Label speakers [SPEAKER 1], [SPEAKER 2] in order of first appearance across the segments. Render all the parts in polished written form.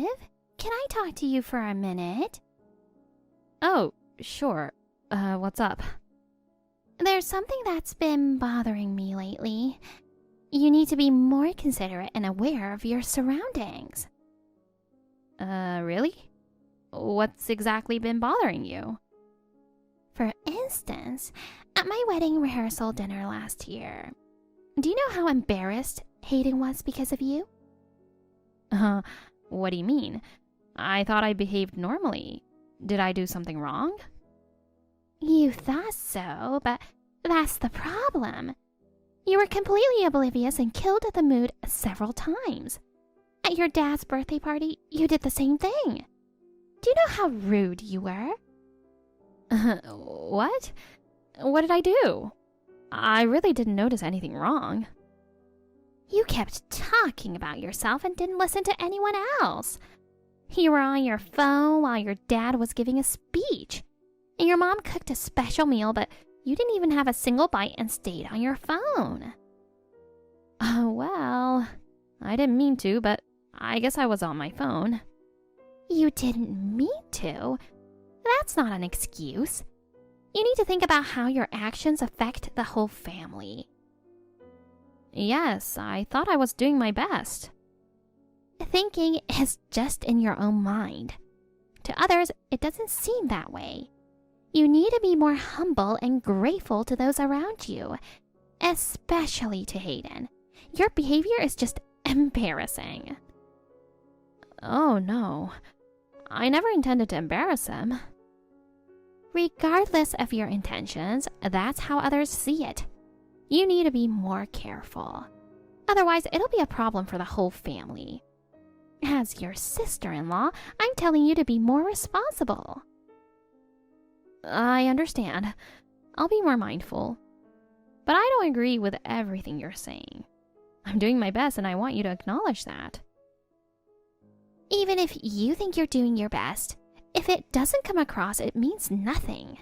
[SPEAKER 1] Olive, can I talk to you for a minute?
[SPEAKER 2] Oh, sure. What's up?
[SPEAKER 1] There's something that's been bothering me lately. You need to be more considerate and aware of your surroundings.
[SPEAKER 2] Really? What's exactly been bothering you?
[SPEAKER 1] For instance, at my wedding rehearsal dinner last year, do you know how embarrassed Hayden was because of you?
[SPEAKER 2] What do you mean? I thought I behaved normally. Did I do something wrong?
[SPEAKER 1] You thought so, but that's the problem. You were completely oblivious and killed the mood several times. At your dad's birthday party, you did the same thing. Do you know how rude you were?
[SPEAKER 2] What? What did I do? I really didn't notice anything wrong.
[SPEAKER 1] You kept talking about yourself and didn't listen to anyone else. You were on your phone while your dad was giving a speech. And your mom cooked a special meal, but you didn't even have a single bite and stayed on your phone.
[SPEAKER 2] Well, I didn't mean to, but I guess I was on my phone.
[SPEAKER 1] You didn't mean to? That's not an excuse. You need to think about how your actions affect the whole family.
[SPEAKER 2] Yes, I thought I was doing my best.
[SPEAKER 1] Thinking is just in your own mind. To others, it doesn't seem that way. You need to be more humble and grateful to those around you, especially to Hayden. Your behavior is just embarrassing.
[SPEAKER 2] Oh no, I never intended to embarrass him.
[SPEAKER 1] Regardless of your intentions, that's how others see it. You need to be more careful. Otherwise, it'll be a problem for the whole family. As your sister-in-law, I'm telling you to be more responsible.
[SPEAKER 2] I understand. I'll be more mindful. But I don't agree with everything you're saying. I'm doing my best and I want you to acknowledge that.
[SPEAKER 1] Even if you think you're doing your best, if it doesn't come across, it means nothing.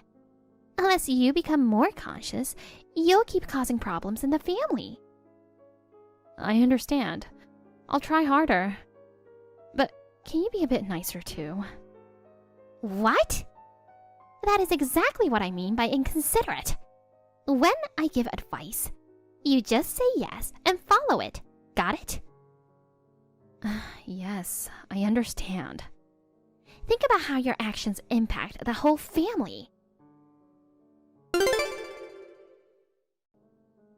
[SPEAKER 1] Unless you become more conscious, you'll keep causing problems in the family.
[SPEAKER 2] I understand. I'll try harder. But can you be a bit nicer too?
[SPEAKER 1] What? That is exactly what I mean by inconsiderate. When I give advice, you just say yes and follow it. Got it?
[SPEAKER 2] Yes, I understand.
[SPEAKER 1] Think about how your actions impact the whole family.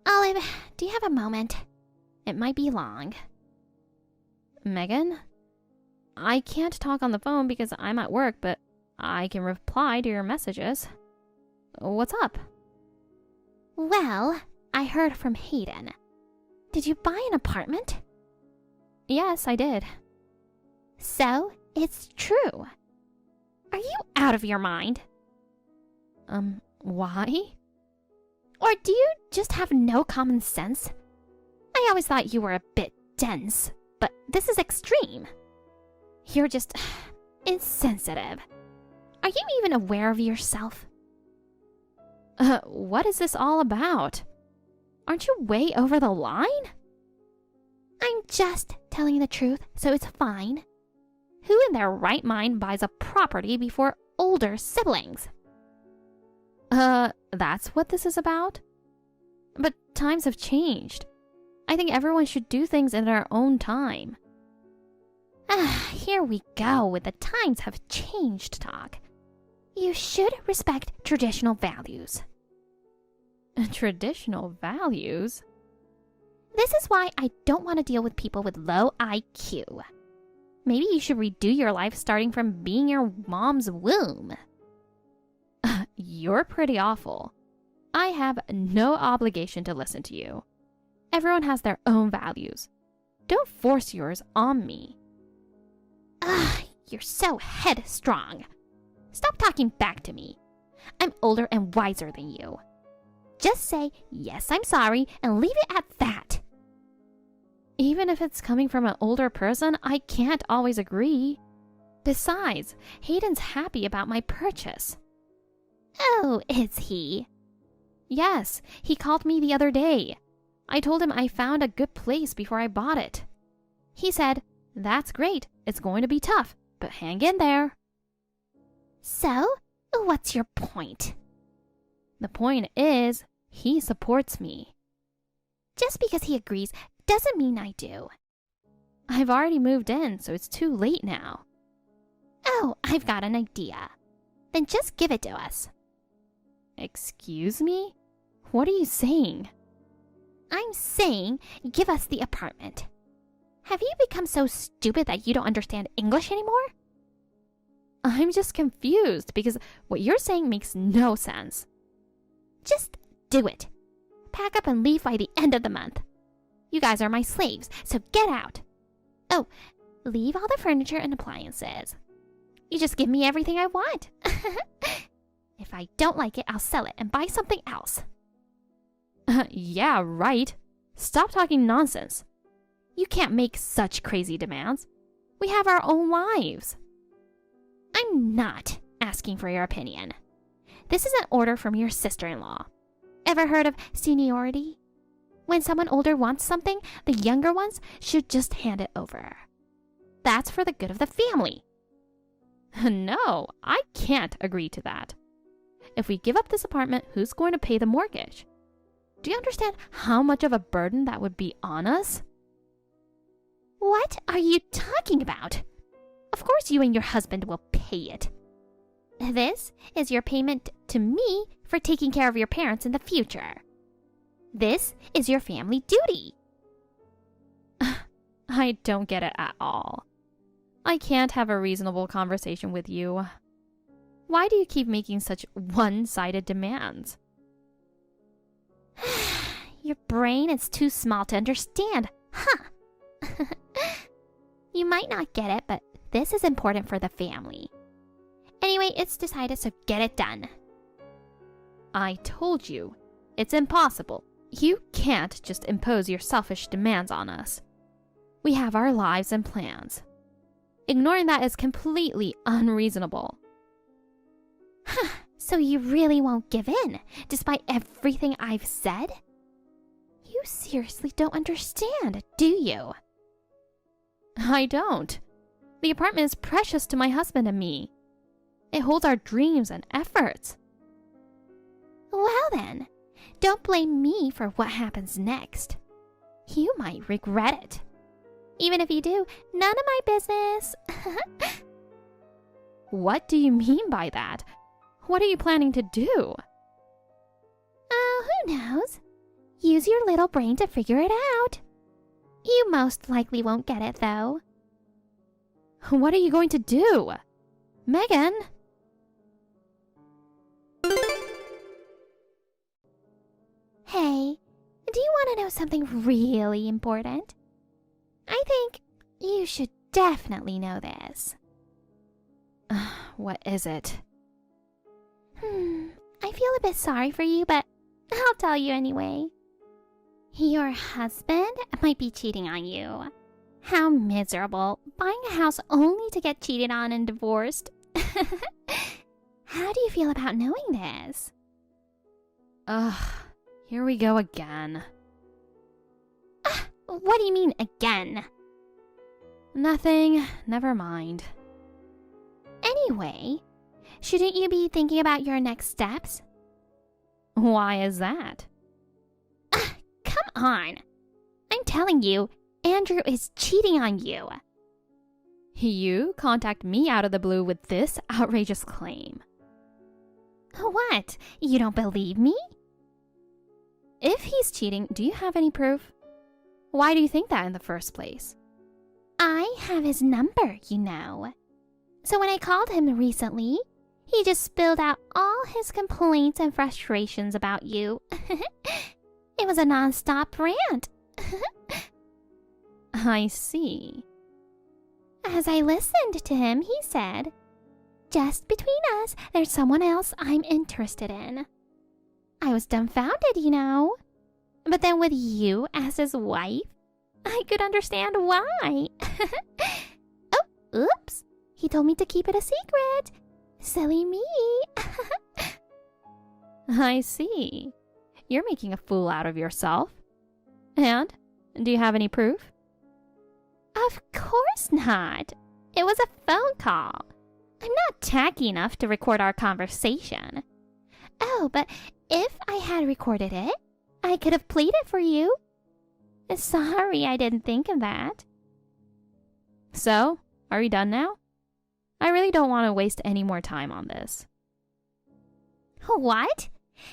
[SPEAKER 1] Olive, do you have a moment? It might be long.
[SPEAKER 2] Megan? I can't talk on the phone because I'm at work, but I can reply to your messages. What's up?
[SPEAKER 1] Well, I heard from Hayden. Did you buy an apartment?
[SPEAKER 2] Yes, I did.
[SPEAKER 1] So, it's true. Are you out of your mind?
[SPEAKER 2] Why?
[SPEAKER 1] Or do you just have no common sense? I always thought you were a bit dense, but this is extreme. You're just insensitive. Are you even aware of yourself?
[SPEAKER 2] What is this all about? Aren't you way over the line?
[SPEAKER 1] I'm just telling the truth, so it's fine. Who in their right mind buys a property before older siblings?
[SPEAKER 2] That's what this is about? But times have changed. I think everyone should do things in their own time.
[SPEAKER 1] Here we go with the times have changed talk. You should respect traditional values.
[SPEAKER 2] Traditional values?
[SPEAKER 1] This is why I don't want to deal with people with low IQ. Maybe you should redo your life starting from being your mom's womb.
[SPEAKER 2] You're pretty awful. I have no obligation to listen to you. Everyone has their own values. Don't force yours on me.
[SPEAKER 1] You're so headstrong. Stop talking back to me. I'm older and wiser than you. Just say, yes, I'm sorry, and leave it at that.
[SPEAKER 2] Even if it's coming from an older person, I can't always agree. Besides, Hayden's happy about my purchase.
[SPEAKER 1] Oh, is he?
[SPEAKER 2] Yes, he called me the other day. I told him I found a good place before I bought it. He said, That's great. It's going to be tough, but hang in there.
[SPEAKER 1] So, what's your point?
[SPEAKER 2] The point is, he supports me.
[SPEAKER 1] Just because he agrees doesn't mean I do.
[SPEAKER 2] I've already moved in, so it's too late now.
[SPEAKER 1] Oh, I've got an idea. Then just give it to us.
[SPEAKER 2] Excuse me? What are you saying?
[SPEAKER 1] I'm saying give us the apartment. Have you become so stupid that you don't understand English anymore?
[SPEAKER 2] I'm just confused because what you're saying makes no sense.
[SPEAKER 1] Just do it. Pack up and leave by the end of the month. You guys are my slaves, so get out. Oh, leave all the furniture and appliances. You just give me everything I want. If I don't like it, I'll sell it and buy something else.
[SPEAKER 2] Yeah, right. Stop talking nonsense. You can't make such crazy demands. We have our own lives.
[SPEAKER 1] I'm not asking for your opinion. This is an order from your sister-in-law. Ever heard of seniority? When someone older wants something, the younger ones should just hand it over. That's for the good of the family.
[SPEAKER 2] No, I can't agree to that. If we give up this apartment, who's going to pay the mortgage? Do you understand how much of a burden that would be on us?
[SPEAKER 1] What are you talking about? Of course you and your husband will pay it. This is your payment to me for taking care of your parents in the future. This is your family duty.
[SPEAKER 2] I don't get it at all. I can't have a reasonable conversation with you. Why do you keep making such one-sided demands?
[SPEAKER 1] Your brain is too small to understand, huh? You might not get it, but this is important for the family. Anyway, it's decided, so get it done.
[SPEAKER 2] I told you, it's impossible. You can't just impose your selfish demands on us. We have our lives and plans. Ignoring that is completely unreasonable.
[SPEAKER 1] So you really won't give in, despite everything I've said? You seriously don't understand, do you?
[SPEAKER 2] I don't. The apartment is precious to my husband and me. It holds our dreams and efforts.
[SPEAKER 1] Well then, don't blame me for what happens next. You might regret it. Even if you do, none of my business.
[SPEAKER 2] What do you mean by that? What are you planning to do?
[SPEAKER 1] Oh, who knows? Use your little brain to figure it out. You most likely won't get it, though.
[SPEAKER 2] What are you going to do? Megan?
[SPEAKER 1] Hey, do you want to know something really important? I think you should definitely know this.
[SPEAKER 2] What is it?
[SPEAKER 1] I feel a bit sorry for you, but I'll tell you anyway. Your husband might be cheating on you. How miserable, buying a house only to get cheated on and divorced. How do you feel about knowing this?
[SPEAKER 2] Here we go again.
[SPEAKER 1] What do you mean, again?
[SPEAKER 2] Nothing, never mind.
[SPEAKER 1] Anyway, shouldn't you be thinking about your next steps?
[SPEAKER 2] Why is that?
[SPEAKER 1] Come on. I'm telling you, Andrew is cheating on you.
[SPEAKER 2] You contact me out of the blue with this outrageous claim.
[SPEAKER 1] What? You don't believe me?
[SPEAKER 2] If he's cheating, do you have any proof? Why do you think that in the first place?
[SPEAKER 1] I have his number, you know. So when I called him recently, he just spilled out all his complaints and frustrations about you. It was a non-stop rant.
[SPEAKER 2] I see.
[SPEAKER 1] As I listened to him, he said, "Just between us, there's someone else I'm interested in." I was dumbfounded, you know. But then with you as his wife, I could understand why. Oh, oops. He told me to keep it a secret. Silly me.
[SPEAKER 2] I see. You're making a fool out of yourself. And do you have any proof?
[SPEAKER 1] Of course not. It was a phone call. I'm not tacky enough to record our conversation. Oh, but if I had recorded it, I could have played it for you. Sorry, I didn't think of that.
[SPEAKER 2] So, are we done now? I really don't want to waste any more time on this.
[SPEAKER 1] What?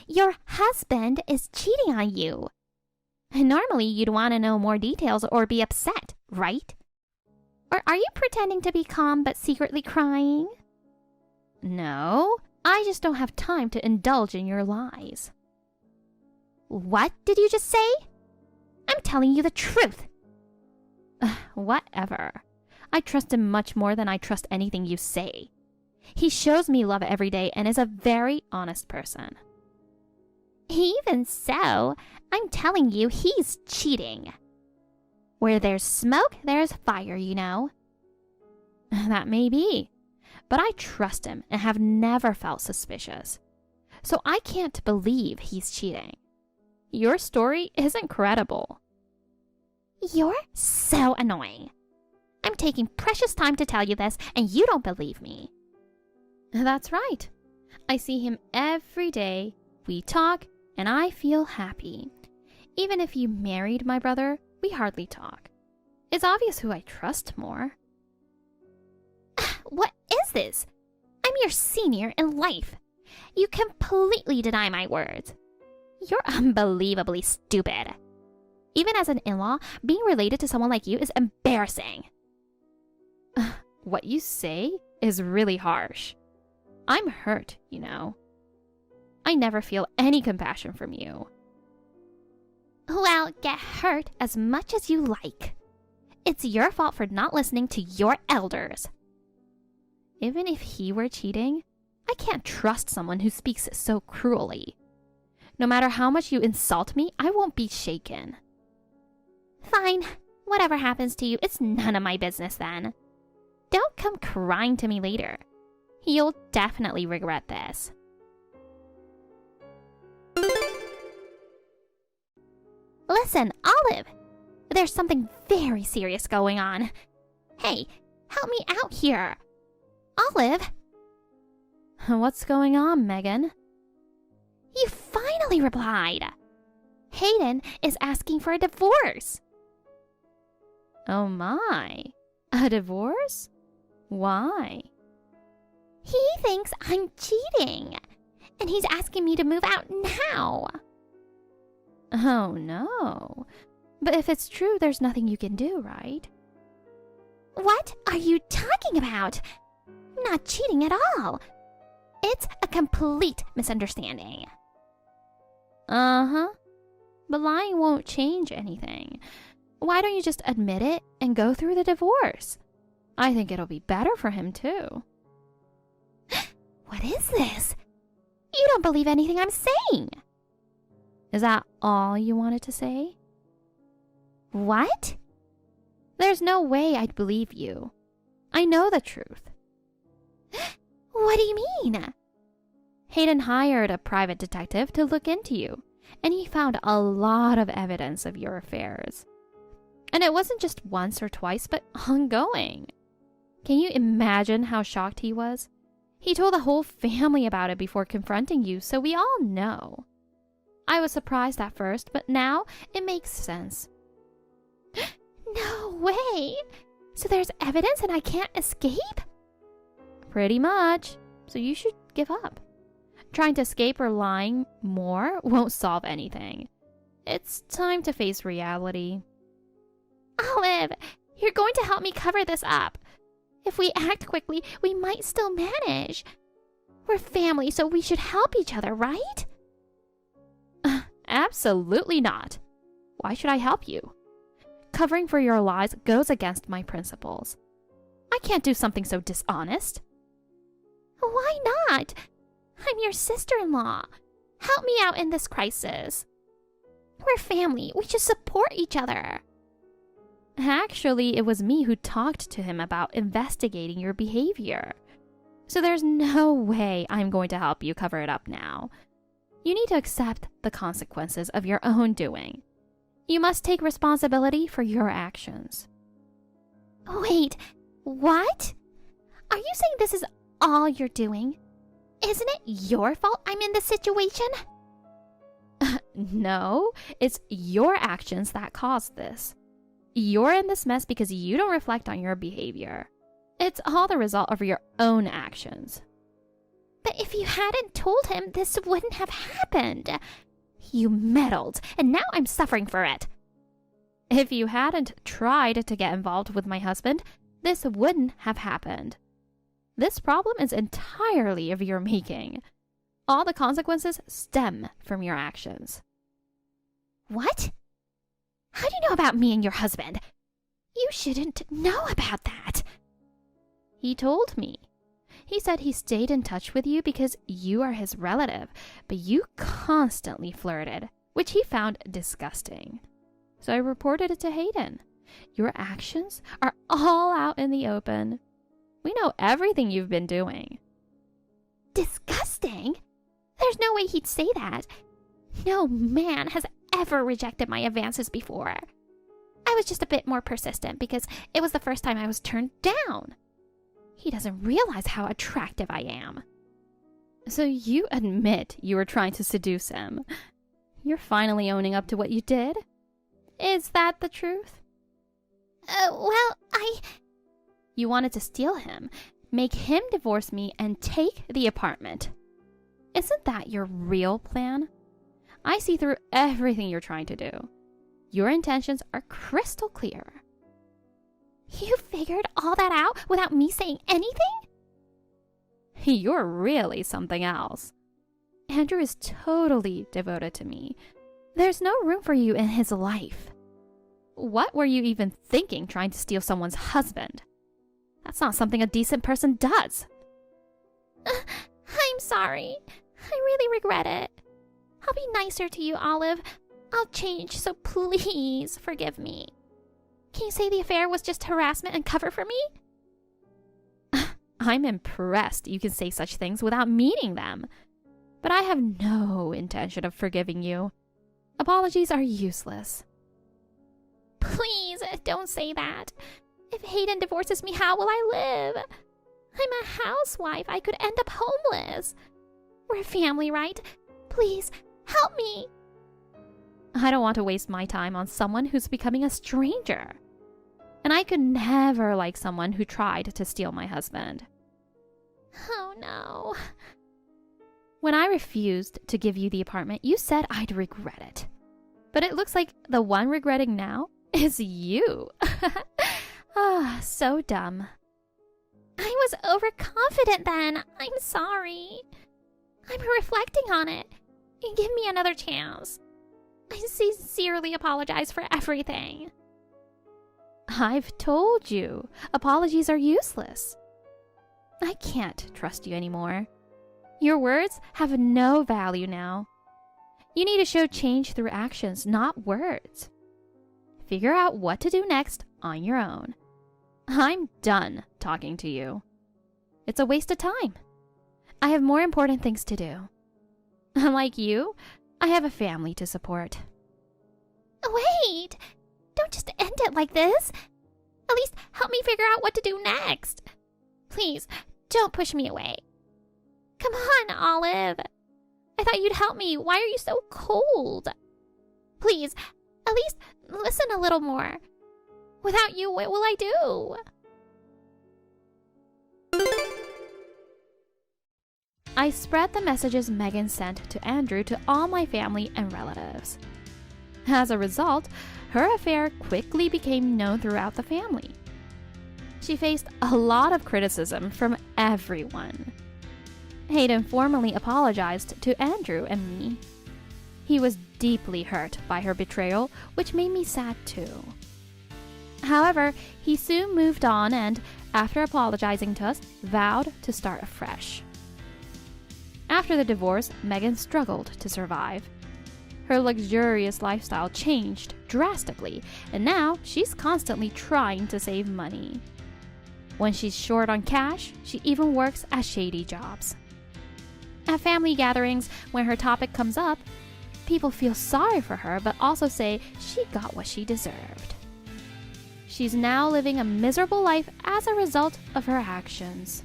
[SPEAKER 1] Your husband is cheating on you. Normally, you'd want to know more details or be upset, right? Or are you pretending to be calm but secretly crying?
[SPEAKER 2] No, I just don't have time to indulge in your lies.
[SPEAKER 1] What did you just say? I'm telling you the truth.
[SPEAKER 2] Whatever. I trust him much more than I trust anything you say. He shows me love every day and is a very honest person.
[SPEAKER 1] Even so, I'm telling you he's cheating. Where there's smoke, there's fire, you know.
[SPEAKER 2] That may be, but I trust him and have never felt suspicious. So I can't believe he's cheating. Your story isn't credible.
[SPEAKER 1] You're so annoying. I'm taking precious time to tell you this, and you don't believe me.
[SPEAKER 2] That's right. I see him every day. We talk, and I feel happy. Even if you married my brother, we hardly talk. It's obvious who I trust more.
[SPEAKER 1] What is this? I'm your senior in life. You completely deny my words. You're unbelievably stupid. Even as an in-law, being related to someone like you is embarrassing.
[SPEAKER 2] What you say is really harsh. I'm hurt, you know. I never feel any compassion from you.
[SPEAKER 1] Well, get hurt as much as you like. It's your fault for not listening to your elders.
[SPEAKER 2] Even if he were cheating, I can't trust someone who speaks so cruelly. No matter how much you insult me, I won't be shaken.
[SPEAKER 1] Fine. Whatever happens to you, it's none of my business then. Don't come crying to me later. You'll definitely regret this. Listen, Olive. There's something very serious going on. Hey, help me out here. Olive.
[SPEAKER 2] What's going on, Megan?
[SPEAKER 1] You finally replied. Hayden is asking for a divorce.
[SPEAKER 2] Oh my. A divorce? Why?
[SPEAKER 1] He thinks I'm cheating, and he's asking me to move out now.
[SPEAKER 2] Oh no. But if it's true, there's nothing you can do, right?
[SPEAKER 1] What are you talking about? I'm not cheating at all. It's a complete misunderstanding.
[SPEAKER 2] Uh-huh. But lying won't change anything. Why don't you just admit it and go through the divorce? I think it'll be better for him too.
[SPEAKER 1] What is this? You don't believe anything I'm saying.
[SPEAKER 2] Is that all you wanted to say?
[SPEAKER 1] What?
[SPEAKER 2] There's no way I'd believe you. I know the truth.
[SPEAKER 1] What do you mean?
[SPEAKER 2] Hayden hired a private detective to look into you, and he found a lot of evidence of your affairs. And it wasn't just once or twice, but ongoing. Can you imagine how shocked he was? He told the whole family about it before confronting you, so we all know. I was surprised at first, but now it makes sense.
[SPEAKER 1] No way! So there's evidence and I can't escape?
[SPEAKER 2] Pretty much. So you should give up. Trying to escape or lying more won't solve anything. It's time to face reality.
[SPEAKER 1] Olive, you're going to help me cover this up. If we act quickly, we might still manage. We're family, so we should help each other, right?
[SPEAKER 2] Absolutely not. Why should I help you? Covering for your lies goes against my principles. I can't do something so dishonest.
[SPEAKER 1] Why not? I'm your sister-in-law. Help me out in this crisis. We're family. We should support each other.
[SPEAKER 2] Actually, it was me who talked to him about investigating your behavior. So there's no way I'm going to help you cover it up now. You need to accept the consequences of your own doing. You must take responsibility for your actions.
[SPEAKER 1] Wait, what? Are you saying this is all you're doing? Isn't it your fault I'm in this situation?
[SPEAKER 2] No, it's your actions that caused this. You're in this mess because you don't reflect on your behavior. It's all the result of your own actions.
[SPEAKER 1] But if you hadn't told him, this wouldn't have happened. You meddled, and now I'm suffering for it.
[SPEAKER 2] If you hadn't tried to get involved with my husband, this wouldn't have happened. This problem is entirely of your making. All the consequences stem from your actions.
[SPEAKER 1] What? How do you know about me and your husband? You shouldn't know about that.
[SPEAKER 2] He told me. He said he stayed in touch with you because you are his relative, but you constantly flirted, which he found disgusting. So I reported it to Hayden. Your actions are all out in the open. We know everything you've been doing.
[SPEAKER 1] Disgusting? There's no way he'd say that. No man has ever rejected my advances before. I was just a bit more persistent because it was the first time I was turned down. He doesn't realize how attractive I am.
[SPEAKER 2] So you admit you were trying to seduce him. You're finally owning up to what you did? Is that the truth?
[SPEAKER 1] Well,
[SPEAKER 2] You wanted to steal him, make him divorce me, and take the apartment. Isn't that your real plan? I see through everything you're trying to do. Your intentions are crystal clear.
[SPEAKER 1] You figured all that out without me saying anything?
[SPEAKER 2] You're really something else. Andrew is totally devoted to me. There's no room for you in his life. What were you even thinking trying to steal someone's husband? That's not something a decent person does.
[SPEAKER 1] I'm sorry. I really regret it. I'll be nicer to you, Olive. I'll change, so please forgive me. Can you say the affair was just harassment and cover for me?
[SPEAKER 2] I'm impressed you can say such things without meaning them. But I have no intention of forgiving you. Apologies are useless.
[SPEAKER 1] Please, don't say that. If Hayden divorces me, how will I live? I'm a housewife. I could end up homeless. We're a family, right? Please, help me.
[SPEAKER 2] I don't want to waste my time on someone who's becoming a stranger. And I could never like someone who tried to steal my husband.
[SPEAKER 1] Oh no.
[SPEAKER 2] When I refused to give you the apartment, you said I'd regret it. But it looks like the one regretting now is you. So dumb.
[SPEAKER 1] I was overconfident then. I'm sorry. I'm reflecting on it. Give me another chance. I sincerely apologize for everything.
[SPEAKER 2] I've told you, apologies are useless. I can't trust you anymore. Your words have no value now. You need to show change through actions, not words. Figure out what to do next on your own. I'm done talking to you. It's a waste of time. I have more important things to do. Unlike you, I have a family to support.
[SPEAKER 1] Wait! Don't just end it like this. At least help me figure out what to do next. Please, don't push me away. Come on, Olive. I thought you'd help me. Why are you so cold? Please, at least listen a little more. Without you, what will I do?
[SPEAKER 2] I spread the messages Megan sent to Andrew to all my family and relatives. As a result, her affair quickly became known throughout the family. She faced a lot of criticism from everyone. Hayden formally apologized to Andrew and me. He was deeply hurt by her betrayal, which made me sad too. However, he soon moved on and, after apologizing to us, vowed to start afresh. After the divorce, Megan struggled to survive. Her luxurious lifestyle changed drastically, and now she's constantly trying to save money. When she's short on cash, she even works at shady jobs. At family gatherings, when her topic comes up, people feel sorry for her but also say she got what she deserved. she's now living a miserable life as a result of her actions.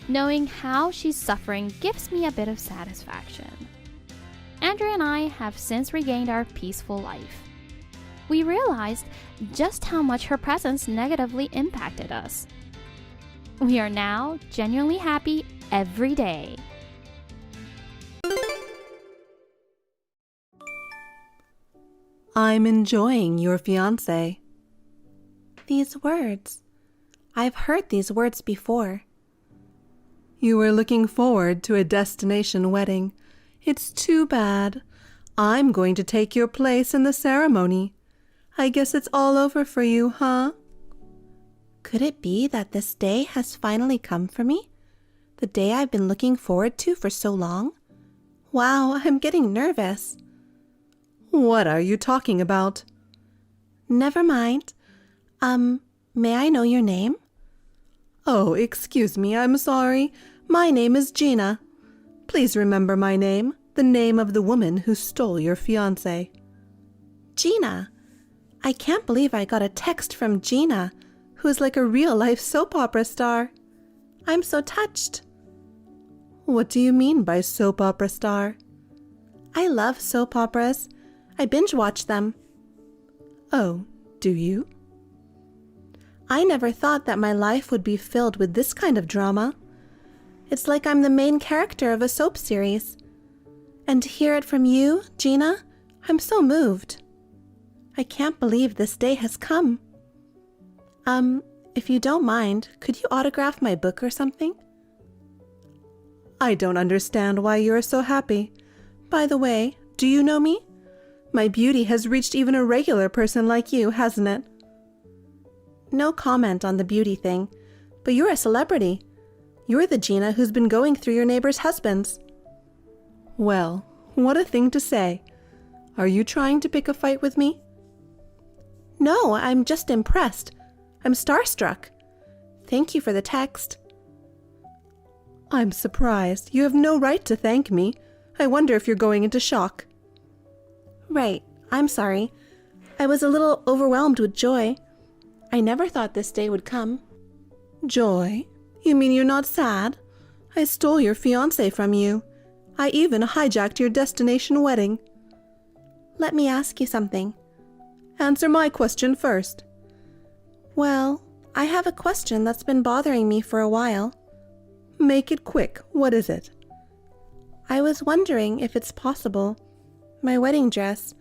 [SPEAKER 2] Knowing how she's suffering gives me a bit of satisfaction. Andrea and I have since regained our peaceful life. We realized just how much her presence negatively impacted us. We are now genuinely happy every day.
[SPEAKER 3] I'm enjoying your fiancé.
[SPEAKER 4] These words. I've heard these words before.
[SPEAKER 3] You were looking forward to a destination wedding. It's too bad. I'm going to take your place in the ceremony. I guess it's all over for you, huh?
[SPEAKER 4] Could it be that this day has finally come for me? The day I've been looking forward to for so long? Wow, I'm getting nervous.
[SPEAKER 3] What are you talking about?
[SPEAKER 4] Never mind. May I know your name?
[SPEAKER 3] Oh, excuse me, I'm sorry. My name is Gina. Please remember my name, the name of the woman who stole your fiancé.
[SPEAKER 4] Gina. I can't believe I got a text from Gina, who is like a real-life soap opera star. I'm so touched.
[SPEAKER 3] What do you mean by soap opera star?
[SPEAKER 4] I love soap operas. I binge-watch them.
[SPEAKER 3] Oh, do you?
[SPEAKER 4] I never thought that my life would be filled with this kind of drama. It's like I'm the main character of a soap series. And to hear it from you, Gina, I'm so moved. I can't believe this day has come. If you don't mind, could you autograph my book or something?
[SPEAKER 3] I don't understand why you're so happy. By the way, do you know me? My beauty has reached even a regular person like you, hasn't it?
[SPEAKER 4] No comment on the beauty thing, but you're a celebrity. You're the Gina who's been going through your neighbors' husbands.
[SPEAKER 3] Well, what a thing to say. Are you trying to pick a fight with me?
[SPEAKER 4] No, I'm just impressed. I'm starstruck. Thank you for the text.
[SPEAKER 3] I'm surprised. You have no right to thank me. I wonder if you're going into shock.
[SPEAKER 4] Right, I'm sorry. I was a little overwhelmed with joy. I never thought this day would come.
[SPEAKER 3] Joy? You mean you're not sad? I stole your fiancé from you. I even hijacked your destination wedding.
[SPEAKER 4] Let me ask you something.
[SPEAKER 3] Answer my question first.
[SPEAKER 4] Well, I have a question that's been bothering me for a while.
[SPEAKER 3] Make it quick. What is it?
[SPEAKER 4] I was wondering if it's possible. My wedding dress.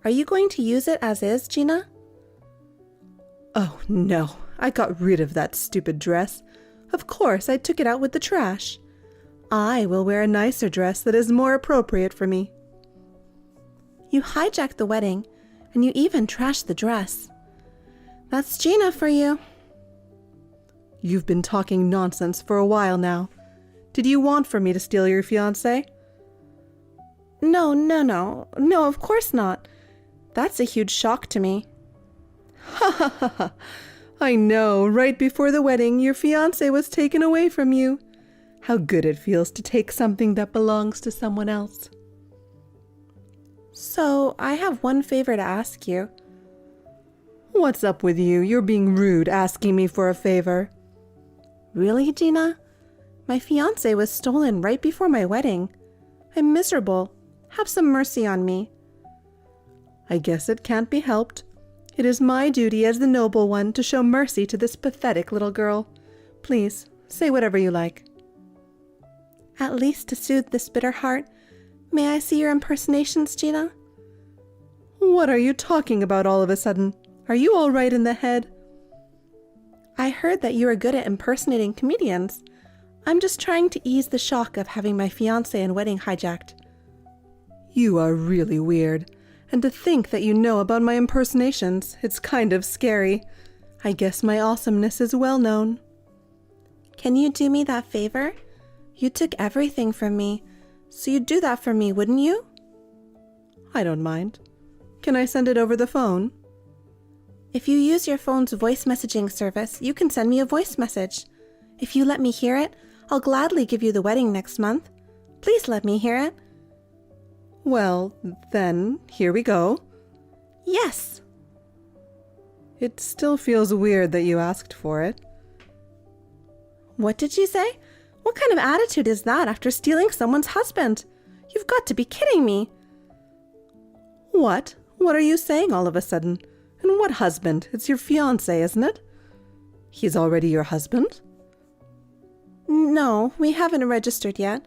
[SPEAKER 4] Are you going to use it as is, Gina?
[SPEAKER 3] Oh, no. I got rid of that stupid dress. Of course, I took it out with the trash. I will wear a nicer dress that is more appropriate for me.
[SPEAKER 4] You hijacked the wedding, and you even trashed the dress. That's Gina for you.
[SPEAKER 3] You've been talking nonsense for a while now. Did you want for me to steal your fiancé?
[SPEAKER 4] No, of course not. That's a huge shock to me.
[SPEAKER 3] Ha ha ha ha. I know, right before the wedding, your fiancé was taken away from you. How good it feels to take something that belongs to someone else.
[SPEAKER 4] So, I have one favor to ask you.
[SPEAKER 3] What's up with you? You're being rude asking me for a favor.
[SPEAKER 4] Really, Gina? My fiancé was stolen right before my wedding. I'm miserable. Have some mercy on me.
[SPEAKER 3] I guess it can't be helped. It is my duty as the noble one to show mercy to this pathetic little girl. Please, say whatever you like.
[SPEAKER 4] At least to soothe this bitter heart, may I see your impersonations, Gina?
[SPEAKER 3] What are you talking about all of a sudden? Are you all right in the head?
[SPEAKER 4] I heard that you are good at impersonating comedians. I'm just trying to ease the shock of having my fiancé and wedding hijacked.
[SPEAKER 3] You are really weird. And to think that you know about my impersonations, it's kind of scary. I guess my awesomeness is well known.
[SPEAKER 4] Can you do me that favor? You took everything from me, so you'd do that for me, wouldn't you?
[SPEAKER 3] I don't mind. Can I send it over the phone?
[SPEAKER 4] If you use your phone's voice messaging service, you can send me a voice message. If you let me hear it, I'll gladly give you the wedding next month. Please let me hear it.
[SPEAKER 3] Well, then, here we go.
[SPEAKER 4] Yes.
[SPEAKER 3] It still feels weird that you asked for it.
[SPEAKER 4] What did you say? What kind of attitude is that after stealing someone's husband? You've got to be kidding me.
[SPEAKER 3] What? What are you saying all of a sudden? And what husband? It's your fiancé, isn't it? He's already your husband?
[SPEAKER 4] No, we haven't registered yet.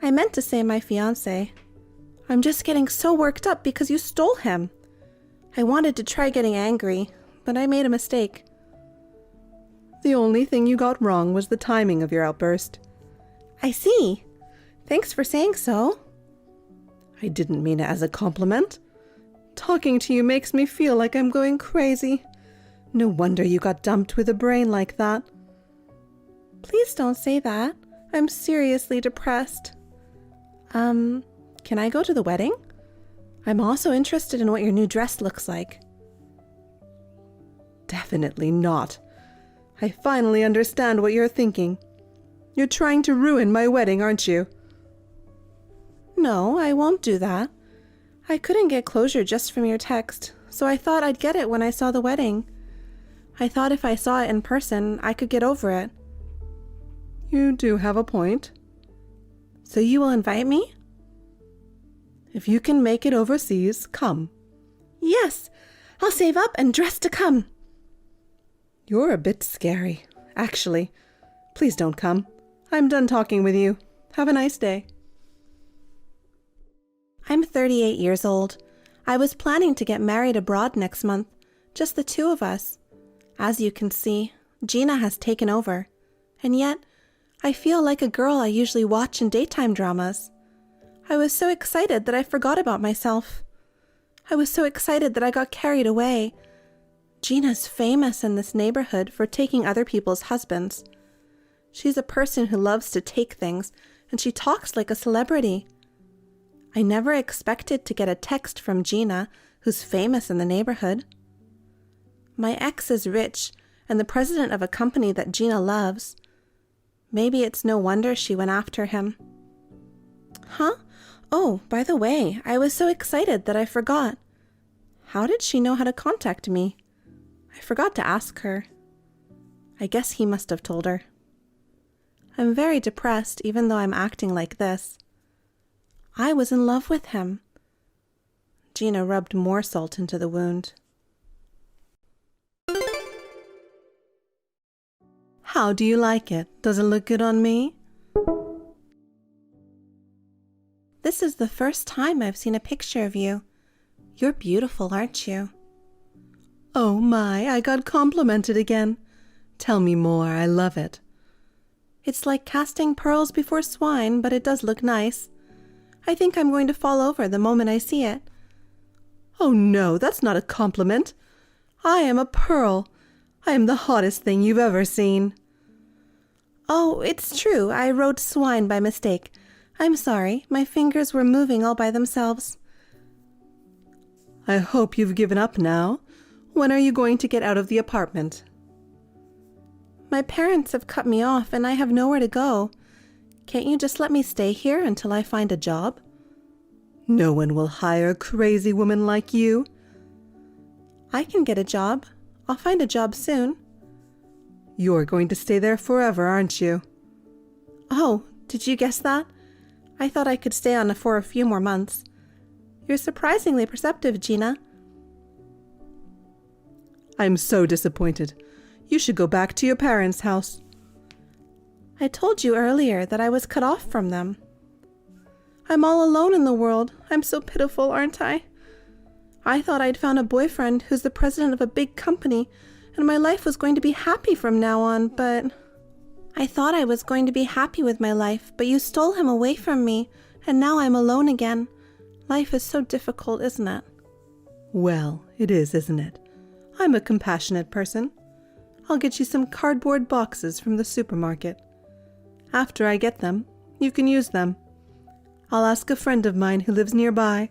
[SPEAKER 4] I meant to say my fiancé. I'm just getting so worked up because you stole him. I wanted to try getting angry, but I made a mistake.
[SPEAKER 3] The only thing you got wrong was the timing of your outburst.
[SPEAKER 4] I see. Thanks for saying so.
[SPEAKER 3] I didn't mean it as a compliment. Talking to you makes me feel like I'm going crazy. No wonder you got dumped with a brain like that.
[SPEAKER 4] Please don't say that. I'm seriously depressed. Can I go to the wedding? I'm also interested in what your new dress looks like.
[SPEAKER 3] Definitely not. I finally understand what you're thinking. You're trying to ruin my wedding, aren't you?
[SPEAKER 4] No, I won't do that. I couldn't get closure just from your text, so I thought I'd get it when I saw the wedding. I thought if I saw it in person, I could get over it.
[SPEAKER 3] You do have a point.
[SPEAKER 4] So you will invite me?
[SPEAKER 3] If you can make it overseas, come.
[SPEAKER 4] Yes, I'll save up and dress to come.
[SPEAKER 3] You're a bit scary, actually. Please don't come. I'm done talking with you. Have a nice day.
[SPEAKER 4] I'm 38 years old. I was planning to get married abroad next month, just the two of us. As you can see, Gina has taken over. And yet, I feel like a girl I usually watch in daytime dramas. I was so excited that I forgot about myself. I was so excited that I got carried away. Gina's famous in this neighborhood for taking other people's husbands. She's a person who loves to take things, and she talks like a celebrity. I never expected to get a text from Gina, who's famous in the neighborhood. My ex is rich and the president of a company that Gina loves. Maybe it's no wonder she went after him. Huh? Oh, by the way, I was so excited that I forgot. How did she know how to contact me? I forgot to ask her. I guess he must have told her. I'm very depressed even though I'm acting like this. I was in love with him. Gina rubbed more salt into the wound.
[SPEAKER 3] How do you like it? Does it look good on me?
[SPEAKER 4] This is the first time I've seen a picture of you. You're beautiful, aren't you?
[SPEAKER 3] Oh my, I got complimented again. Tell me more, I love it.
[SPEAKER 4] It's like casting pearls before swine, but it does look nice. I think I'm going to fall over the moment I see it.
[SPEAKER 3] Oh no, that's not a compliment. I am a pearl. I am the hottest thing you've ever seen.
[SPEAKER 4] Oh, it's true. I wrote swine by mistake. I'm sorry. My fingers were moving all by themselves.
[SPEAKER 3] I hope you've given up now. When are you going to get out of the apartment?
[SPEAKER 4] My parents have cut me off and I have nowhere to go. Can't you just let me stay here until I find a job?
[SPEAKER 3] No one will hire a crazy woman like you.
[SPEAKER 4] I can get a job. I'll find a job soon.
[SPEAKER 3] You're going to stay there forever, aren't you?
[SPEAKER 4] Oh, did you guess that? I thought I could stay on for a few more months. You're surprisingly perceptive, Gina.
[SPEAKER 3] I'm so disappointed. You should go back to your parents' house.
[SPEAKER 4] I told you earlier that I was cut off from them. I'm all alone in the world. I'm so pitiful, aren't I? I thought I'd found a boyfriend who's the president of a big company, and my life was going to be happy from now on, but... I thought I was going to be happy with my life, but you stole him away from me, and now I'm alone again. Life is so difficult, isn't it?
[SPEAKER 3] Well, it is, isn't it? I'm a compassionate person. I'll get you some cardboard boxes from the supermarket. After I get them, you can use them. I'll ask a friend of mine who lives nearby.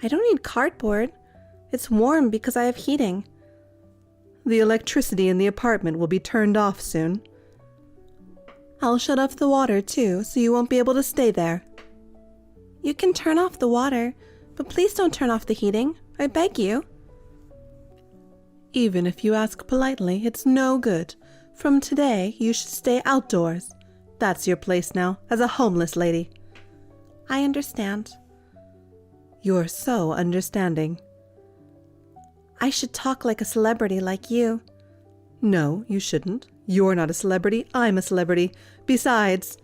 [SPEAKER 4] I don't need cardboard. It's warm because I have heating.
[SPEAKER 3] The electricity in the apartment will be turned off soon. I'll shut off the water too, so you won't be able to stay there.
[SPEAKER 4] You can turn off the water, but please don't turn off the heating. I beg you.
[SPEAKER 3] Even if you ask politely, it's no good. From today, you should stay outdoors. That's your place now, as a homeless lady.
[SPEAKER 4] I understand.
[SPEAKER 3] You're so understanding.
[SPEAKER 4] I should talk like a celebrity like you.
[SPEAKER 3] No, you shouldn't. You're not a celebrity, I'm a celebrity. Besides,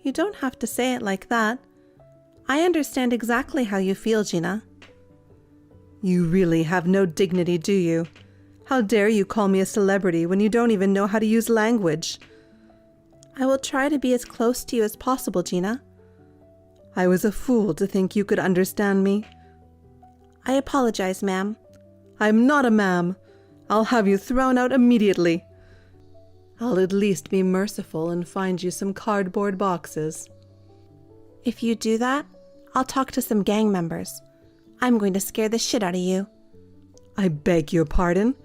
[SPEAKER 4] you don't have to say it like that. I understand exactly how you feel, Gina.
[SPEAKER 3] You really have no dignity, do you? How dare you call me a celebrity when you don't even know how to use language?
[SPEAKER 4] I will try to be as close to you as possible, Gina.
[SPEAKER 3] I was a fool to think you could understand me.
[SPEAKER 4] I apologize, ma'am.
[SPEAKER 3] I'm not a ma'am. I'll have you thrown out immediately. I'll at least be merciful and find you some cardboard boxes.
[SPEAKER 4] If you do that, I'll talk to some gang members. I'm going to scare the shit out of you.
[SPEAKER 3] I beg your pardon.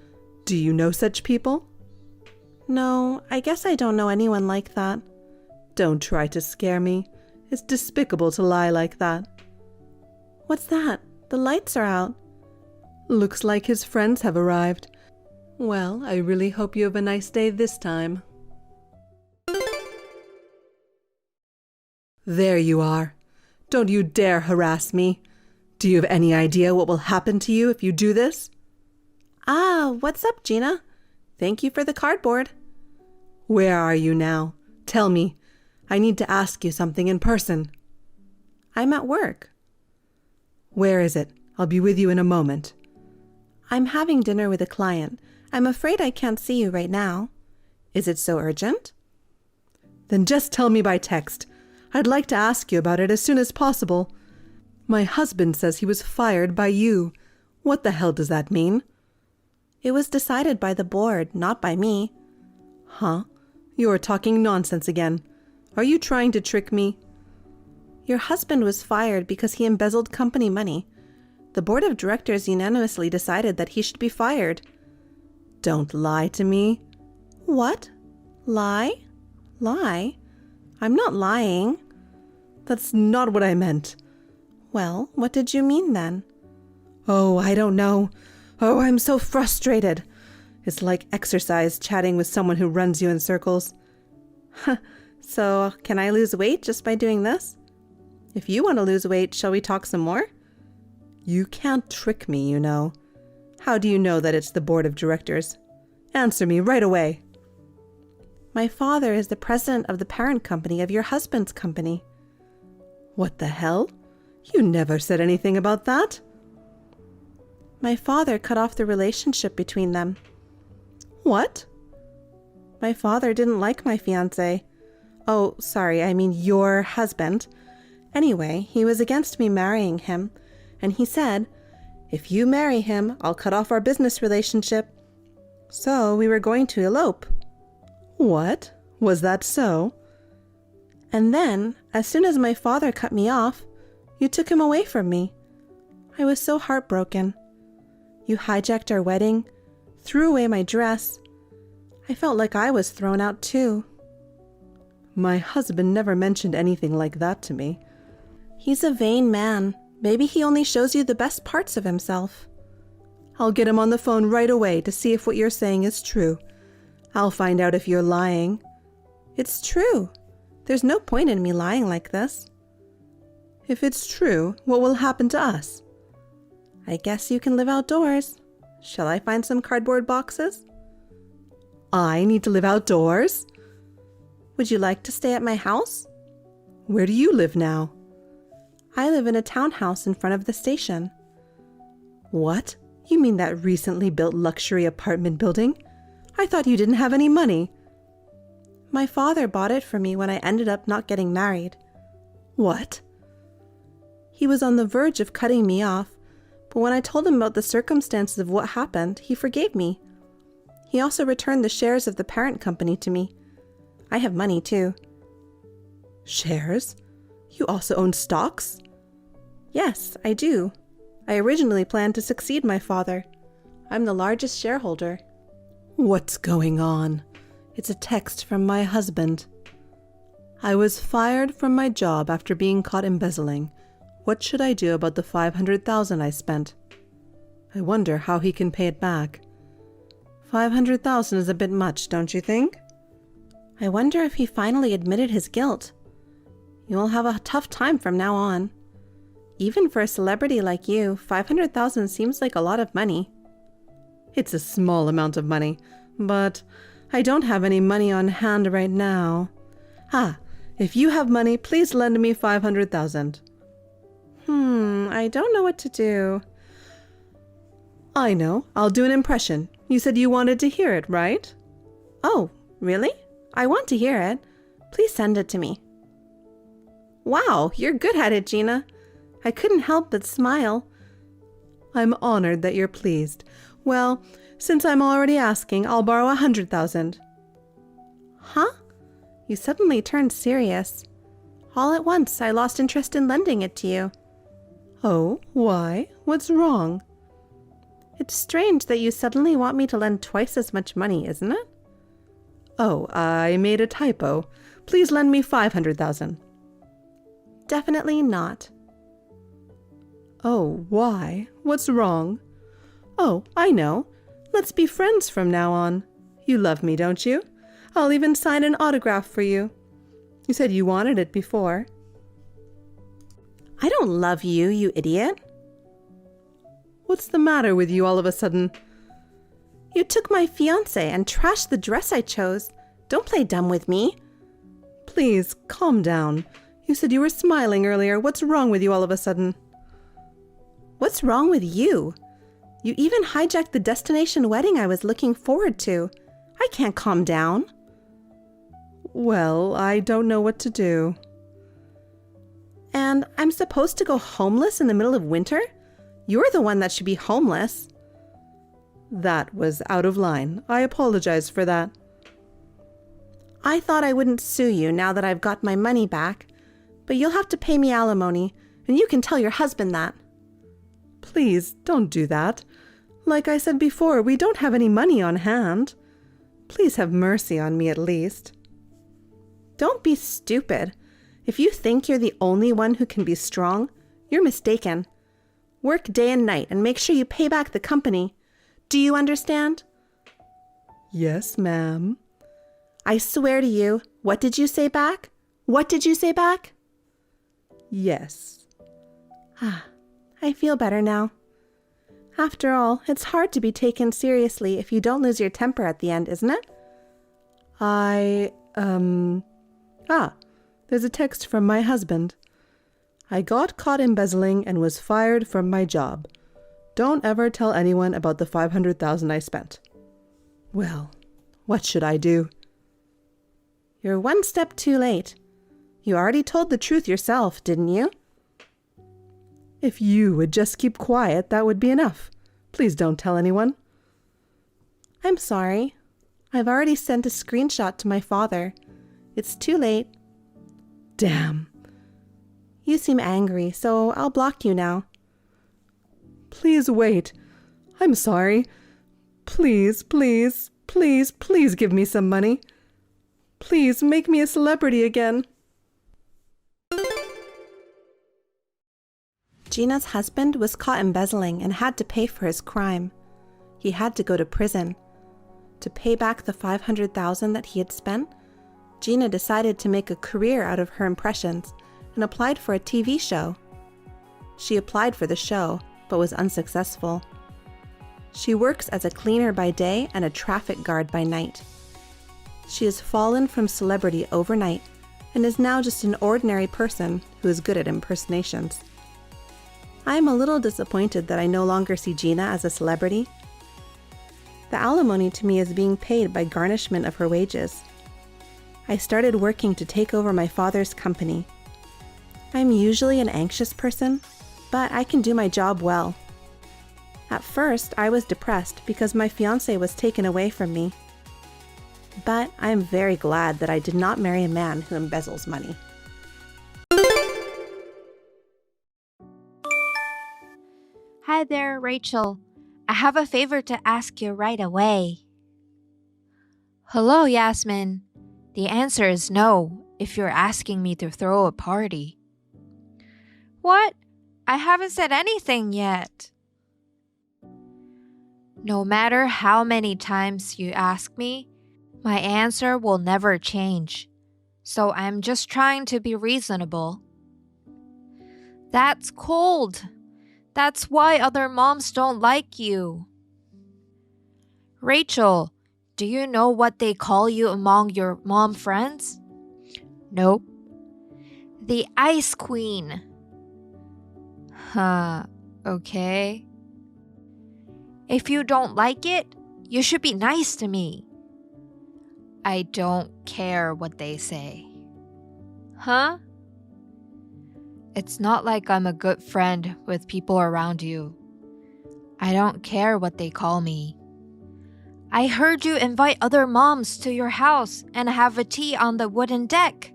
[SPEAKER 3] Do you know such people?
[SPEAKER 4] No, I guess I don't know anyone like that.
[SPEAKER 3] Don't try to scare me. It's despicable to lie like that.
[SPEAKER 4] What's that? The lights are out.
[SPEAKER 3] Looks like his friends have arrived. Well, I really hope you have a nice day this time. There you are. Don't you dare harass me. Do you have any idea what will happen to you if you do this?
[SPEAKER 4] Ah, what's up, Gina? Thank you for the cardboard.
[SPEAKER 3] Where are you now? Tell me. I need to ask you something in person.
[SPEAKER 4] I'm at work.
[SPEAKER 3] Where is it? I'll be with you in a moment.
[SPEAKER 4] I'm having dinner with a client. I'm afraid I can't see you right now. Is it so urgent?
[SPEAKER 3] Then just tell me by text. I'd like to ask you about it as soon as possible. My husband says he was fired by you. What the hell does that mean?
[SPEAKER 4] It was decided by the board, not by me.
[SPEAKER 3] Huh? You're talking nonsense again. Are you trying to trick me?
[SPEAKER 4] Your husband was fired because he embezzled company money. The board of directors unanimously decided that he should be fired.
[SPEAKER 3] Don't lie to me.
[SPEAKER 4] What? Lie? Lie? I'm not lying.
[SPEAKER 3] That's not what I meant.
[SPEAKER 4] Well, what did you mean then?
[SPEAKER 3] Oh, I don't know. Oh, I'm so frustrated. It's like exercise chatting with someone who runs you in circles.
[SPEAKER 4] So, can I lose weight just by doing this? If you want to lose weight, shall we talk some more?
[SPEAKER 3] You can't trick me, you know. How do you know that it's the board of directors? Answer me right away.
[SPEAKER 4] My father is the president of the parent company of your husband's company.
[SPEAKER 3] What the hell? You never said anything about that.
[SPEAKER 4] My father cut off the relationship between them.
[SPEAKER 3] What?
[SPEAKER 4] My father didn't like my fiancé. Oh, sorry, I mean your husband. Anyway, he was against me marrying him, and he said, if you marry him, I'll cut off our business relationship. So we were going to elope.
[SPEAKER 3] What? Was that so?
[SPEAKER 4] And then, as soon as my father cut me off, you took him away from me. I was so heartbroken. You hijacked our wedding, threw away my dress. I felt like I was thrown out too.
[SPEAKER 3] My husband never mentioned anything like that to me.
[SPEAKER 4] He's a vain man. Maybe he only shows you the best parts of himself.
[SPEAKER 3] I'll get him on the phone right away to see if what you're saying is true. I'll find out if you're lying.
[SPEAKER 4] It's true. There's no point in me lying like this.
[SPEAKER 3] If it's true, what will happen to us?
[SPEAKER 4] I guess you can live outdoors. Shall I find some cardboard boxes?
[SPEAKER 3] I need to live outdoors?
[SPEAKER 4] Would you like to stay at my house?
[SPEAKER 3] Where do you live now?
[SPEAKER 4] I live in a townhouse in front of the station.
[SPEAKER 3] What? You mean that recently built luxury apartment building? I thought you didn't have any money.
[SPEAKER 4] My father bought it for me when I ended up not getting married.
[SPEAKER 3] What?
[SPEAKER 4] He was on the verge of cutting me off, but when I told him about the circumstances of what happened, he forgave me. He also returned the shares of the parent company to me. I have money too.
[SPEAKER 3] Shares? You also own stocks?
[SPEAKER 4] Yes, I do. I originally planned to succeed my father. I'm the largest shareholder.
[SPEAKER 3] What's going on? It's a text from my husband. I was fired from my job after being caught embezzling. What should I do about the $500,000 I spent? I wonder how he can pay it back. 500,000 is a bit much, don't you think?
[SPEAKER 4] I wonder if he finally admitted his guilt. You'll have a tough time from now on. Even for a celebrity like you, 500,000 seems like a lot of money.
[SPEAKER 3] It's a small amount of money, but I don't have any money on hand right now. If you have money, please lend me 500,000.
[SPEAKER 4] I don't know what to do.
[SPEAKER 3] I know. I'll do an impression. You said you wanted to hear it, right?
[SPEAKER 4] Oh, really? I want to hear it. Please send it to me. Wow, you're good at it, Gina. I couldn't help but smile.
[SPEAKER 3] I'm honored that you're pleased. Well, since I'm already asking, I'll borrow 100,000.
[SPEAKER 4] Huh? You suddenly turned serious. All at once, I lost interest in lending it to you.
[SPEAKER 3] Oh, why? What's wrong?
[SPEAKER 4] It's strange that you suddenly want me to lend twice as much money, isn't it?
[SPEAKER 3] Oh, I made a typo. Please lend me 500,000.
[SPEAKER 4] Definitely not.
[SPEAKER 3] Oh, why? What's wrong? Oh, I know. Let's be friends from now on. You love me, don't you? I'll even sign an autograph for you. You said you wanted it before.
[SPEAKER 4] I don't love you, you idiot.
[SPEAKER 3] What's the matter with you all of a sudden?
[SPEAKER 4] You took my fiancé and trashed the dress I chose. Don't play dumb with me.
[SPEAKER 3] Please, calm down. You said you were smiling earlier. What's wrong with you all of a sudden?
[SPEAKER 4] What's wrong with you? You even hijacked the destination wedding I was looking forward to. I can't calm down.
[SPEAKER 3] Well, I don't know what to do.
[SPEAKER 4] And I'm supposed to go homeless in the middle of winter? You're the one that should be homeless.
[SPEAKER 3] That was out of line. I apologize for that.
[SPEAKER 4] I thought I wouldn't sue you now that I've got my money back, but you'll have to pay me alimony, and you can tell your husband that.
[SPEAKER 3] Please, don't do that. Like I said before, we don't have any money on hand. Please have mercy on me at least.
[SPEAKER 4] Don't be stupid. If you think you're the only one who can be strong, you're mistaken. Work day and night and make sure you pay back the company. Do you understand?
[SPEAKER 3] Yes, ma'am.
[SPEAKER 4] I swear to you, what did you say back? What did you say back?
[SPEAKER 3] Yes.
[SPEAKER 4] I feel better now. After all, it's hard to be taken seriously if you don't lose your temper at the end, isn't it?
[SPEAKER 3] There's a text from my husband. I got caught embezzling and was fired from my job. Don't ever tell anyone about the 500,000 I spent. Well, what should I do?
[SPEAKER 4] You're one step too late. You already told the truth yourself, didn't you?
[SPEAKER 3] If you would just keep quiet, that would be enough. Please don't tell anyone.
[SPEAKER 4] I'm sorry. I've already sent a screenshot to my father. It's too late.
[SPEAKER 3] Damn.
[SPEAKER 4] You seem angry, so I'll block you now.
[SPEAKER 3] Please wait. I'm sorry. Please, please, please, please give me some money. Please make me a celebrity again.
[SPEAKER 4] Gina's husband was caught embezzling and had to pay for his crime. He had to go to prison. To pay back the 500,000 that he had spent, Gina decided to make a career out of her impressions and applied for a TV show. She applied for the show, but was unsuccessful. She works as a cleaner by day and a traffic guard by night. She has fallen from celebrity overnight and is now just an ordinary person who is good at impersonations. I am a little disappointed that I no longer see Gina as a celebrity. The alimony to me is being paid by garnishment of her wages. I started working to take over my father's company. I'm usually an anxious person, but I can do my job well. At first, I was depressed because my fiancé was taken away from me. But I am very glad that I did not marry a man who embezzles money.
[SPEAKER 5] Hi there, Rachel. I have a favor to ask you right away. Hello, Yasmin. The answer is no if you're asking me to throw a party. What? I haven't said anything yet. No matter how many times you ask me, my answer will never change. So I'm just trying to be reasonable. That's cold. That's why other moms don't like you. Rachel, do you know what they call you among your mom friends? Nope. The Ice Queen. Huh, okay. If you don't like it, you should be nice to me. I don't care what they say. Huh? It's not like I'm a good friend with people around you. I don't care what they call me. I heard you invite other moms to your house and have a tea on the wooden deck.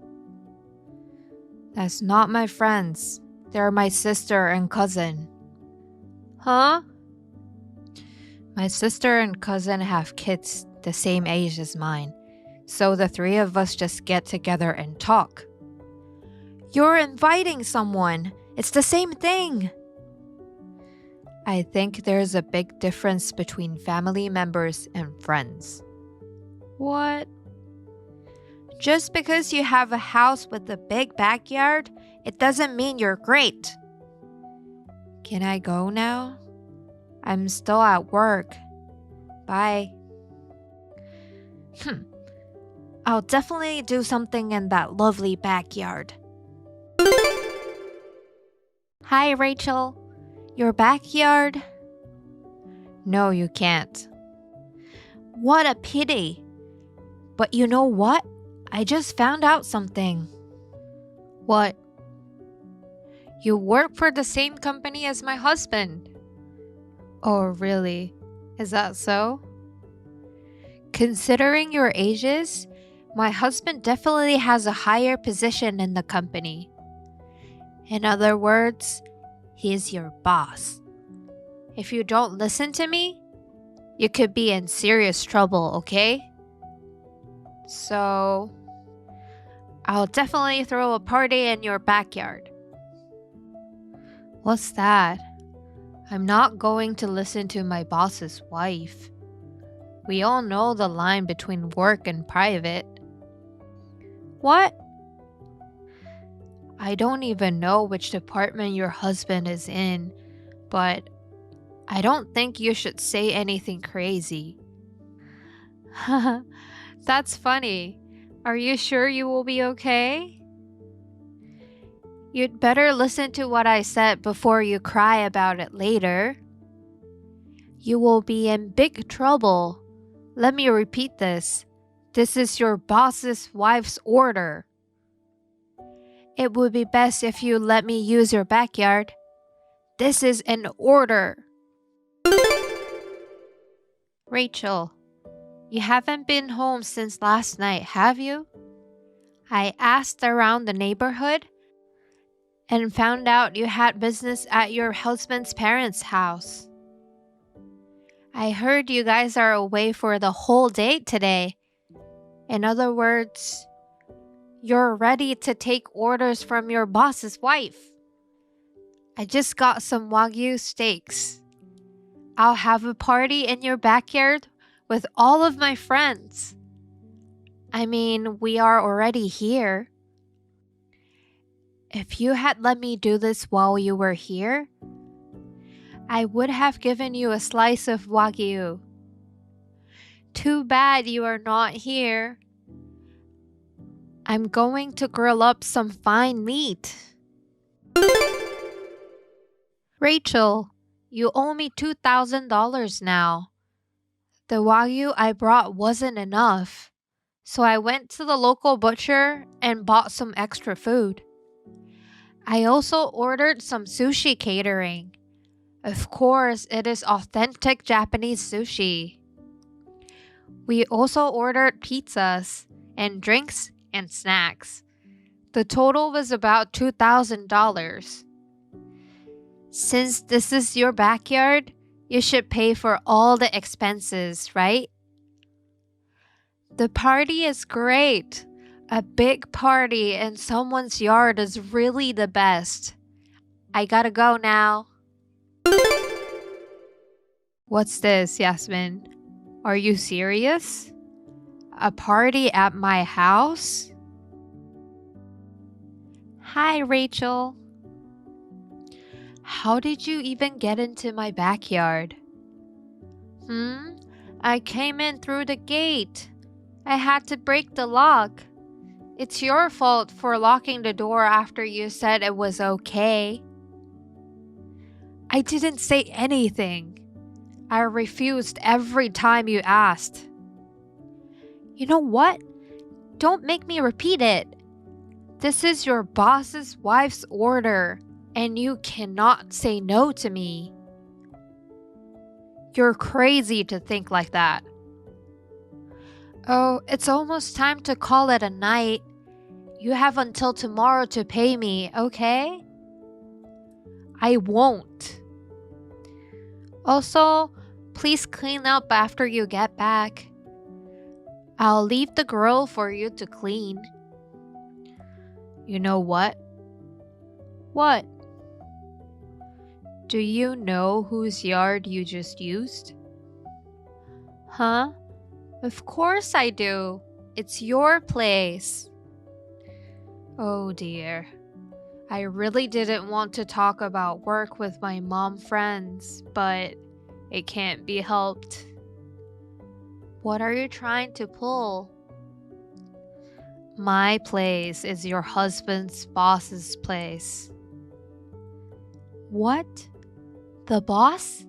[SPEAKER 5] That's not my friends. They're my sister and cousin. Huh? My sister and cousin have kids the same age as mine, so the three of us just get together and talk. You're inviting someone. It's the same thing. I think there's a big difference between family members and friends. What? Just because you have a house with a big backyard, it doesn't mean you're great. Can I go now? I'm still at work. Bye. I'll definitely do something in that lovely backyard. Hi, Rachel. Your backyard? No, you can't. What a pity. But you know what? I just found out something. What? You work for the same company as my husband. Oh, really? Is that so? Considering your ages, my husband definitely has a higher position in the company. In other words, he's your boss. If you don't listen to me, you could be in serious trouble, okay? So, I'll definitely throw a party in your backyard. What's that? I'm not going to listen to my boss's wife. We all know the line between work and private. What? I don't even know which department your husband is in, but I don't think you should say anything crazy. That's funny. Are you sure you will be okay? You'd better listen to what I said before you cry about it later. You will be in big trouble. Let me repeat this. This is your boss's wife's order. It would be best if you let me use your backyard. This is an order. Rachel, you haven't been home since last night, have you? I asked around the neighborhood and found out you had business at your husband's parents' house. I heard you guys are away for the whole day today. In other words, you're ready to take orders from your boss's wife. I just got some Wagyu steaks. I'll have a party in your backyard with all of my friends. I mean, we are already here. If you had let me do this while you were here, I would have given you a slice of Wagyu. Too bad you are not here. I'm going to grill up some fine meat. Rachel, you owe me $2,000 now. The Wagyu I brought wasn't enough, so I went to the local butcher and bought some extra food. I also ordered some sushi catering. Of course, it is authentic Japanese sushi. We also ordered pizzas and drinks and snacks. The total was about $2,000. Since this is your backyard, you should pay for all the expenses, right? The party is great. A big party in someone's yard is really the best. I gotta go now. What's this, Yasmin? Are you serious? A party at my house? Hi, Rachel. How did you even get into my backyard? I came in through the gate. I had to break the lock. It's your fault for locking the door after you said it was okay. I didn't say anything. I refused every time you asked. You know what? Don't make me repeat it. This is your boss's wife's order, and you cannot say no to me. You're crazy to think like that. Oh, it's almost time to call it a night. You have until tomorrow to pay me, okay? I won't. Also, please clean up after you get back. I'll leave the grill for you to clean. You know what? What? Do you know whose yard you just used? Huh? Of course I do. It's your place. Oh dear. I really didn't want to talk about work with my mom friends, but it can't be helped. What are you trying to pull? My place is your husband's boss's place. What? The boss?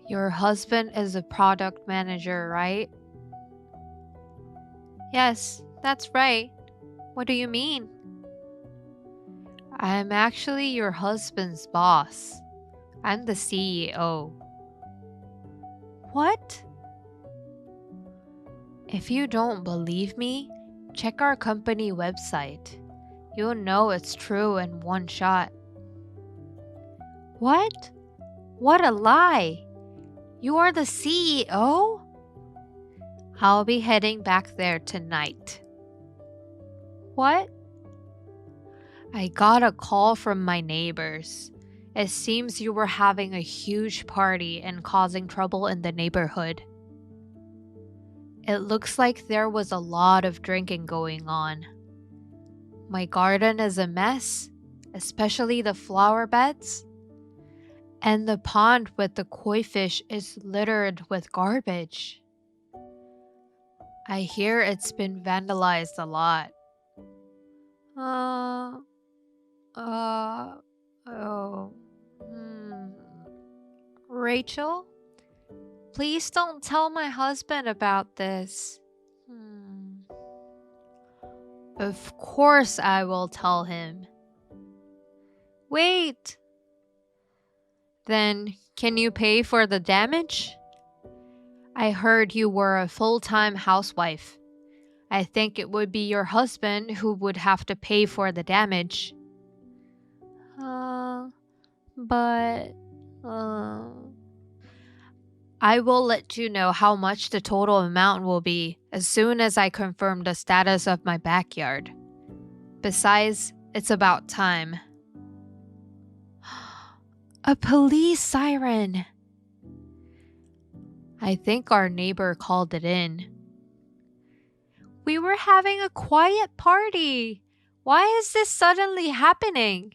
[SPEAKER 5] Your husband is a product manager, right? Yes, that's right. What do you mean? I'm actually your husband's boss. I'm the CEO. What? If you don't believe me, check our company website. You'll know it's true in one shot. What? What a lie! You are the CEO? I'll be heading back there tonight. What? I got a call from my neighbors. It seems you were having a huge party and causing trouble in the neighborhood. It looks like there was a lot of drinking going on. My garden is a mess, especially the flower beds. And the pond with the koi fish is littered with garbage. I hear it's been vandalized a lot. Rachel? Please don't tell my husband about this. Of course I will tell him. Wait! Then, can you pay for the damage? I heard you were a full-time housewife. I think it would be your husband who would have to pay for the damage. I will let you know how much the total amount will be as soon as I confirm the status of my backyard. Besides, it's about time. A police siren! I think our neighbor called it in. We were having a quiet party. Why is this suddenly happening?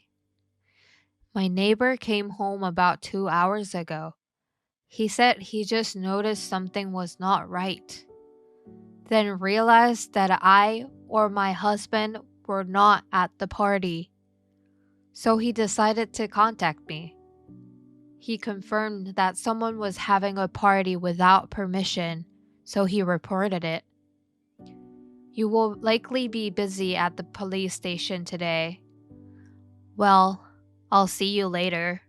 [SPEAKER 5] My neighbor came home about 2 hours ago. He said he just noticed something was not right. Then realized that I or my husband were not at the party. So he decided to contact me. He confirmed that someone was having a party without permission, so he reported it. You will likely be busy at the police station today. Well, I'll see you later.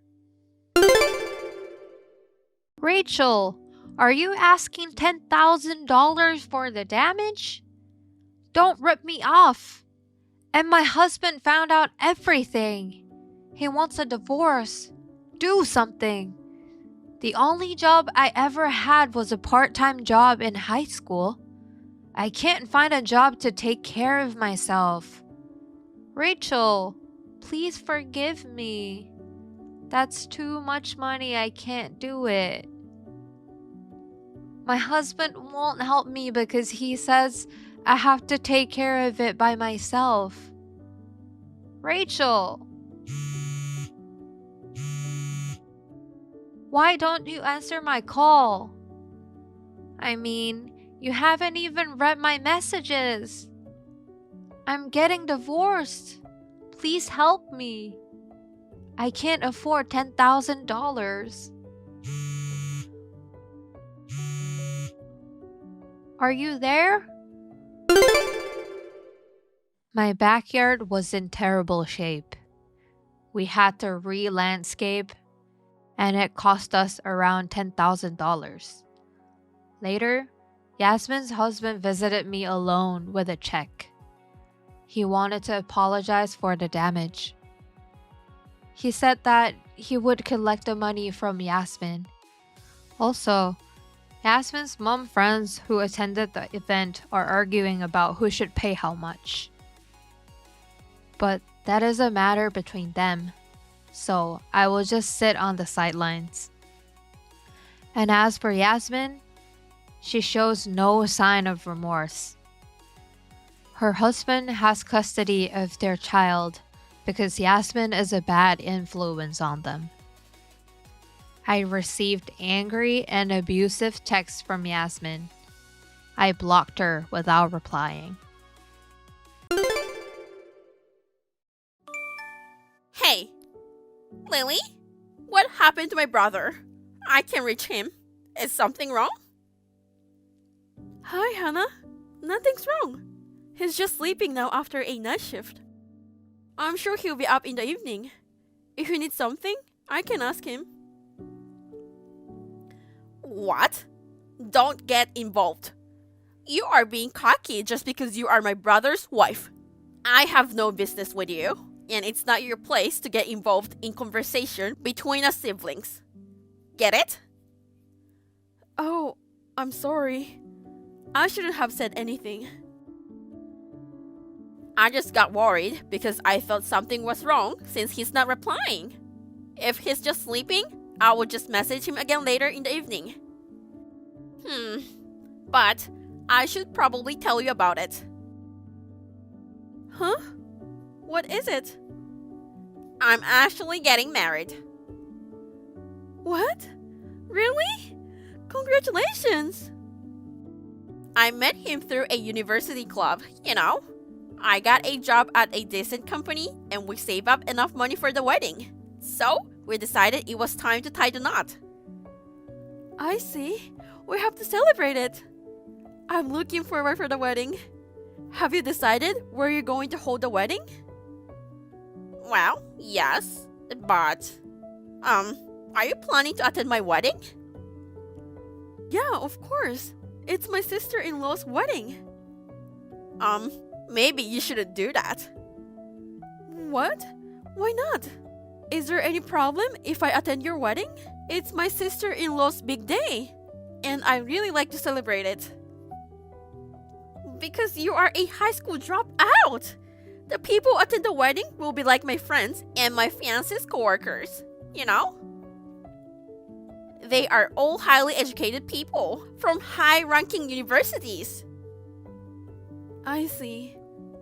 [SPEAKER 5] Rachel, are you asking $10,000 for the damage? Don't rip me off. And my husband found out everything. He wants a divorce. Do something. The only job I ever had was a part-time job in high school. I can't find a job to take care of myself. Rachel, please forgive me. That's too much money. I can't do it. My husband won't help me because he says I have to take care of it by myself. Rachel! Why don't you answer my call? I mean, you haven't even read my messages. I'm getting divorced. Please help me. I can't afford $10,000. Are you there? My backyard was in terrible shape. We had to re-landscape, and it cost us around $10,000. Later, Yasmin's husband visited me alone with a check. He wanted to apologize for the damage. He said that he would collect the money from Yasmin. Also, Yasmin's mom friends who attended the event are arguing about who should pay how much. But that is a matter between them, so I will just sit on the sidelines. And as for Yasmin, she shows no sign of remorse. Her husband has custody of their child because Yasmin is a bad influence on them. I received angry and abusive texts from Yasmin. I blocked her without replying.
[SPEAKER 6] Hey, Lily? What happened to my brother? I can't reach him. Is something wrong?
[SPEAKER 7] Hi, Hannah. Nothing's wrong. He's just sleeping now after a night shift. I'm sure he'll be up in the evening. If you need something, I can ask him.
[SPEAKER 6] What? Don't get involved. You are being cocky just because you are my brother's wife. I have no business with you, and it's not your place to get involved in conversation between us siblings. Get it?
[SPEAKER 7] Oh, I'm sorry. I shouldn't have said anything.
[SPEAKER 6] I just got worried because I thought something was wrong since he's not replying. If he's just sleeping, I will just message him again later in the evening. But I should probably tell you about it.
[SPEAKER 7] Huh? What is it?
[SPEAKER 6] I'm actually getting married.
[SPEAKER 7] What? Really? Congratulations!
[SPEAKER 6] I met him through a university club, you know. I got a job at a decent company and we saved up enough money for the wedding. So, we decided it was time to tie the knot.
[SPEAKER 7] I see. We have to celebrate it. I'm looking forward for the wedding. Have you decided where you're going to hold the wedding?
[SPEAKER 6] Well, yes, but are you planning to attend my wedding?
[SPEAKER 7] Yeah, of course. It's my sister-in-law's wedding.
[SPEAKER 6] Maybe you shouldn't do that.
[SPEAKER 7] What? Why not? Is there any problem if I attend your wedding? It's my sister-in-law's big day, and I really like to celebrate it.
[SPEAKER 6] Because you are a high school dropout. The people who attend the wedding will be like my friends and my fiancé's coworkers, you know? They are all highly educated people from high-ranking universities.
[SPEAKER 7] I see.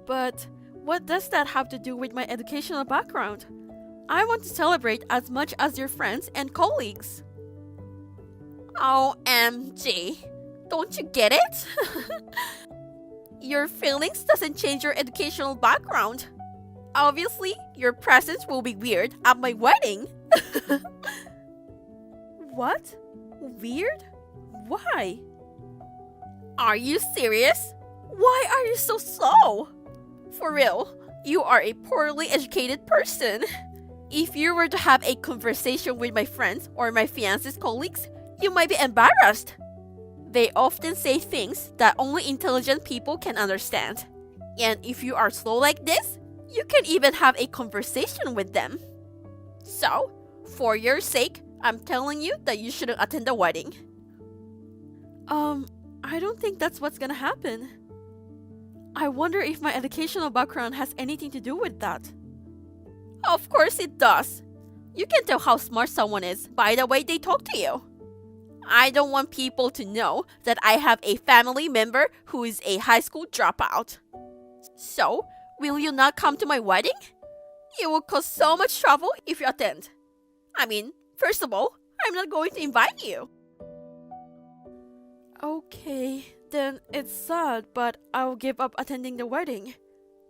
[SPEAKER 7] But what does that have to do with my educational background? I want to celebrate as much as your friends and colleagues.
[SPEAKER 6] OMG. Don't you get it? Your feelings doesn't change your educational background. Obviously, your presence will be weird at my wedding.
[SPEAKER 7] What? Weird? Why?
[SPEAKER 6] Are you serious? Why are you so slow? For real, you are a poorly educated person. If you were to have a conversation with my friends or my fiancé's colleagues, you might be embarrassed. They often say things that only intelligent people can understand. And if you are slow like this, you can even have a conversation with them. So, for your sake, I'm telling you that you shouldn't attend the wedding.
[SPEAKER 7] I don't think that's what's gonna happen. I wonder if my educational background has anything to do with that.
[SPEAKER 6] Of course it does. You can tell how smart someone is by the way they talk to you. I don't want people to know that I have a family member who is a high school dropout. So, will you not come to my wedding? You will cause so much trouble if you attend. I mean, first of all, I'm not going to invite you.
[SPEAKER 7] Okay, then it's sad, but I'll give up attending the wedding.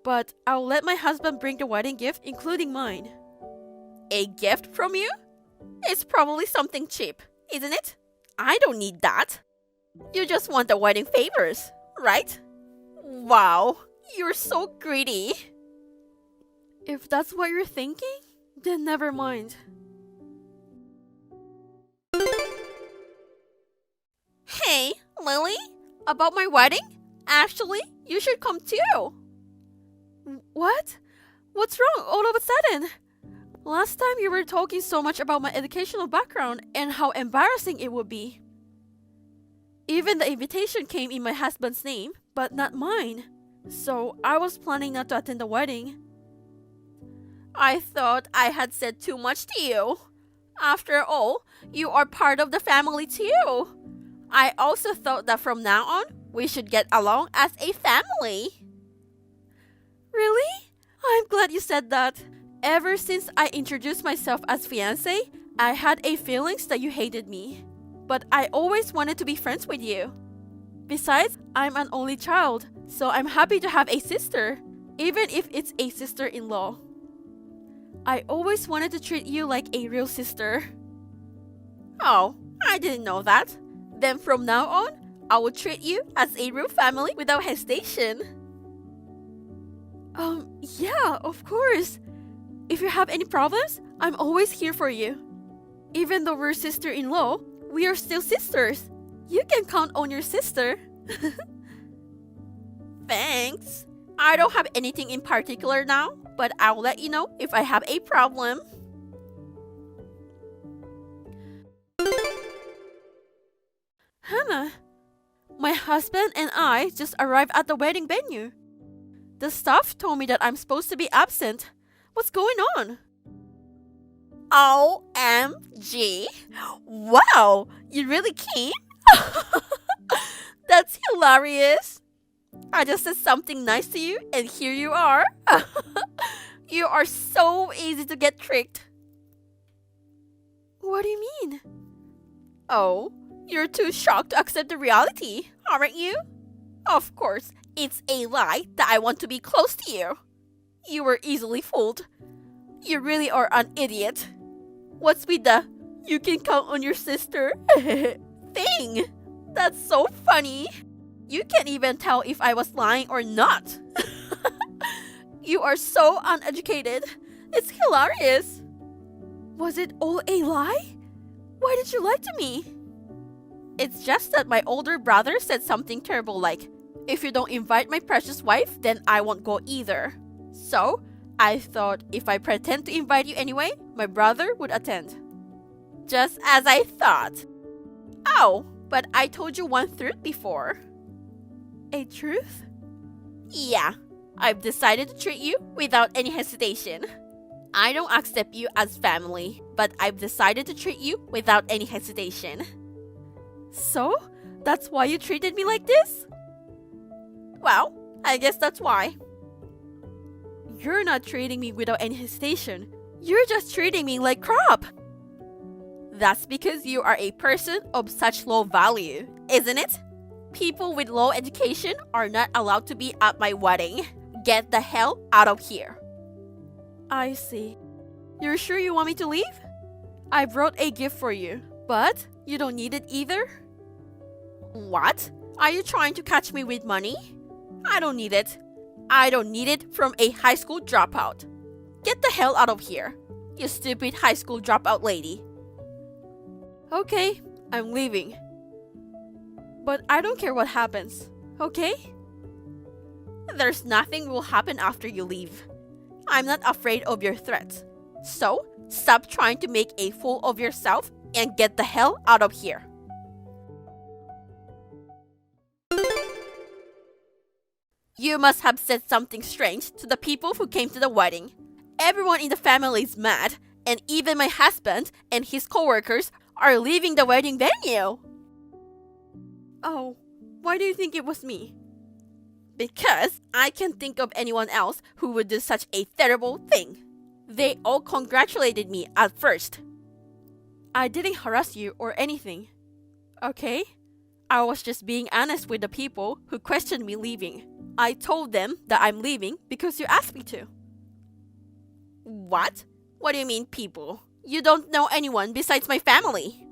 [SPEAKER 7] But I'll let my husband bring the wedding gift, including mine.
[SPEAKER 6] A gift from you? It's probably something cheap, isn't it? I don't need that. You just want the wedding favors, right? Wow, you're so greedy.
[SPEAKER 7] If that's what you're thinking, then never mind.
[SPEAKER 6] Hey, Lily, about my wedding? Actually, you should come too.
[SPEAKER 7] What? What's wrong all of a sudden? Last time you were talking so much about my educational background and how embarrassing it would be. Even the invitation came in my husband's name, but not mine. So I was planning not to attend the wedding.
[SPEAKER 6] I thought I had said too much to you. After all, you are part of the family too. I also thought that from now on, we should get along as a family.
[SPEAKER 7] Really? I'm glad you said that. Ever since I introduced myself as fiancé, I had a feelings that you hated me. But I always wanted to be friends with you. Besides, I'm an only child, so I'm happy to have a sister, even if it's a sister-in-law. I always wanted to treat you like a real sister.
[SPEAKER 6] Oh, I didn't know that. Then from now on, I will treat you as a real family without hesitation.
[SPEAKER 7] Yeah, of course. If you have any problems, I'm always here for you. Even though we're sister-in-law, we are still sisters. You can count on your sister.
[SPEAKER 6] Thanks. I don't have anything in particular now, but I'll let you know if I have a problem.
[SPEAKER 7] Hannah, my husband and I just arrived at the wedding venue. The staff told me that I'm supposed to be absent. What's going on?
[SPEAKER 6] OMG. Wow, you really came? That's hilarious. I just said something nice to you and here you are. You are so easy to get tricked.
[SPEAKER 7] What do you mean?
[SPEAKER 6] Oh, you're too shocked to accept the reality, aren't you? Of course, it's a lie that I want to be close to you. You were easily fooled. You really are an idiot. What's with the "you can count on your sister" thing? That's so funny. You can't even tell if I was lying or not. You are so uneducated. It's hilarious.
[SPEAKER 7] Was it all a lie? Why did you lie to me?
[SPEAKER 6] It's just that my older brother said something terrible like, "If you don't invite my precious wife, then I won't go either." So, I thought if I pretend to invite you anyway, my brother would attend. Just as I thought. Oh, but I told you one truth before.
[SPEAKER 7] A truth?
[SPEAKER 6] Yeah, I've decided to treat you without any hesitation. I don't accept you as family, but I've decided to treat you without any hesitation.
[SPEAKER 7] So, that's why you treated me like this?
[SPEAKER 6] Well, I guess that's why.
[SPEAKER 7] You're not treating me without any hesitation. You're just treating me like crap.
[SPEAKER 6] That's because you are a person of such low value, isn't it? People with low education are not allowed to be at my wedding. Get the hell out of here.
[SPEAKER 7] I see. You're sure you want me to leave? I brought a gift for you, but you don't need it either?
[SPEAKER 6] What? Are you trying to catch me with money? I don't need it. I don't need it from a high school dropout. Get the hell out of here, you stupid high school dropout lady.
[SPEAKER 7] Okay, I'm leaving. But I don't care what happens, okay?
[SPEAKER 6] There's nothing will happen after you leave. I'm not afraid of your threats. So, stop trying to make a fool of yourself and get the hell out of here. You must have said something strange to the people who came to the wedding. Everyone in the family is mad, And even my husband and his coworkers are leaving the wedding venue.
[SPEAKER 7] Oh, why do you think it was me?
[SPEAKER 6] Because I can't think of anyone else who would do such a terrible thing. They all congratulated me at first.
[SPEAKER 7] I didn't harass you or anything. Okay? I was just being honest with the people who questioned me leaving. I told them that I'm leaving because you asked me to.
[SPEAKER 6] What? What do you mean, people? You don't know anyone besides my family.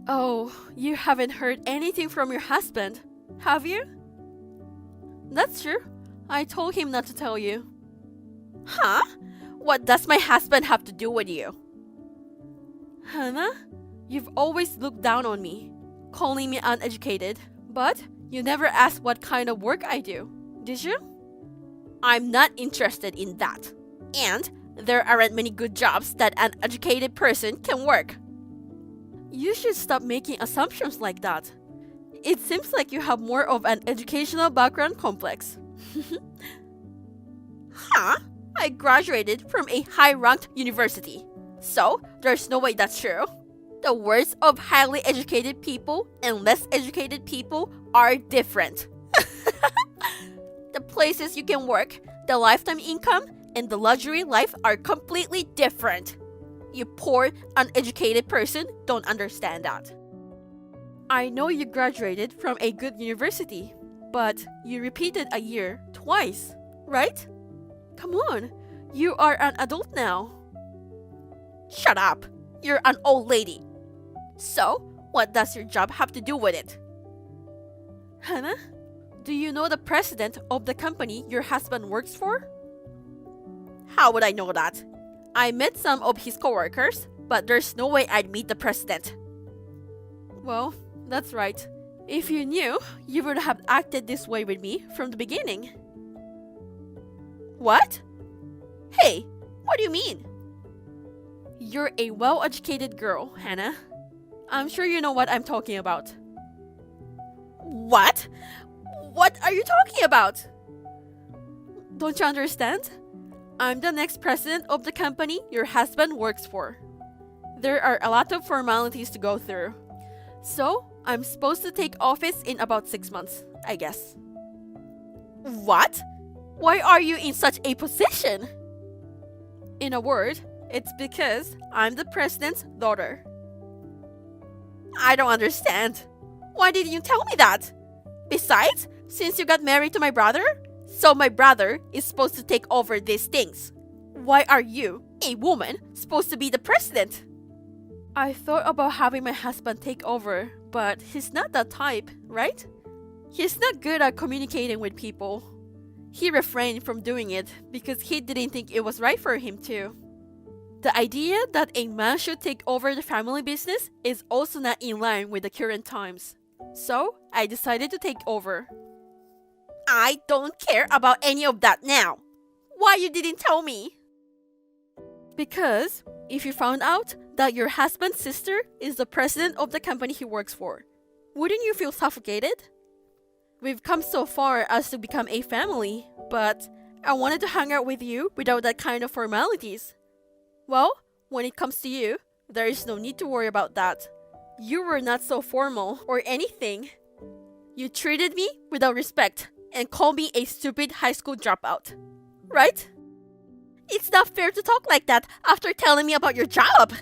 [SPEAKER 7] Oh, you haven't heard anything from your husband, have you? That's true. I told him not to tell you.
[SPEAKER 6] Huh? What does my husband have to do with you?
[SPEAKER 7] Hannah, you've always looked down on me, calling me uneducated, but you never asked what kind of work I do, did you?
[SPEAKER 6] I'm not interested in that. And there aren't many good jobs that an educated person can work.
[SPEAKER 7] You should stop making assumptions like that. It seems like you have more of an educational background complex.
[SPEAKER 6] Huh? I graduated from a high-ranked university. So, there's no way that's true. The words of highly educated people and less educated people are different. The places you can work, the lifetime income, and the luxury life are completely different. You poor, uneducated person don't understand that.
[SPEAKER 7] I know you graduated from a good university, but you repeated a year twice, right? Come on, you are an adult now.
[SPEAKER 6] Shut up! You're an old lady. So, what does your job have to do with it?
[SPEAKER 7] Hannah, do you know the president of the company your husband works for?
[SPEAKER 6] How would I know that? I met some of his coworkers, but there's no way I'd meet the president.
[SPEAKER 7] Well, that's right. If you knew, you would have acted this way with me from the beginning.
[SPEAKER 6] What? Hey, what do you mean?
[SPEAKER 7] You're a well-educated girl, Hannah. I'm sure you know what I'm talking about.
[SPEAKER 6] What? What are you talking about?
[SPEAKER 7] Don't you understand? I'm the next president of the company your husband works for. There are a lot of formalities to go through. So, I'm supposed to take office in about 6 months, I guess.
[SPEAKER 6] What? Why are you in such a position?
[SPEAKER 7] In a word, it's because I'm the president's daughter.
[SPEAKER 6] I don't understand. Why didn't you tell me that? Besides, since you got married to my brother, so my brother is supposed to take over these things. Why are you, a woman, supposed to be the president?
[SPEAKER 7] I thought about having my husband take over, but he's not that type, right? He's not good at communicating with people. He refrained from doing it because he didn't think it was right for him to. The idea that a man should take over the family business is also not in line with the current times. So, I decided to take over.
[SPEAKER 6] I don't care about any of that now. Why you didn't tell me?
[SPEAKER 7] Because if you found out that your husband's sister is the president of the company he works for, wouldn't you feel suffocated? We've come so far as to become a family, but I wanted to hang out with you without that kind of formalities. Well, when it comes to you, there is no need to worry about that. You were not so formal or anything. You treated me without respect and called me a stupid high school dropout. Right?
[SPEAKER 6] It's not fair to talk like that after telling me about your job.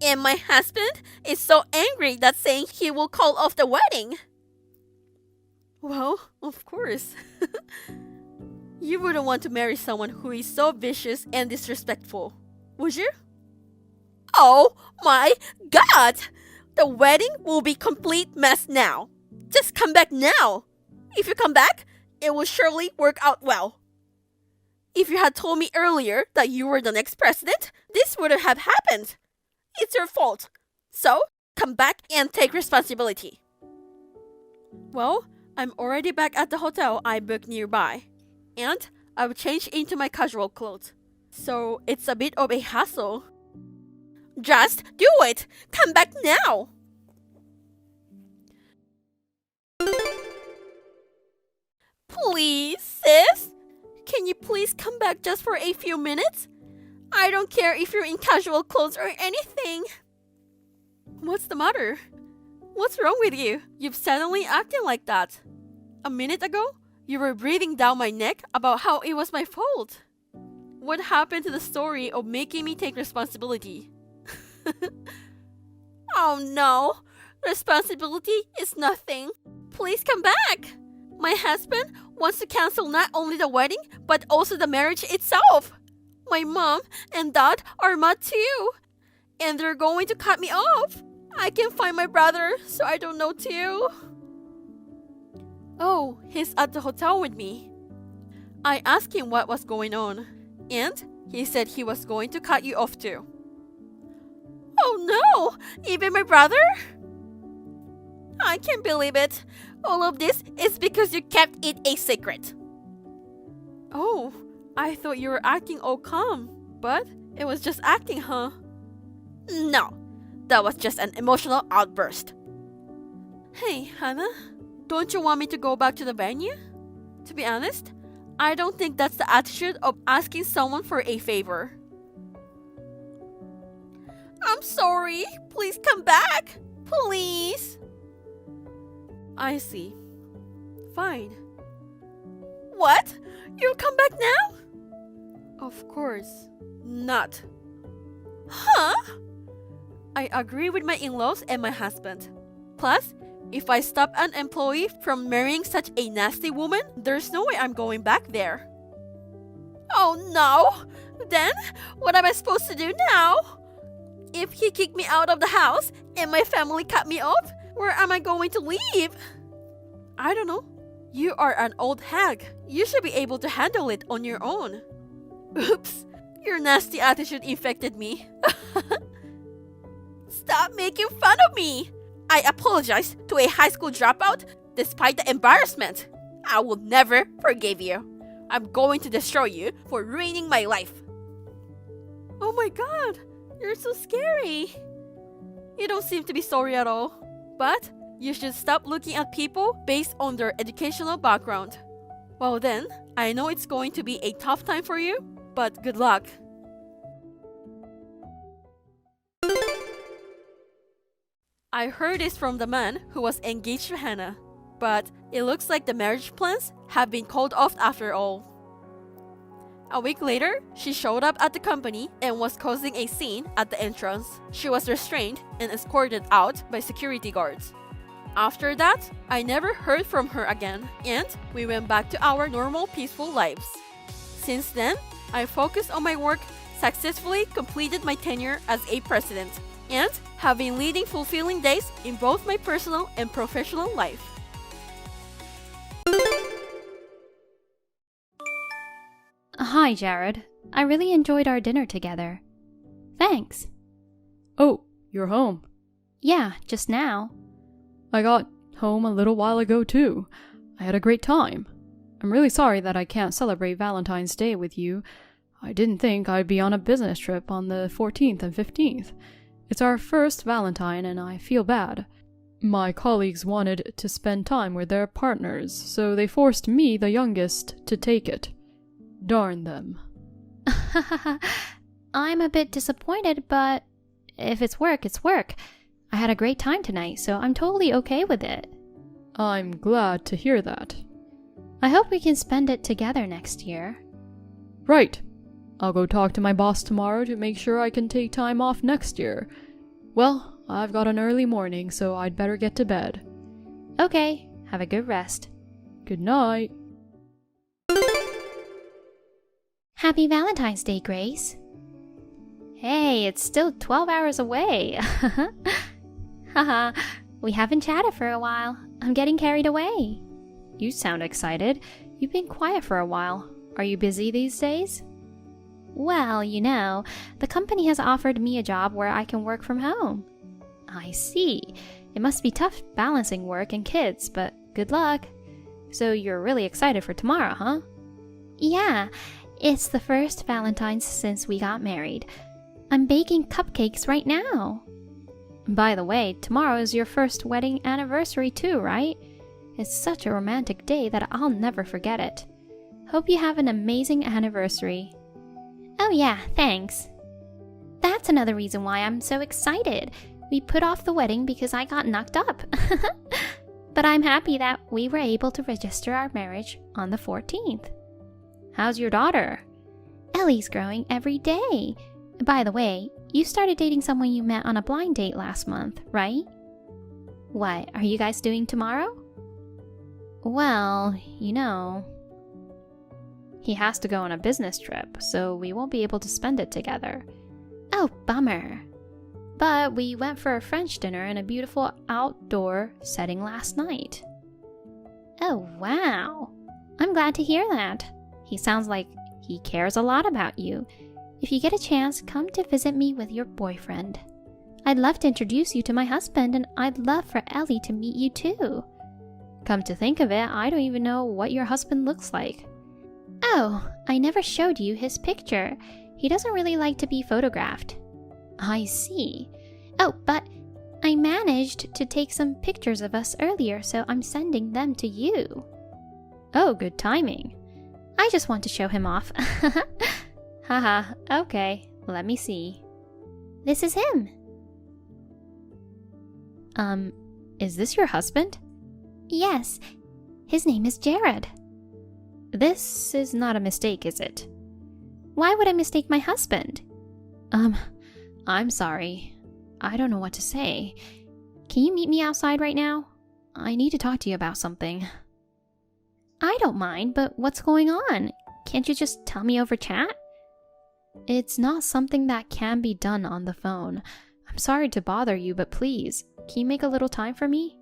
[SPEAKER 6] And my husband is so angry that saying he will call off the wedding.
[SPEAKER 7] Well, of course. You wouldn't want to marry someone who is so vicious and disrespectful, would you?
[SPEAKER 6] Oh my god! The wedding will be complete mess now. Just come back now. If you come back, it will surely work out well. If you had told me earlier that you were the next president, this wouldn't have happened. It's your fault. So, come back and take responsibility.
[SPEAKER 7] Well, I'm already back at the hotel I booked nearby. And I've changed into my casual clothes. So, it's a bit of a hassle.
[SPEAKER 6] Just do it! Come back now!
[SPEAKER 7] Please, sis? Can you please come back just for a few minutes? I don't care if you're in casual clothes or anything. What's the matter? What's wrong with you? You've suddenly acting like that. A minute ago, you were breathing down my neck about how it was my fault. What happened to the story of making me take responsibility? Oh no, responsibility is nothing. Please come back. My husband wants to cancel not only the wedding, but also the marriage itself. My mom and dad are mad too, and they're going to cut me off. I can't find my brother, so I don't know too. Oh, he's at the hotel with me. I asked him what was going on, and he said he was going to cut you off too. Oh no! Even my brother? I can't believe it. All of this is because you kept it a secret. Oh, I thought you were acting all calm, but it was just acting, huh? No, that was just an emotional outburst. Hey, Hannah, don't you want me to go back to the venue? To be honest, I don't think that's the attitude of asking someone for a favor. I'm sorry. Please come back. Please. I see. Fine. What? You'll come back now? Of course not. Huh? I agree with my in-laws and my husband. Plus, if I stop an employee from marrying such a nasty woman, there's no way I'm going back there. Oh no! Then, what am I supposed to do now? If he kicked me out of the house and my family cut me off, where am I going to live? I don't know. You are an old hag. You should be able to handle it on your own. Oops, your nasty attitude infected me. Stop making fun of me. I apologize to a high school dropout despite the embarrassment. I will never forgive you. I'm going to destroy you for ruining my life. Oh my god, you're so scary. You don't seem to be sorry at all. But you should stop looking at people based on their educational background. Well then, I know it's going to be a tough time for you, but good luck. I heard this from the man who was engaged to Hannah, but it looks like the marriage plans have been called off after all. A week later, she showed up at the company and was causing a scene at the entrance. She was restrained and escorted out by security guards. After that, I never heard from her again, and we went back to our normal peaceful lives. Since then, I focused on my work, successfully completed my tenure as a president, and have been leading fulfilling days in both my personal and professional life.
[SPEAKER 2] Hi, Jared. I really enjoyed our dinner together. Thanks.
[SPEAKER 8] Oh, you're home.
[SPEAKER 2] Yeah, just now.
[SPEAKER 8] I got home a little while ago, too. I had a great time. I'm really sorry that I can't celebrate Valentine's Day with you. I didn't think I'd be on a business trip on the 14th and 15th. It's our first Valentine, and I feel bad. My colleagues wanted to spend time with their partners, so they forced me, the youngest, to take it. Darn them.
[SPEAKER 2] I'm a bit disappointed, but if it's work, it's work. I had a great time tonight, so I'm totally okay with it.
[SPEAKER 8] I'm glad to hear that.
[SPEAKER 2] I hope we can spend it together next year.
[SPEAKER 8] Right. I'll go talk to my boss tomorrow to make sure I can take time off next year. Well, I've got an early morning, so I'd better get to bed.
[SPEAKER 2] Okay, have a good rest.
[SPEAKER 8] Good night.
[SPEAKER 1] Happy Valentine's Day, Grace.
[SPEAKER 2] Hey, it's still 12 hours away.
[SPEAKER 1] Haha, we haven't chatted for a while. I'm getting carried away.
[SPEAKER 2] You sound excited. You've been quiet for a while. Are you busy these days?
[SPEAKER 1] Well, you know, the company has offered me a job where I can work from home.
[SPEAKER 2] I see. It must be tough balancing work and kids, but good luck. So you're really excited for tomorrow, huh?
[SPEAKER 1] Yeah, it's the first Valentine's since we got married. I'm baking cupcakes right now.
[SPEAKER 2] By the way, tomorrow is your first wedding anniversary too, right? It's such a romantic day that I'll never forget it. Hope you have an amazing anniversary.
[SPEAKER 1] Oh yeah, thanks. That's another reason why I'm so excited. We put off the wedding because I got knocked up. But I'm happy that we were able to register our marriage on the 14th.
[SPEAKER 2] How's your daughter?
[SPEAKER 1] Ellie's growing every day. By the way, you started dating someone you met on a blind date last month, right?
[SPEAKER 2] What are you guys doing tomorrow?
[SPEAKER 1] Well,
[SPEAKER 2] he has to go on a business trip, so we won't be able to spend it together.
[SPEAKER 1] Oh, bummer.
[SPEAKER 2] But we went for a French dinner in a beautiful outdoor setting last night.
[SPEAKER 1] Oh, wow. I'm glad to hear that. He sounds like he cares a lot about you. If you get a chance, come to visit me with your boyfriend. I'd love to introduce you to my husband, and I'd love for Ellie to meet you too.
[SPEAKER 2] Come to think of it, I don't even know what your husband looks like.
[SPEAKER 1] Oh, I never showed you his picture. He doesn't really like to be photographed.
[SPEAKER 2] I see.
[SPEAKER 1] Oh, but I managed to take some pictures of us earlier, so I'm sending them to you.
[SPEAKER 2] Oh, good timing.
[SPEAKER 1] I just want to show him off.
[SPEAKER 2] Haha, okay, let me see.
[SPEAKER 1] This is him.
[SPEAKER 2] Is this your husband?
[SPEAKER 1] Yes, his name is Jared.
[SPEAKER 2] This is not a mistake, is it?
[SPEAKER 1] Why would I mistake my husband?
[SPEAKER 2] I'm sorry. I don't know what to say. Can you meet me outside right now? I need to talk to you about something.
[SPEAKER 1] I don't mind, but what's going on? Can't you just tell me over chat?
[SPEAKER 2] It's not something that can be done on the phone. I'm sorry to bother you, but please, can you make a little time for me?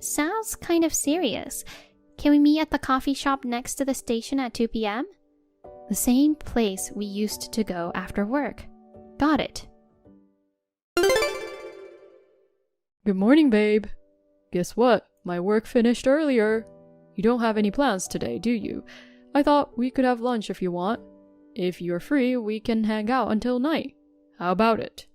[SPEAKER 1] Sounds kind of serious. Can we meet at the coffee shop next to the station at 2 p.m.?
[SPEAKER 2] The same place we used to go after work. Got it.
[SPEAKER 8] Good morning, babe. Guess what? My work finished earlier. You don't have any plans today, do you? I thought we could have lunch if you want. If you're free, we can hang out until night. How about it?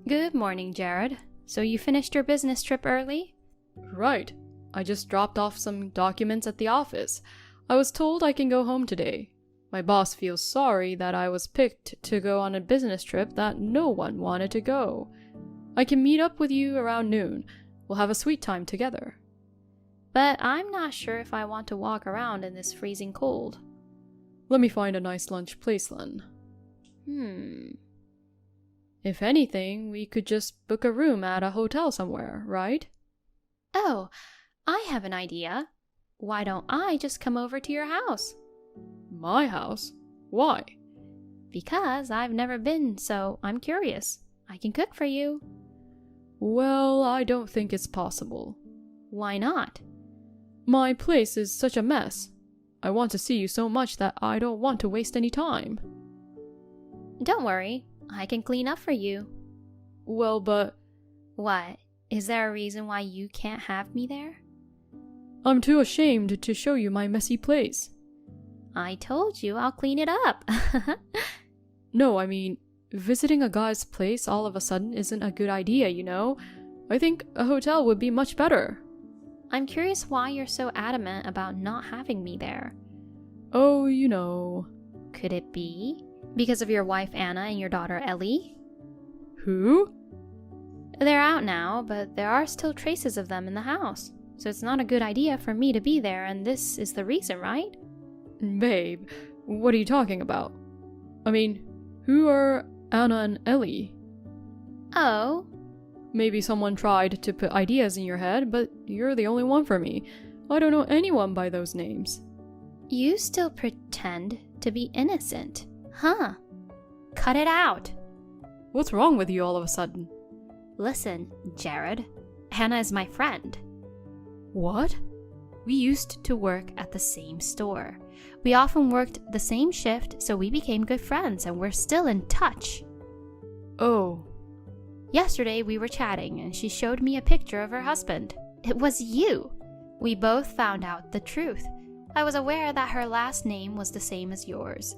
[SPEAKER 2] Good morning, Jared. So you finished your business trip early?
[SPEAKER 8] Right. I just dropped off some documents at the office. I was told I can go home today. My boss feels sorry that I was picked to go on a business trip that no one wanted to go. I can meet up with you around noon. We'll have a sweet time together.
[SPEAKER 2] But I'm not sure if I want to walk around in this freezing cold.
[SPEAKER 8] Let me find a nice lunch place then. If anything, we could just book a room at a hotel somewhere, right?
[SPEAKER 2] Oh, I have an idea. Why don't I just come over to your house?
[SPEAKER 8] My house? Why?
[SPEAKER 2] Because I've never been, so I'm curious. I can cook for you.
[SPEAKER 8] Well, I don't think it's possible.
[SPEAKER 2] Why not?
[SPEAKER 8] My place is such a mess. I want to see you so much that I don't want to waste any time.
[SPEAKER 2] Don't worry, I can clean up for you.
[SPEAKER 8] Well, but...
[SPEAKER 2] What? Is there a reason why you can't have me there?
[SPEAKER 8] I'm too ashamed to show you my messy place.
[SPEAKER 2] I told you I'll clean it up.
[SPEAKER 8] No, I mean, visiting a guy's place all of a sudden isn't a good idea, you know? I think a hotel would be much better.
[SPEAKER 2] I'm curious why you're so adamant about not having me there.
[SPEAKER 8] Oh, you know.
[SPEAKER 2] Could it be because of your wife Anna and your daughter Ellie?
[SPEAKER 8] Who?
[SPEAKER 2] They're out now, but there are still traces of them in the house. So it's not a good idea for me to be there, and this is the reason, right?
[SPEAKER 8] Babe, what are you talking about? I mean, who are Anna and Ellie?
[SPEAKER 2] Oh.
[SPEAKER 8] Maybe someone tried to put ideas in your head, but you're the only one for me. I don't know anyone by those names.
[SPEAKER 2] You still pretend to be innocent, huh? Cut it out.
[SPEAKER 8] What's wrong with you all of a sudden?
[SPEAKER 2] Listen, Jared, Hannah is my friend.
[SPEAKER 8] What?
[SPEAKER 2] We used to work at the same store. We often worked the same shift, so we became good friends and we're still in touch.
[SPEAKER 8] Oh.
[SPEAKER 2] Yesterday we were chatting and she showed me a picture of her husband. It was you. We both found out the truth. I was aware that her last name was the same as yours.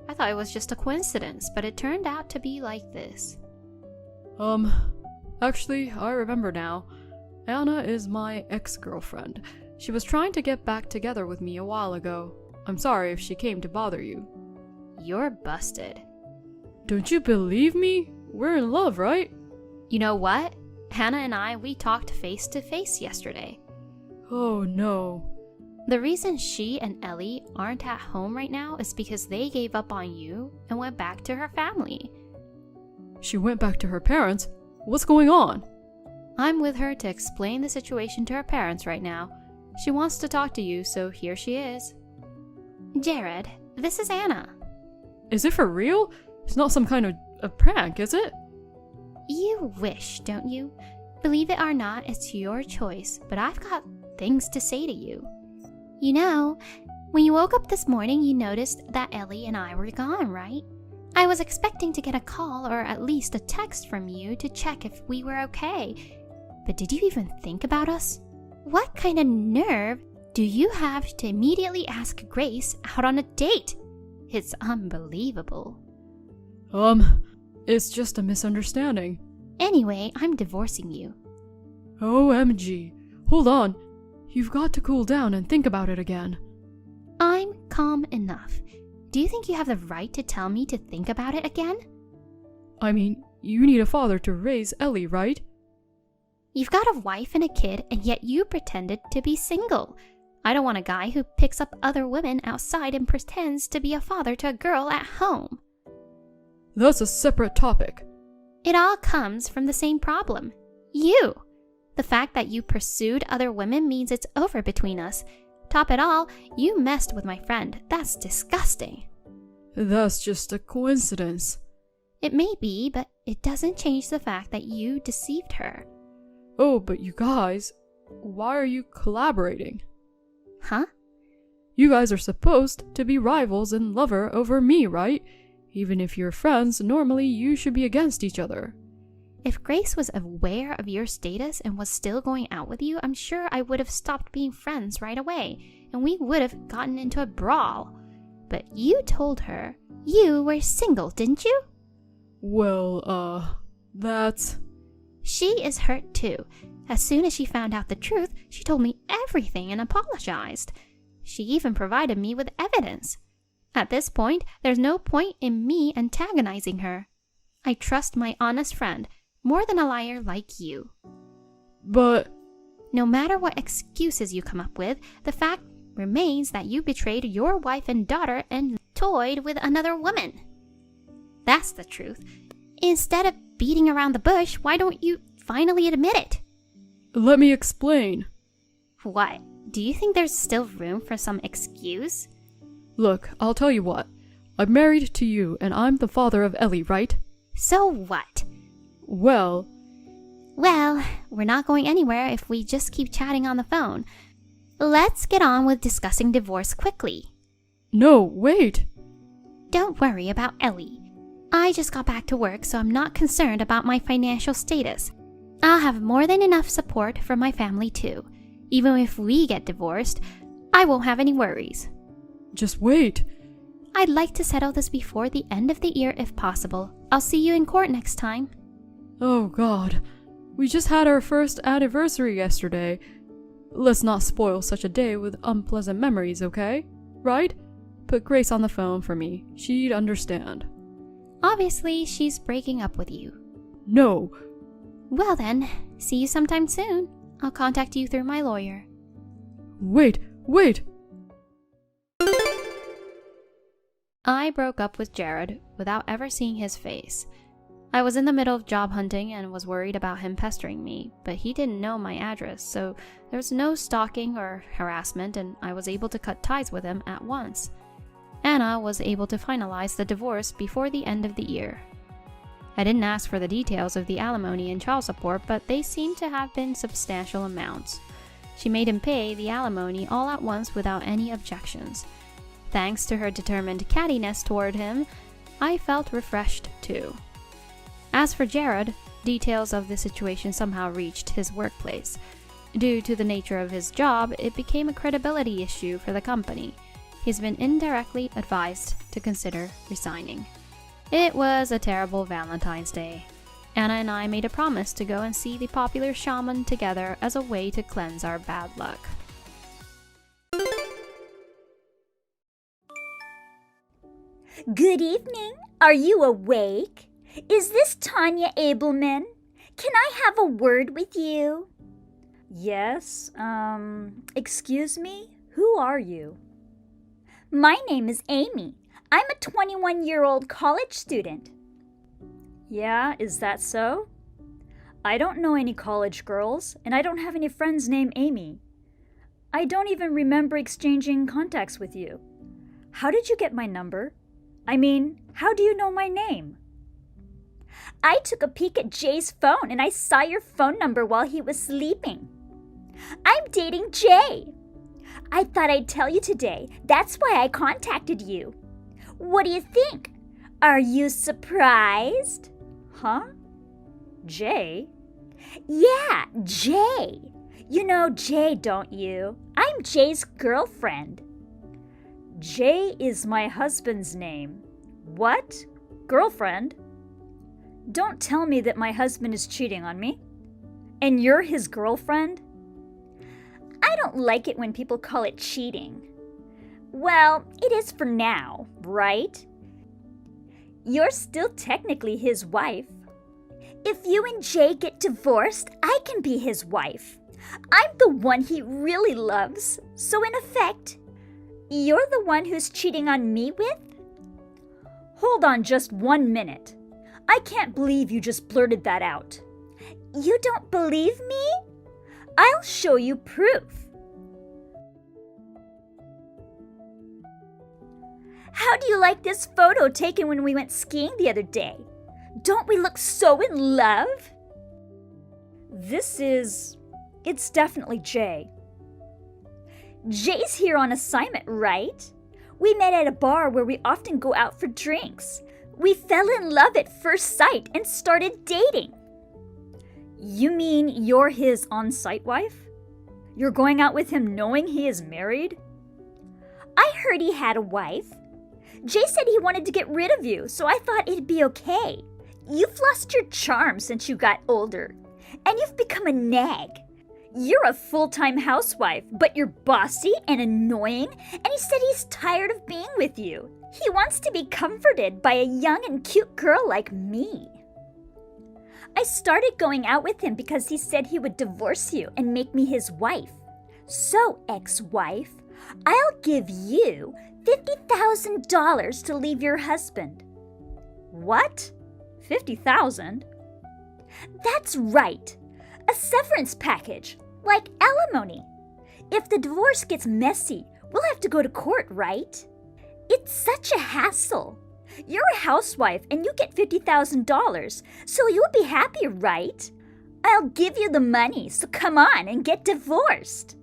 [SPEAKER 2] I thought it was just a coincidence, but it turned out to be like this.
[SPEAKER 8] Actually, I remember now. Anna is my ex-girlfriend. She was trying to get back together with me a while ago. I'm sorry if she came to bother you.
[SPEAKER 2] You're busted.
[SPEAKER 8] Don't you believe me? We're in love, right?
[SPEAKER 2] You know what? Hannah and I, we talked face to face yesterday.
[SPEAKER 8] Oh no.
[SPEAKER 2] The reason she and Ellie aren't at home right now is because they gave up on you and went back to her family.
[SPEAKER 8] She went back to her parents? What's going on?
[SPEAKER 2] I'm with her to explain the situation to her parents right now. She wants to talk to you, so here she is.
[SPEAKER 1] Jared, this is Anna.
[SPEAKER 8] Is it for real? It's not some kind of a prank, is it?
[SPEAKER 1] You wish, don't you? Believe it or not, it's your choice, but I've got things to say to you. You know, when you woke up this morning, you noticed that Ellie and I were gone, right? I was expecting to get a call or at least a text from you to check if we were okay. But did you even think about us? What kind of nerve do you have to immediately ask Grace out on a date? It's unbelievable.
[SPEAKER 8] It's just a misunderstanding.
[SPEAKER 1] Anyway, I'm divorcing you.
[SPEAKER 8] OMG. Hold on. You've got to cool down and think about it again.
[SPEAKER 1] I'm calm enough. Do you think you have the right to tell me to think about it again?
[SPEAKER 8] I mean, you need a father to raise Ellie, right?
[SPEAKER 1] You've got a wife and a kid, and yet you pretended to be single. I don't want a guy who picks up other women outside and pretends to be a father to a girl at home.
[SPEAKER 8] That's a separate topic.
[SPEAKER 1] It all comes from the same problem. You! The fact that you pursued other women means it's over between us. Top it all, you messed with my friend. That's disgusting.
[SPEAKER 8] That's just a coincidence.
[SPEAKER 1] It may be, but it doesn't change the fact that you deceived her.
[SPEAKER 8] Oh, but you guys, why are you collaborating?
[SPEAKER 1] Huh?
[SPEAKER 8] You guys are supposed to be rivals and lover over me, right? Even if you're friends, normally you should be against each other.
[SPEAKER 1] If Grace was aware of your status and was still going out with you, I'm sure I would have stopped being friends right away, and we would have gotten into a brawl. But you told her you were single, didn't you?
[SPEAKER 8] Well, that's...
[SPEAKER 1] She is hurt too. As soon as she found out the truth, she told me everything and apologized. She even provided me with evidence. At this point, there's no point in me antagonizing her. I trust my honest friend more than a liar like you.
[SPEAKER 8] But...
[SPEAKER 1] No matter what excuses you come up with, the fact remains that you betrayed your wife and daughter and toyed with another woman. That's the truth. Instead of beating around the bush, why don't you finally admit it?
[SPEAKER 8] Let me explain.
[SPEAKER 1] What? Do you think there's still room for some excuse?
[SPEAKER 8] Look, I'll tell you what. I'm married to you, and I'm the father of Ellie, right?
[SPEAKER 1] So what?
[SPEAKER 8] Well,
[SPEAKER 1] we're not going anywhere if we just keep chatting on the phone. Let's get on with discussing divorce quickly.
[SPEAKER 8] No, wait.
[SPEAKER 1] Don't worry about Ellie. I just got back to work, so I'm not concerned about my financial status. I'll have more than enough support from my family too. Even if we get divorced, I won't have any worries.
[SPEAKER 8] Just wait.
[SPEAKER 1] I'd like to settle this before the end of the year if possible. I'll see you in court next time.
[SPEAKER 8] Oh God. We just had our first anniversary yesterday. Let's not spoil such a day with unpleasant memories, okay? Right? Put Grace on the phone for me. She'd understand.
[SPEAKER 1] Obviously, she's breaking up with you.
[SPEAKER 8] No.
[SPEAKER 1] Well then, see you sometime soon. I'll contact you through my lawyer.
[SPEAKER 8] Wait.
[SPEAKER 2] I broke up with Jared without ever seeing his face. I was in the middle of job hunting and was worried about him pestering me, but he didn't know my address, so there was no stalking or harassment, and I was able to cut ties with him at once. Anna was able to finalize the divorce before the end of the year. I didn't ask for the details of the alimony and child support, but they seemed to have been substantial amounts. She made him pay the alimony all at once without any objections. Thanks to her determined cattiness toward him, I felt refreshed too. As for Jared, details of the situation somehow reached his workplace. Due to the nature of his job, it became a credibility issue for the company. He's been indirectly advised to consider resigning. It was a terrible Valentine's Day. Anna and I made a promise to go and see the popular shaman together as a way to cleanse our bad luck.
[SPEAKER 9] Good evening. Are you awake? Is this Tanya Abelman? Can I have a word with you?
[SPEAKER 10] Yes, excuse me? Who are you?
[SPEAKER 9] My name is Amy. I'm a 21-year-old college student.
[SPEAKER 10] Yeah, is that so? I don't know any college girls, and I don't have any friends named Amy. I don't even remember exchanging contacts with you. How did you get my number? I mean, how do you know my name?
[SPEAKER 9] I took a peek at Jay's phone and I saw your phone number while he was sleeping. I'm dating Jay. I thought I'd tell you today. That's why I contacted you. What do you think? Are you surprised?
[SPEAKER 10] Huh? Jay?
[SPEAKER 9] Yeah, Jay. You know Jay, don't you? I'm Jay's girlfriend.
[SPEAKER 10] Jay is my husband's name. What? Girlfriend? Don't tell me that my husband is cheating on me. And you're his girlfriend?
[SPEAKER 9] I don't like it when people call it cheating. Well, it is for now, right? You're still technically his wife. If you and Jay get divorced, I can be his wife. I'm the one he really loves, so in effect, you're the one who's cheating on me with?
[SPEAKER 10] Hold on just 1 minute. I can't believe you just blurted that out.
[SPEAKER 9] You don't believe me? I'll show you proof. How do you like this photo taken when we went skiing the other day? Don't we look so in love?
[SPEAKER 10] It's definitely Jay.
[SPEAKER 9] Jay's here on assignment, right? We met at a bar where we often go out for drinks. We fell in love at first sight and started dating.
[SPEAKER 10] You mean you're his on-site wife? You're going out with him knowing he is married?
[SPEAKER 9] I heard he had a wife. Jay said he wanted to get rid of you, so I thought it'd be okay. You've lost your charm since you got older, and you've become a nag. You're a full-time housewife, but you're bossy and annoying, and he said he's tired of being with you. He wants to be comforted by a young and cute girl like me. I started going out with him because he said he would divorce you and make me his wife. So, ex-wife, I'll give you $50,000 to leave your husband.
[SPEAKER 10] What? 50,000?
[SPEAKER 9] That's right. A severance package, like alimony. If the divorce gets messy, we'll have to go to court, right? It's such a hassle. You're a housewife and you get $50,000, so you'll be happy, right? I'll give you the money, so come on and get divorced.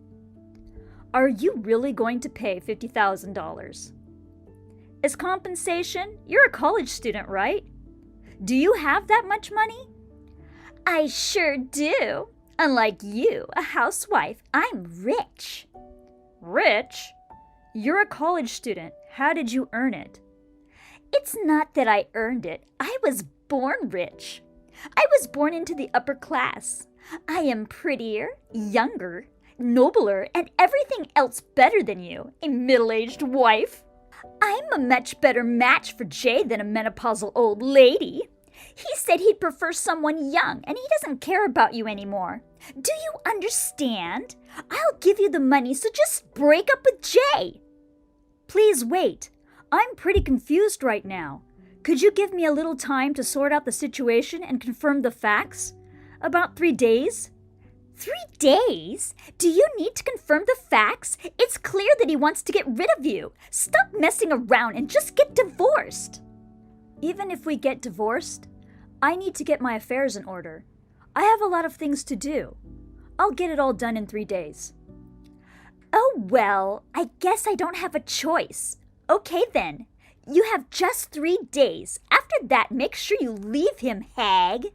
[SPEAKER 10] Are you really going to pay $50,000? As compensation, you're a college student, right? Do you have that much money?
[SPEAKER 9] I sure do. Unlike you, a housewife, I'm rich.
[SPEAKER 10] Rich? You're a college student. How did you earn it?
[SPEAKER 9] It's not that I earned it. I was born rich. I was born into the upper class. I am prettier, younger, nobler, and everything else better than you, a middle-aged wife. I'm a much better match for Jay than a menopausal old lady. He said he'd prefer someone young, and he doesn't care about you anymore. Do you understand? I'll give you the money, so just break up with Jay.
[SPEAKER 10] Please wait. I'm pretty confused right now. Could you give me a little time to sort out the situation and confirm the facts? About 3 days?
[SPEAKER 9] 3 days? Do you need to confirm the facts? It's clear that he wants to get rid of you. Stop messing around and just get divorced.
[SPEAKER 10] Even if we get divorced, I need to get my affairs in order. I have a lot of things to do. I'll get it all done in 3 days.
[SPEAKER 9] Oh, well, I guess I don't have a choice. Okay then. You have just 3 days. After that, make sure you leave him, hag.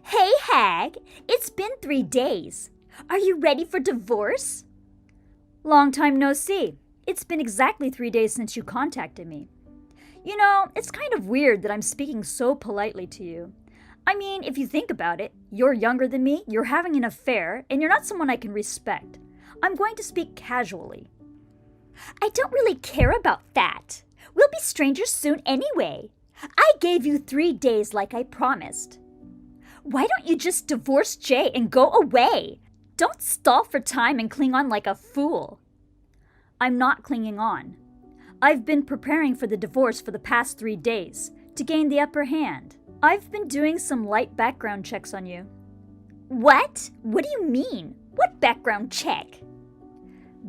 [SPEAKER 9] Hey, hag. It's been 3 days. Are you ready for divorce?
[SPEAKER 10] Long time no see. It's been exactly 3 days since you contacted me. You know, it's kind of weird that I'm speaking so politely to you. I mean, if you think about it, you're younger than me, you're having an affair, and you're not someone I can respect. I'm going to speak casually.
[SPEAKER 9] I don't really care about that. We'll be strangers soon anyway. I gave you 3 days like I promised. Why don't you just divorce Jay and go away? Don't stall for time and cling on like a fool.
[SPEAKER 10] I'm not clinging on. I've been preparing for the divorce for the past 3 days to gain the upper hand. I've been doing some light background checks on you.
[SPEAKER 9] What? What do you mean? What background check?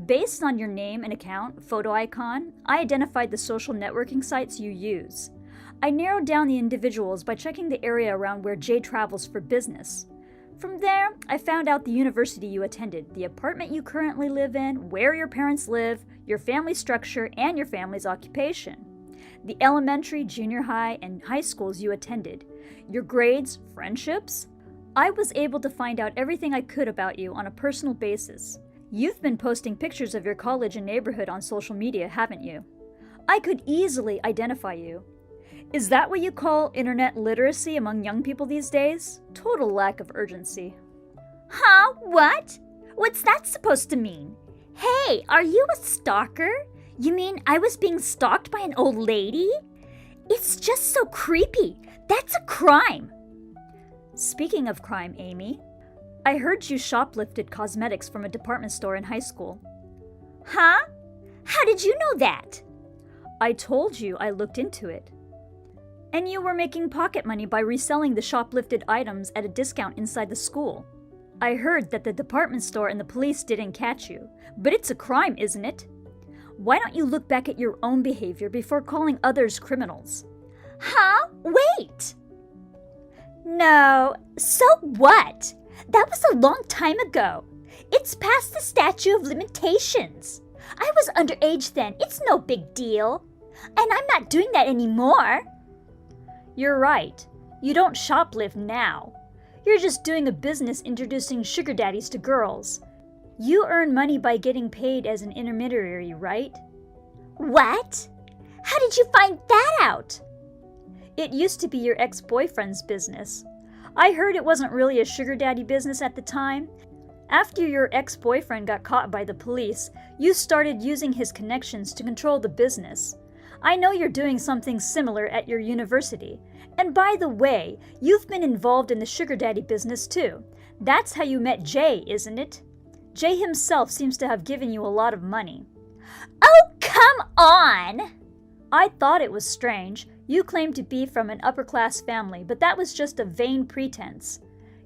[SPEAKER 10] Based on your name and account, photo icon, I identified the social networking sites you use. I narrowed down the individuals by checking the area around where Jay travels for business. From there, I found out the university you attended, the apartment you currently live in, where your parents live, your family structure, and your family's occupation. The elementary, junior high, and high schools you attended, your grades, friendships. I was able to find out everything I could about you on a personal basis. You've been posting pictures of your college and neighborhood on social media, haven't you? I could easily identify you. Is that what you call internet literacy among young people these days? Total lack of urgency.
[SPEAKER 9] Huh? What? What's that supposed to mean? Hey, are you a stalker? You mean I was being stalked by an old lady? It's just so creepy. That's a crime.
[SPEAKER 10] Speaking of crime, Amy, I heard you shoplifted cosmetics from a department store in high school.
[SPEAKER 9] Huh? How did you know that?
[SPEAKER 10] I told you I looked into it. And you were making pocket money by reselling the shoplifted items at a discount inside the school. I heard that the department store and the police didn't catch you, but it's a crime, isn't it? Why don't you look back at your own behavior before calling others criminals?
[SPEAKER 9] Huh? Wait! No, so what? That was a long time ago. It's past the statute of limitations. I was underage then. It's no big deal. And I'm not doing that anymore.
[SPEAKER 10] You're right. You don't shoplift now. You're just doing a business introducing sugar daddies to girls. You earn money by getting paid as an intermediary, right?
[SPEAKER 9] What? How did you find that out?
[SPEAKER 10] It used to be your ex-boyfriend's business. I heard it wasn't really a sugar daddy business at the time. After your ex-boyfriend got caught by the police, you started using his connections to control the business. I know you're doing something similar at your university. And by the way, you've been involved in the sugar daddy business too. That's how you met Jay, isn't it? Jay himself seems to have given you a lot of money.
[SPEAKER 9] Oh, come on!
[SPEAKER 10] I thought it was strange. You claimed to be from an upper-class family, but that was just a vain pretense.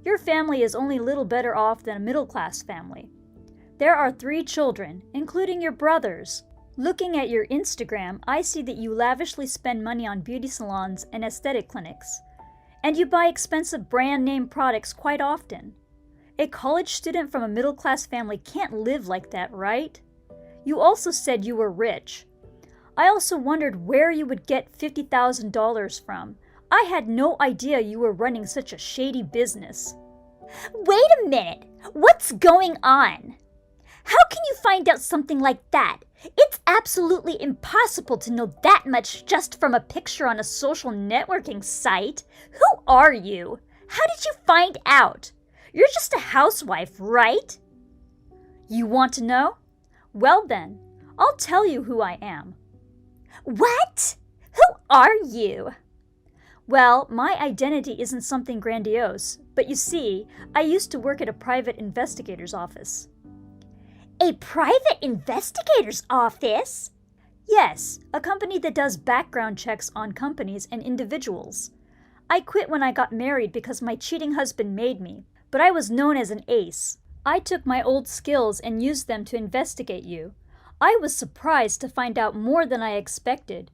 [SPEAKER 10] Your family is only a little better off than a middle-class family. There are 3 children, including your brothers. Looking at your Instagram, I see that you lavishly spend money on beauty salons and aesthetic clinics. And you buy expensive brand-name products quite often. A college student from a middle-class family can't live like that, right? You also said you were rich. I also wondered where you would get $50,000 from. I had no idea you were running such a shady business.
[SPEAKER 9] Wait a minute! What's going on? How can you find out something like that? It's absolutely impossible to know that much just from a picture on a social networking site. Who are you? How did you find out? You're just a housewife, right?
[SPEAKER 10] You want to know? Well then, I'll tell you who I am.
[SPEAKER 9] What? Who are you?
[SPEAKER 10] Well, my identity isn't something grandiose, but you see, I used to work at a private investigator's office.
[SPEAKER 9] A private investigator's office?
[SPEAKER 10] Yes, a company that does background checks on companies and individuals. I quit when I got married because my cheating husband made me, but I was known as an ace. I took my old skills and used them to investigate you. I was surprised to find out more than I expected.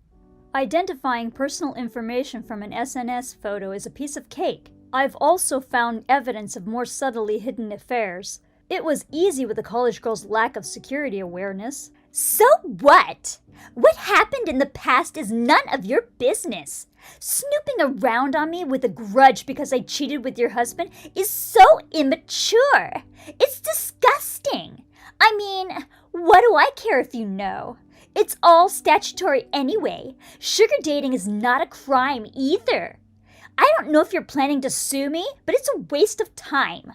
[SPEAKER 10] Identifying personal information from an SNS photo is a piece of cake. I've also found evidence of more subtly hidden affairs. It was easy with a college girl's lack of security awareness.
[SPEAKER 9] So what? What happened in the past is none of your business. Snooping around on me with a grudge because I cheated with your husband is so immature. It's disgusting. I mean, what do I care if you know? It's all statutory anyway. Sugar dating is not a crime either. I don't know if you're planning to sue me, but it's a waste of time.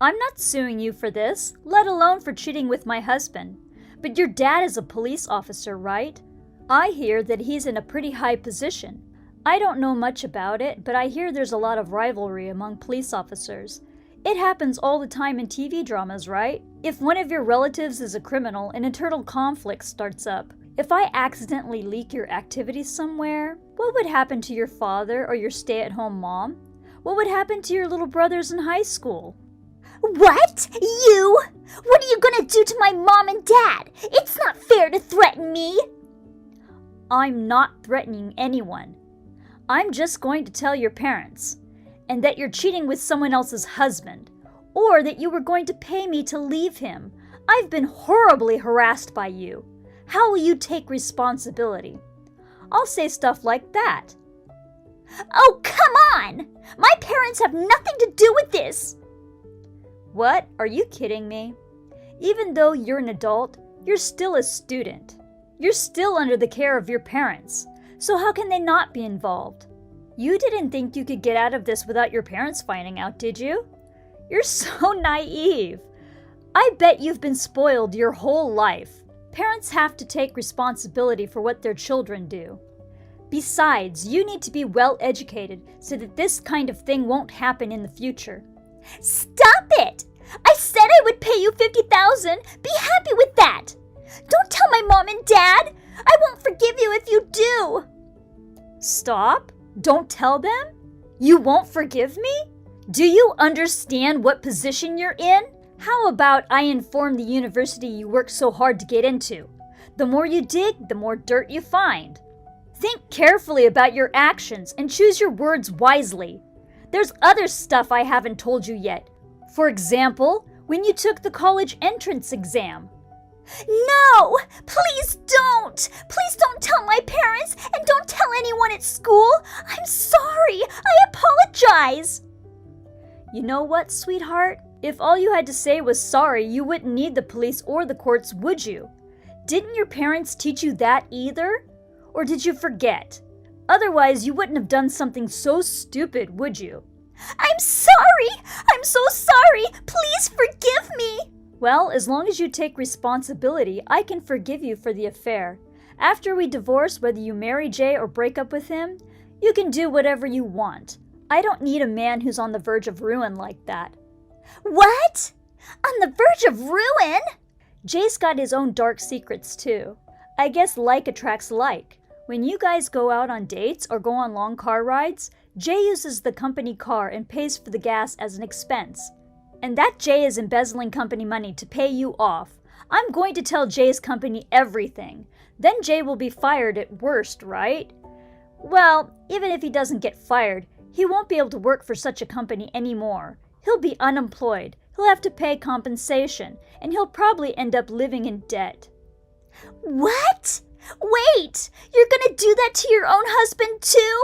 [SPEAKER 10] I'm not suing you for this, let alone for cheating with my husband. But your dad is a police officer, right? I hear that he's in a pretty high position. I don't know much about it, but I hear there's a lot of rivalry among police officers. It happens all the time in TV dramas, right? If one of your relatives is a criminal, an internal conflict starts up. If I accidentally leak your activities somewhere, what would happen to your father or your stay-at-home mom? What would happen to your little brothers in high school?
[SPEAKER 9] What? You? What are you gonna do to my mom and dad? It's not fair to threaten me.
[SPEAKER 10] I'm not threatening anyone. I'm just going to tell your parents, and that you're cheating with someone else's husband, or that you were going to pay me to leave him. I've been horribly harassed by you. How will you take responsibility? I'll say stuff like that.
[SPEAKER 9] Oh, come on! My parents have nothing to do with this!
[SPEAKER 10] What? Are you kidding me? Even though you're an adult, you're still a student. You're still under the care of your parents, so how can they not be involved? You didn't think you could get out of this without your parents finding out, did you? You're so naive. I bet you've been spoiled your whole life. Parents have to take responsibility for what their children do. Besides, you need to be well educated so that this kind of thing won't happen in the future.
[SPEAKER 9] Stop it! I said I would pay you $50,000. Be happy with that. Don't tell my mom and dad. I won't forgive you if you do.
[SPEAKER 10] Stop? Don't tell them? You won't forgive me? Do you understand what position you're in? How about I inform the university you worked so hard to get into? The more you dig, the more dirt you find. Think carefully about your actions and choose your words wisely. There's other stuff I haven't told you yet. For example, when you took the college entrance exam.
[SPEAKER 9] No! Please don't! Please don't tell my parents and don't tell anyone at school! I'm sorry! I apologize!
[SPEAKER 10] You know what, sweetheart? If all you had to say was sorry, you wouldn't need the police or the courts, would you? Didn't your parents teach you that either? Or did you forget? Otherwise, you wouldn't have done something so stupid, would you?
[SPEAKER 9] I'm sorry! I'm so sorry! Please forgive me!
[SPEAKER 10] Well, as long as you take responsibility, I can forgive you for the affair. After we divorce, whether you marry Jay or break up with him, you can do whatever you want. I don't need a man who's on the verge of ruin like that.
[SPEAKER 9] What? On the verge of ruin?
[SPEAKER 10] Jay's got his own dark secrets, too. I guess like attracts like. When you guys go out on dates or go on long car rides, Jay uses the company car and pays for the gas as an expense. And that Jay is embezzling company money to pay you off. I'm going to tell Jay's company everything. Then Jay will be fired at worst, right? Well, even if he doesn't get fired, he won't be able to work for such a company anymore. He'll be unemployed, he'll have to pay compensation, and he'll probably end up living in debt.
[SPEAKER 9] What? Wait! You're gonna do that to your own husband too?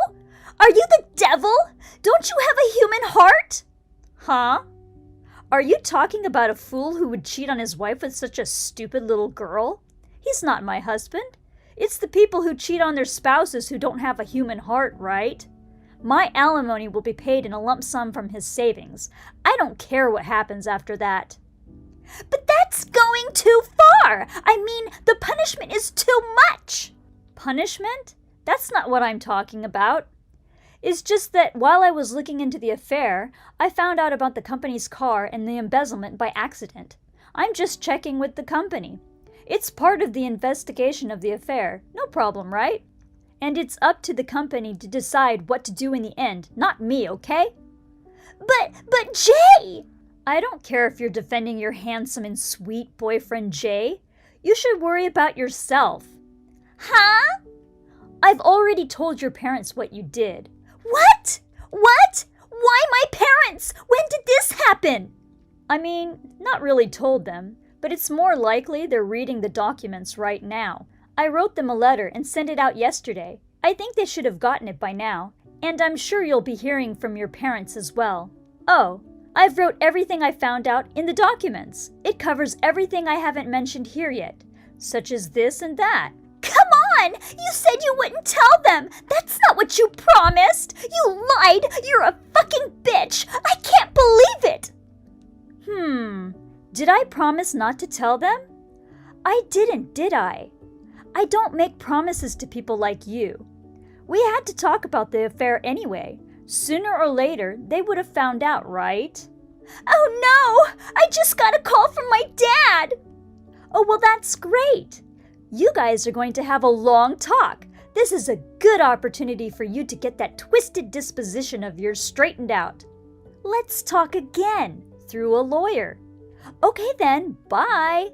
[SPEAKER 9] Are you the devil? Don't you have a human heart?
[SPEAKER 10] Huh? Are you talking about a fool who would cheat on his wife with such a stupid little girl? He's not my husband. It's the people who cheat on their spouses who don't have a human heart, right? My alimony will be paid in a lump sum from his savings. I don't care what happens after that.
[SPEAKER 9] But that's going too far! I mean, the punishment is too much!
[SPEAKER 10] Punishment? That's not what I'm talking about. It's just that while I was looking into the affair, I found out about the company's car and the embezzlement by accident. I'm just checking with the company. It's part of the investigation of the affair. No problem, right? And it's up to the company to decide what to do in the end, not me, okay?
[SPEAKER 9] But Jay!
[SPEAKER 10] I don't care if you're defending your handsome and sweet boyfriend Jay. You should worry about yourself.
[SPEAKER 9] Huh?
[SPEAKER 10] I've already told your parents what you did.
[SPEAKER 9] What? What? Why my parents? When did this happen?
[SPEAKER 10] I mean, not really told them, but it's more likely they're reading the documents right now. I wrote them a letter and sent it out yesterday. I think they should have gotten it by now, and I'm sure you'll be hearing from your parents as well. Oh, I've wrote everything I found out in the documents. It covers everything I haven't mentioned here yet, such as this and that.
[SPEAKER 9] Come on! You said you wouldn't tell them! That's not what you promised! You lied! You're a fucking bitch! I can't believe it!
[SPEAKER 10] Did I promise not to tell them? I didn't, did I? I don't make promises to people like you. We had to talk about the affair anyway. Sooner or later, they would have found out, right? Oh no! I just got a call from my dad! Oh, well, that's great. You guys are going to have a long talk. This is a good opportunity for you to get that twisted disposition of yours straightened out. Let's talk again, through a lawyer. Okay then, bye.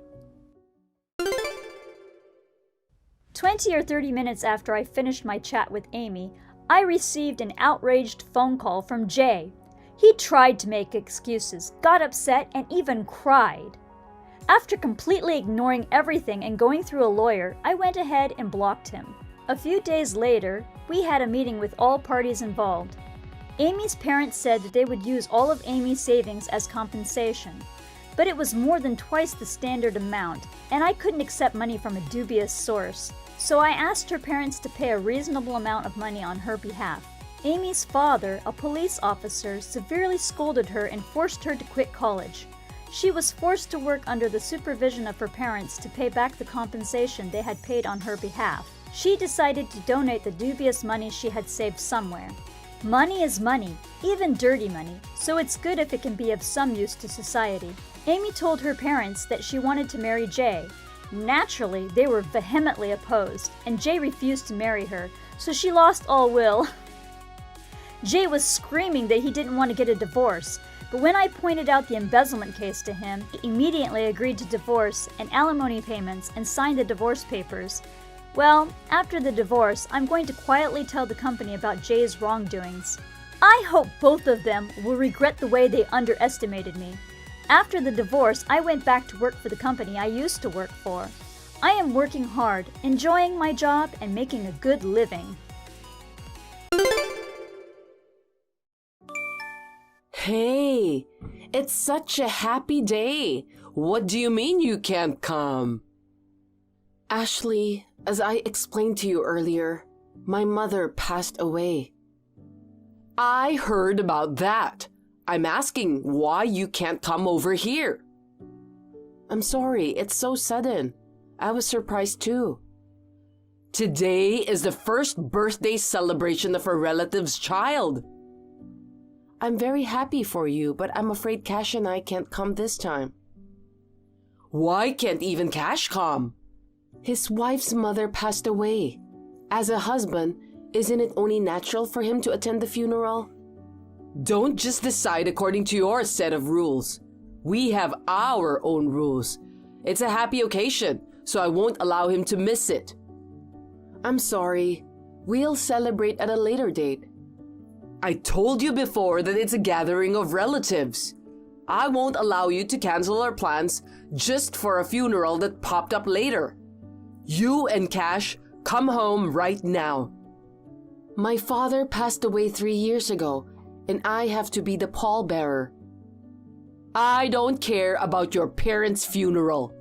[SPEAKER 10] 20 or 30 minutes after I finished my chat with Amy, I received an outraged phone call from Jay. He tried to make excuses, got upset, and even cried. After completely ignoring everything and going through a lawyer, I went ahead and blocked him. A few days later, we had a meeting with all parties involved. Amy's parents said that they would use all of Amy's savings as compensation, but it was more than twice the standard amount, and I couldn't accept money from a dubious source, so I asked her parents to pay a reasonable amount of money on her behalf. Amy's father, a police officer, severely scolded her and forced her to quit college. She was forced to work under the supervision of her parents to pay back the compensation they had paid on her behalf. She decided to donate the dubious money she had saved somewhere. Money is money, even dirty money, so it's good if it can be of some use to society. Amy told her parents that she wanted to marry Jay. Naturally, they were vehemently opposed, and Jay refused to marry her, so she lost all will. Jay was screaming that he didn't want to get a divorce, but when I pointed out the embezzlement case to him, he immediately agreed to divorce and alimony payments and signed the divorce papers. Well, after the divorce, I'm going to quietly tell the company about Jay's wrongdoings. I hope both of them will regret the way they underestimated me. After the divorce, I went back to work for the company I used to work for. I am working hard, enjoying my job, and making a good living.
[SPEAKER 11] Hey, it's such a happy day. What do you mean you can't come? Ashley, as I explained to you earlier, my mother passed away. I heard about that. I'm asking why you can't come over here. I'm sorry, it's so sudden. I was surprised too. Today is the first birthday celebration of a relative's child. I'm very happy for you, but I'm afraid Cash and I can't come this time. Why can't even Cash come? His wife's mother passed away. As a husband, isn't it only natural for him to attend the funeral? Don't just decide according to your set of rules. We have our own rules. It's a happy occasion, so I won't allow him to miss it. I'm sorry. We'll celebrate at a later date. I told you before that it's a gathering of relatives. I won't allow you to cancel our plans just for a funeral that popped up later. You and Cash, come home right now. My father passed away 3 years ago, and I have to be the pallbearer. I don't care about your parents' funeral.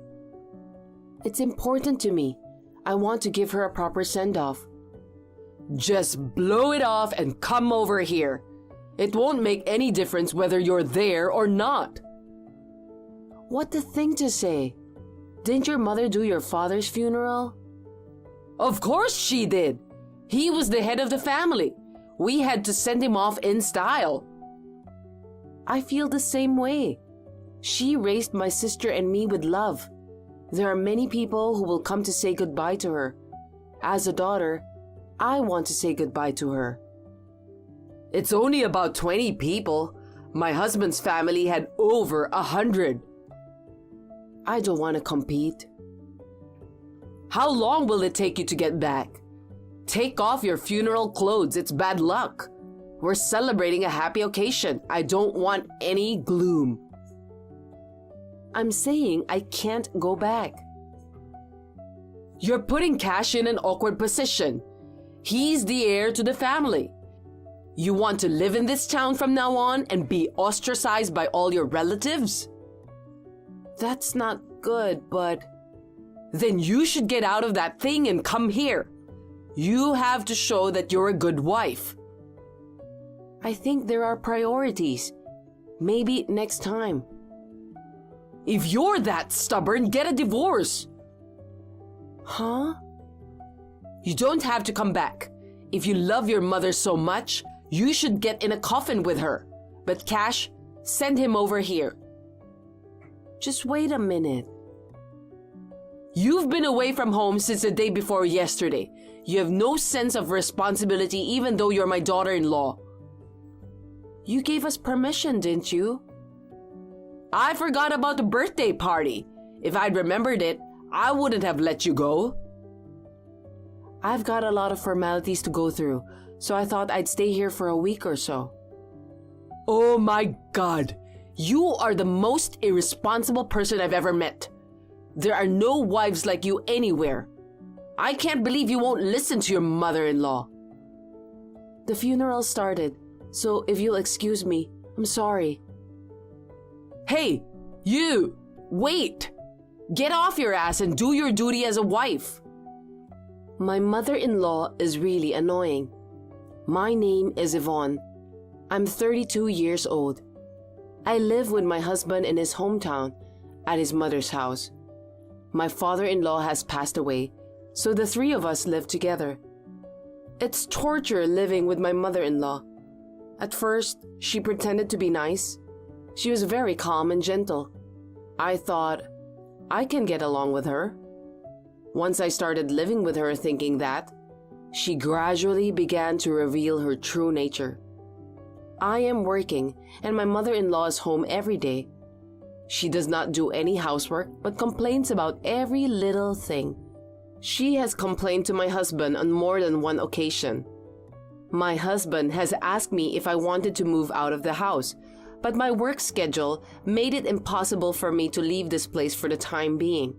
[SPEAKER 11] It's important to me. I want to give her a proper send-off. Just blow it off and come over here. It won't make any difference whether you're there or not. What a thing to say. Didn't your mother do your father's funeral? Of course she did. He was the head of the family. We had to send him off in style. I feel the same way. She raised my sister and me with love. There are many people who will come to say goodbye to her. As a daughter, I want to say goodbye to her. It's only about 20 people. My husband's family had over 100. I don't want to compete. How long will it take you to get back? Take off your funeral clothes. It's bad luck. We're celebrating a happy occasion. I don't want any gloom. I'm saying I can't go back. You're putting Cash in an awkward position. He's the heir to the family. You want to live in this town from now on and be ostracized by all your relatives? That's not good, but... Then you should get out of that thing and come here. You have to show that you're a good wife. I think there are priorities. Maybe next time. If you're that stubborn, get a divorce. Huh? You don't have to come back. If you love your mother so much, you should get in a coffin with her. But Cash, send him over here. Just wait a minute. You've been away from home since the day before yesterday. You have no sense of responsibility even though you're my daughter-in-law. You gave us permission, didn't you? I forgot about the birthday party. If I'd remembered it, I wouldn't have let you go. I've got a lot of formalities to go through, so I thought I'd stay here for a week or so. Oh my God! You are the most irresponsible person I've ever met. There are no wives like you anywhere. I can't believe you won't listen to your mother-in-law. The funeral started, so if you'll excuse me, I'm sorry. Hey, you! Wait! Get off your ass and do your duty as a wife. My mother-in-law is really annoying. My name is Yvonne. I'm 32 years old. I live with my husband in his hometown, at his mother's house. My father-in-law has passed away, so the three of us live together. It's torture living with my mother-in-law. At first, she pretended to be nice. She was very calm and gentle. I thought, I can get along with her. Once I started living with her thinking that, she gradually began to reveal her true nature. I am working and my mother-in-law is home every day. She does not do any housework but complains about every little thing. She has complained to my husband on more than one occasion. My husband has asked me if I wanted to move out of the house, but my work schedule made it impossible for me to leave this place for the time being.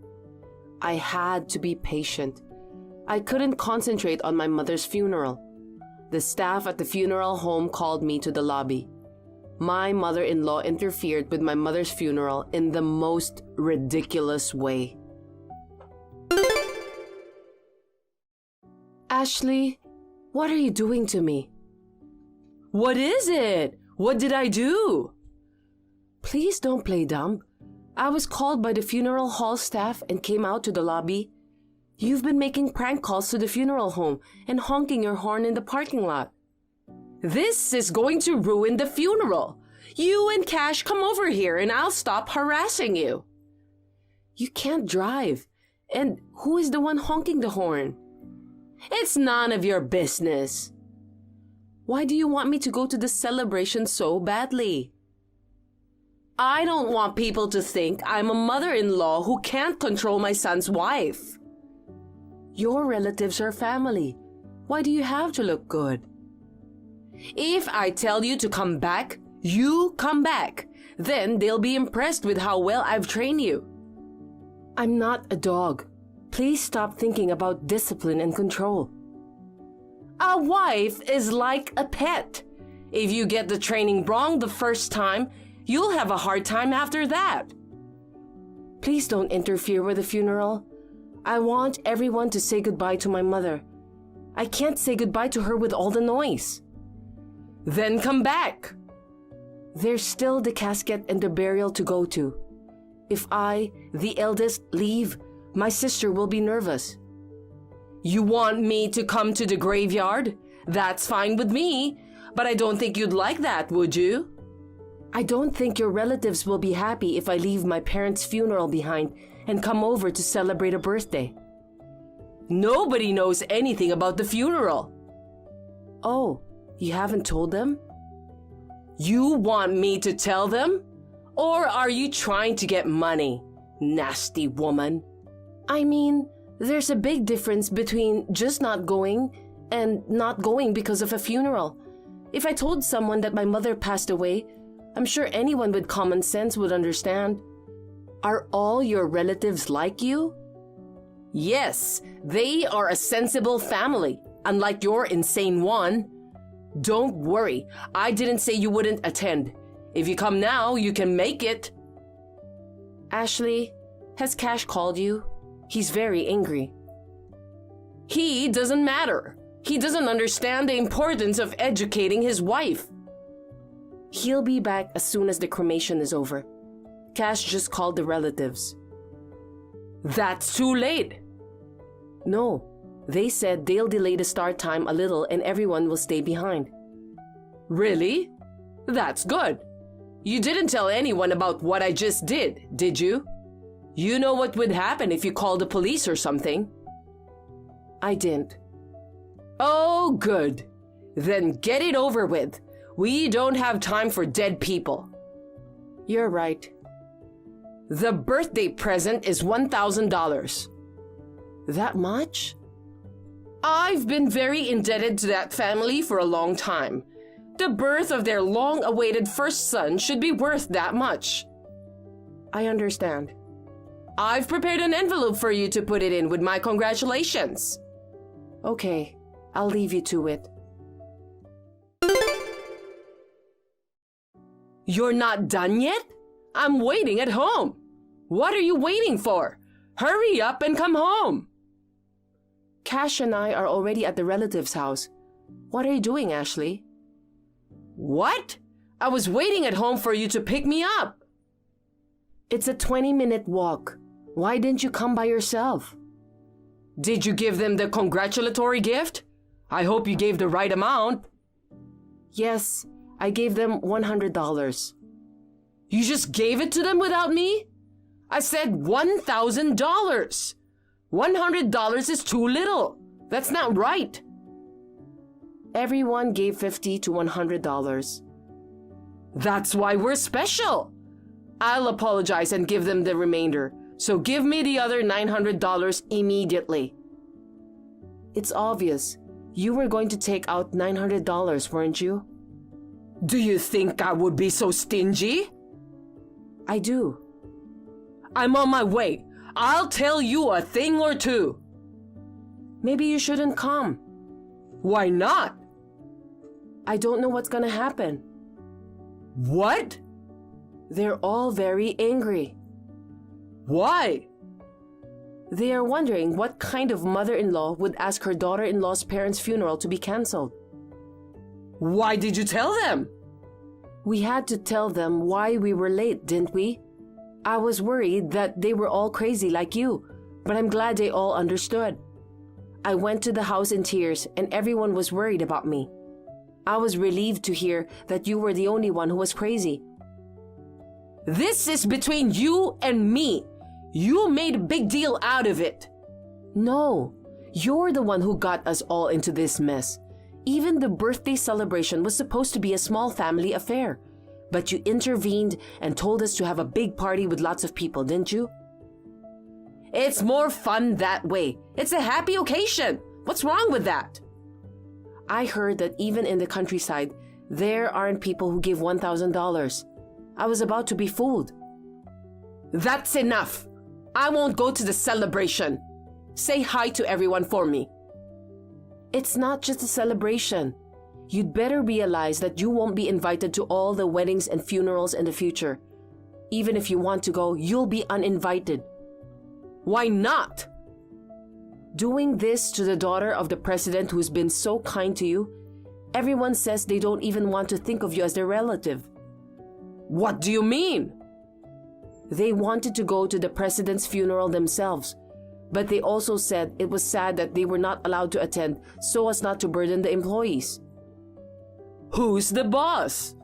[SPEAKER 11] I had to be patient. I couldn't concentrate on my mother's funeral. The staff at the funeral home called me to the lobby. My mother-in-law interfered with my mother's funeral in the most ridiculous way. Ashley, what are you doing to me? What is it? What did I do? Please don't play dumb. I was called by the funeral hall staff and came out to the lobby. You've been making prank calls to the funeral home and honking your horn in the parking lot. This is going to ruin the funeral. You and Cash come over here and I'll stop harassing you. You can't drive. And who is the one honking the horn? It's none of your business. Why do you want me to go to the celebration so badly? I don't want people to think I'm a mother-in-law who can't control my son's wife. Your relatives are family. Why do you have to look good? If I tell you to come back, you come back. Then they'll be impressed with how well I've trained you. I'm not a dog. Please stop thinking about discipline and control. A wife is like a pet. If you get the training wrong the first time, you'll have a hard time after that. Please don't interfere with the funeral. I want everyone to say goodbye to my mother. I can't say goodbye to her with all the noise. Then come back. There's still the casket and the burial to go to. If I, the eldest, leave, my sister will be nervous. You want me to come to the graveyard? That's fine with me, but I don't think you'd like that, would you? I don't think your relatives will be happy if I leave my parents' funeral behind and come over to celebrate a birthday. Nobody knows anything about the funeral. Oh, you haven't told them? You want me to tell them? Or are you trying to get money, nasty woman? I mean, there's a big difference between just not going and not going because of a funeral. If I told someone that my mother passed away, I'm sure anyone with common sense would understand. Are all your relatives like you? Yes, they are a sensible family, unlike your insane one. Don't worry, I didn't say you wouldn't attend. If you come now, you can make it. Ashley, has Cash called you? He's very angry. He doesn't matter. He doesn't understand the importance of educating his wife. He'll be back as soon as the cremation is over. Cash just called the relatives. That's too late. No, they said they'll delay the start time a little and everyone will stay behind. Really? That's good. You didn't tell anyone about what I just did you? You know what would happen if you called the police or something. I didn't. Oh, good. Then get it over with. We don't have time for dead people. You're right. The birthday present is $1,000. That much? I've been very indebted to that family for a long time. The birth of their long-awaited first son should be worth that much. I understand. I've prepared an envelope for you to put it in with my congratulations. Okay, I'll leave you to it. You're not done yet? I'm waiting at home. What are you waiting for? Hurry up and come home. Cash and I are already at the relative's house. What are you doing, Ashley? What? I was waiting at home for you to pick me up. It's a 20-minute walk. Why didn't you come by yourself? Did you give them the congratulatory gift? I hope you gave the right amount. Yes, I gave them $100. You just gave it to them without me? I said $1,000. $100 is too little. That's not right. Everyone gave $50 to $100. That's why we're special. I'll apologize and give them the remainder. So give me the other $900 immediately. It's obvious. You were going to take out $900, weren't you? Do you think I would be so stingy? I do. I'm on my way. I'll tell you a thing or two. Maybe you shouldn't come. Why not? I don't know what's gonna happen. What? They're all very angry. Why? They are wondering what kind of mother-in-law would ask her daughter-in-law's parents' funeral to be cancelled. Why did you tell them? We had to tell them why we were late, didn't we? I was worried that they were all crazy like you, but I'm glad they all understood. I went to the house in tears and everyone was worried about me. I was relieved to hear that you were the only one who was crazy. This is between you and me. You made a big deal out of it. No, you're the one who got us all into this mess. Even the birthday celebration was supposed to be a small family affair. But you intervened and told us to have a big party with lots of people, didn't you? It's more fun that way. It's a happy occasion. What's wrong with that? I heard that even in the countryside, there aren't people who give $1,000. I was about to be fooled. That's enough. I won't go to the celebration. Say hi to everyone for me. It's not just a celebration. You'd better realize that you won't be invited to all the weddings and funerals in the future. Even if you want to go, you'll be uninvited. Why not? Doing this to the daughter of the president who's been so kind to you, everyone says they don't even want to think of you as their relative. What do you mean? They wanted to go to the president's funeral themselves, but they also said it was sad that they were not allowed to attend so as not to burden the employees. Who's the boss?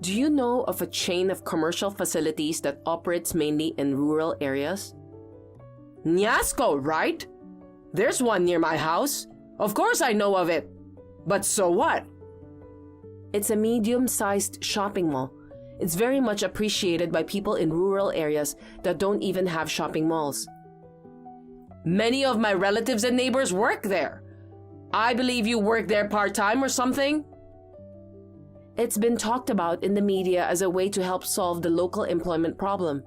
[SPEAKER 11] Do you know of a chain of commercial facilities that operates mainly in rural areas? Nyasco, right? There's one near my house. Of course I know of it. But so what? It's a medium-sized shopping mall. It's very much appreciated by people in rural areas that don't even have shopping malls. Many of my relatives and neighbors work there. I believe you work there part-time or something? It's been talked about in the media as a way to help solve the local employment problem.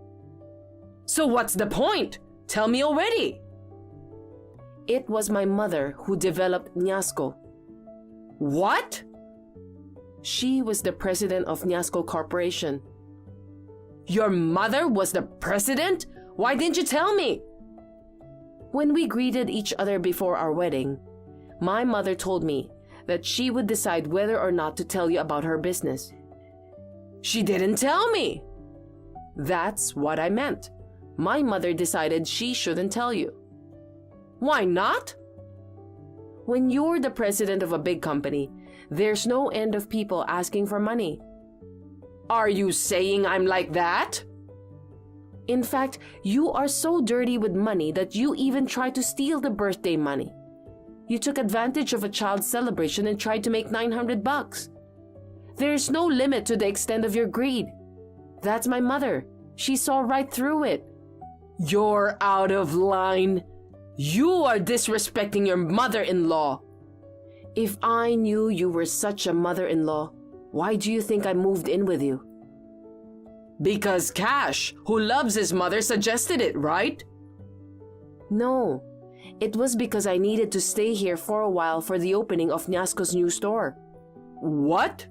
[SPEAKER 11] So what's the point? Tell me already. It was my mother who developed Nyasco. What? She was the president of Nyasco Corporation. Your mother was the president? Why didn't you tell me? When we greeted each other before our wedding, my mother told me that she would decide whether or not to tell you about her business. She didn't tell me. That's what I meant. My mother decided she shouldn't tell you. Why not? When you're the president of a big company, there's no end of people asking for money. Are you saying I'm like that? In fact, you are so dirty with money that you even tried to steal the birthday money. You took advantage of a child's celebration and tried to make $900. There's no limit to the extent of your greed. That's my mother. She saw right through it. You're out of line. You are disrespecting your mother-in-law. If I knew you were such a mother-in-law, why do you think I moved in with you? Because Cash, who loves his mother, suggested it, right? No, it was because I needed to stay here for a while for the opening of Nyasco's new store. What?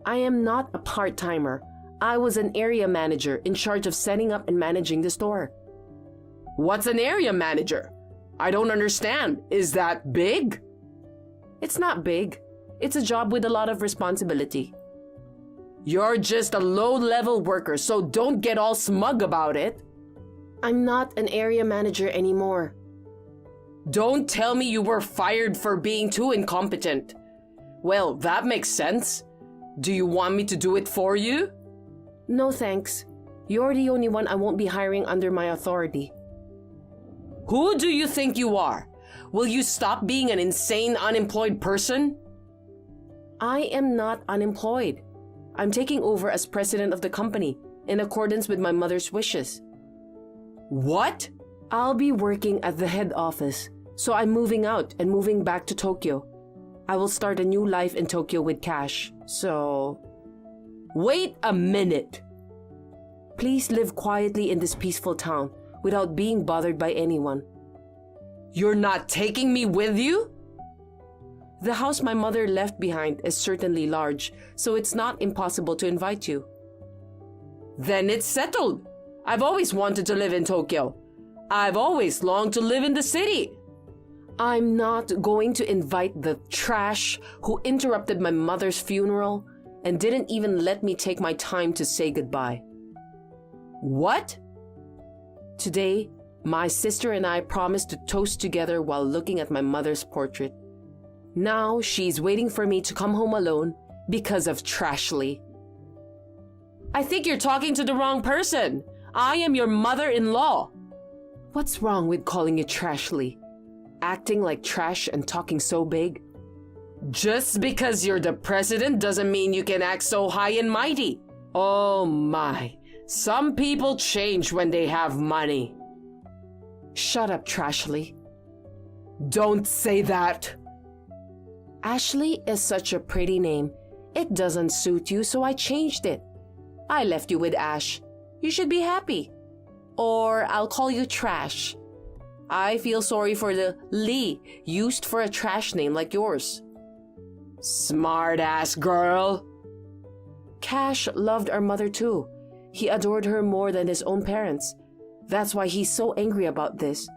[SPEAKER 11] I am not a part-timer. I was an area manager in charge of setting up and managing the store. What's an area manager? I don't understand. Is that big? It's not big. It's a job with a lot of responsibility. You're just a low-level worker, so don't get all smug about it. I'm not an area manager anymore. Don't tell me you were fired for being too incompetent. Well, that makes sense. Do you want me to do it for you? No, thanks. You're the only one I won't be hiring under my authority. Who do you think you are? Will you stop being an insane, unemployed person? I am not unemployed. I'm taking over as president of the company in accordance with my mother's wishes. What? I'll be working at the head office, so I'm moving out and moving back to Tokyo. I will start a new life in Tokyo with Cash, so... Wait a minute! Please live quietly in this peaceful town without being bothered by anyone. You're not taking me with you? The house my mother left behind is certainly large, so it's not impossible to invite you. Then it's settled. I've always wanted to live in Tokyo. I've always longed to live in the city. I'm not going to invite the trash who interrupted my mother's funeral and didn't even let me take my time to say goodbye. What? Today, my sister and I promised to toast together while looking at my mother's portrait. Now she's waiting for me to come home alone because of Trashly. I think you're talking to the wrong person. I am your mother-in-law. What's wrong with calling you Trashly? Acting like trash and talking so big? Just because you're the president doesn't mean you can act so high and mighty. Oh my, some people change when they have money. Shut up, Trashly. Don't say that. Ashley is such a pretty name. It doesn't suit you, so I changed it. I left you with Ash. You should be happy. Or I'll call you Trash. I feel sorry for the Lee used for a trash name like yours. Smart ass girl. Cash loved our mother too. He adored her more than his own parents. That's why he's so angry about this.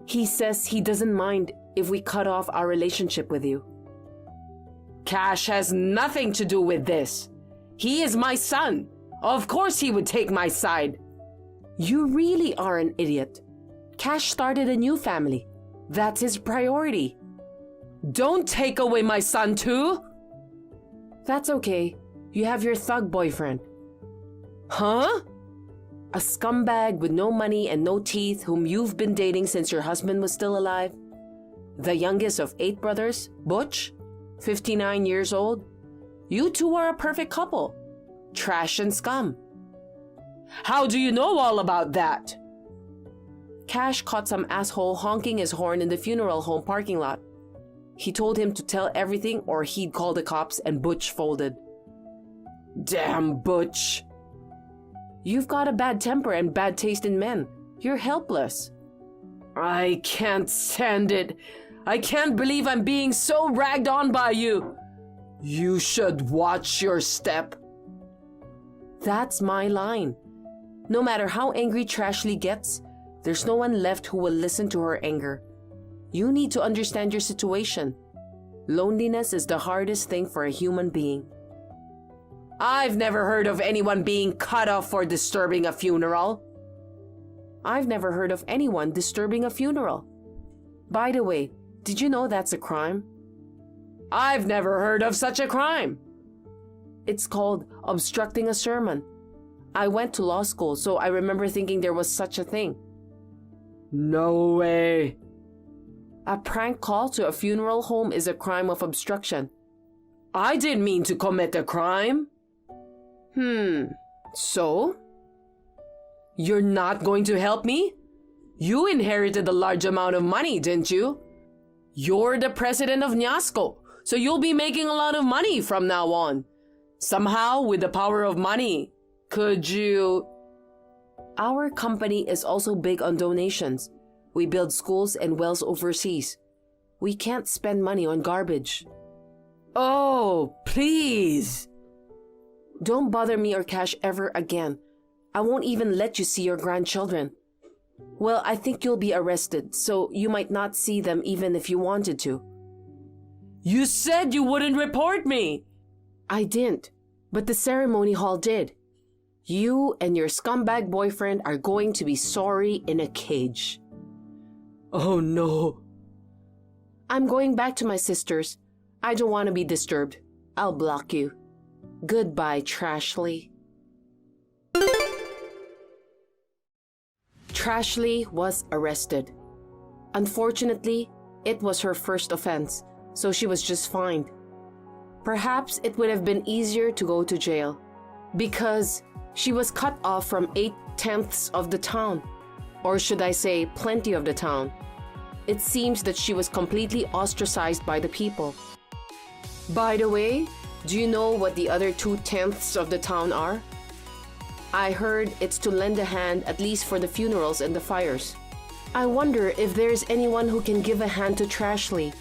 [SPEAKER 11] He says he doesn't mind if we cut off our relationship with you. Cash has nothing to do with this. He is my son. Of course he would take my side. You really are an idiot. Cash started a new family. That's his priority. Don't take away my son too. That's okay. You have your thug boyfriend. Huh? A scumbag with no money and no teeth whom you've been dating since your husband was still alive? The youngest of 8 brothers, Butch, 59 years old? You two are a perfect couple. Trash and scum. How do you know all about that? Cash caught some asshole honking his horn in the funeral home parking lot. He told him to tell everything or he'd call the cops, and Butch folded. Damn Butch. You've got a bad temper and bad taste in men. You're helpless. I can't stand it. I can't believe I'm being so ragged on by you. You should watch your step. That's my line. No matter how angry Trashly gets, there's no one left who will listen to her anger. You need to understand your situation. Loneliness is the hardest thing for a human being. I've never heard of anyone being cut off for disturbing a funeral. I've never heard of anyone disturbing a funeral. By the way, did you know that's a crime? I've never heard of such a crime. It's called obstructing a sermon. I went to law school, so I remember thinking there was such a thing. No way. A prank call to a funeral home is a crime of obstruction. I didn't mean to commit a crime. So? You're not going to help me? You inherited a large amount of money, didn't you? You're the president of Nyasco, so you'll be making a lot of money from now on. Somehow, with the power of money, could you... Our company is also big on donations. We build schools and wells overseas. We can't spend money on garbage. Oh, please. Don't bother me or Cash ever again. I won't even let you see your grandchildren. Well, I think you'll be arrested, so you might not see them even if you wanted to. You said you wouldn't report me! I didn't, but the ceremony hall did. You and your scumbag boyfriend are going to be sorry in a cage. Oh no. I'm going back to my sister's. I don't want to be disturbed. I'll block you. Goodbye, Trashley. Trashley was arrested. Unfortunately, it was her first offense, so she was just fined. Perhaps it would have been easier to go to jail, because she was cut off from 8/10 of the town. Or should I say, plenty of the town. It seems that she was completely ostracized by the people. By the way, do you know what the other 2/10 of the town are? I heard it's to lend a hand at least for the funerals and the fires. I wonder if there's anyone who can give a hand to Trashley.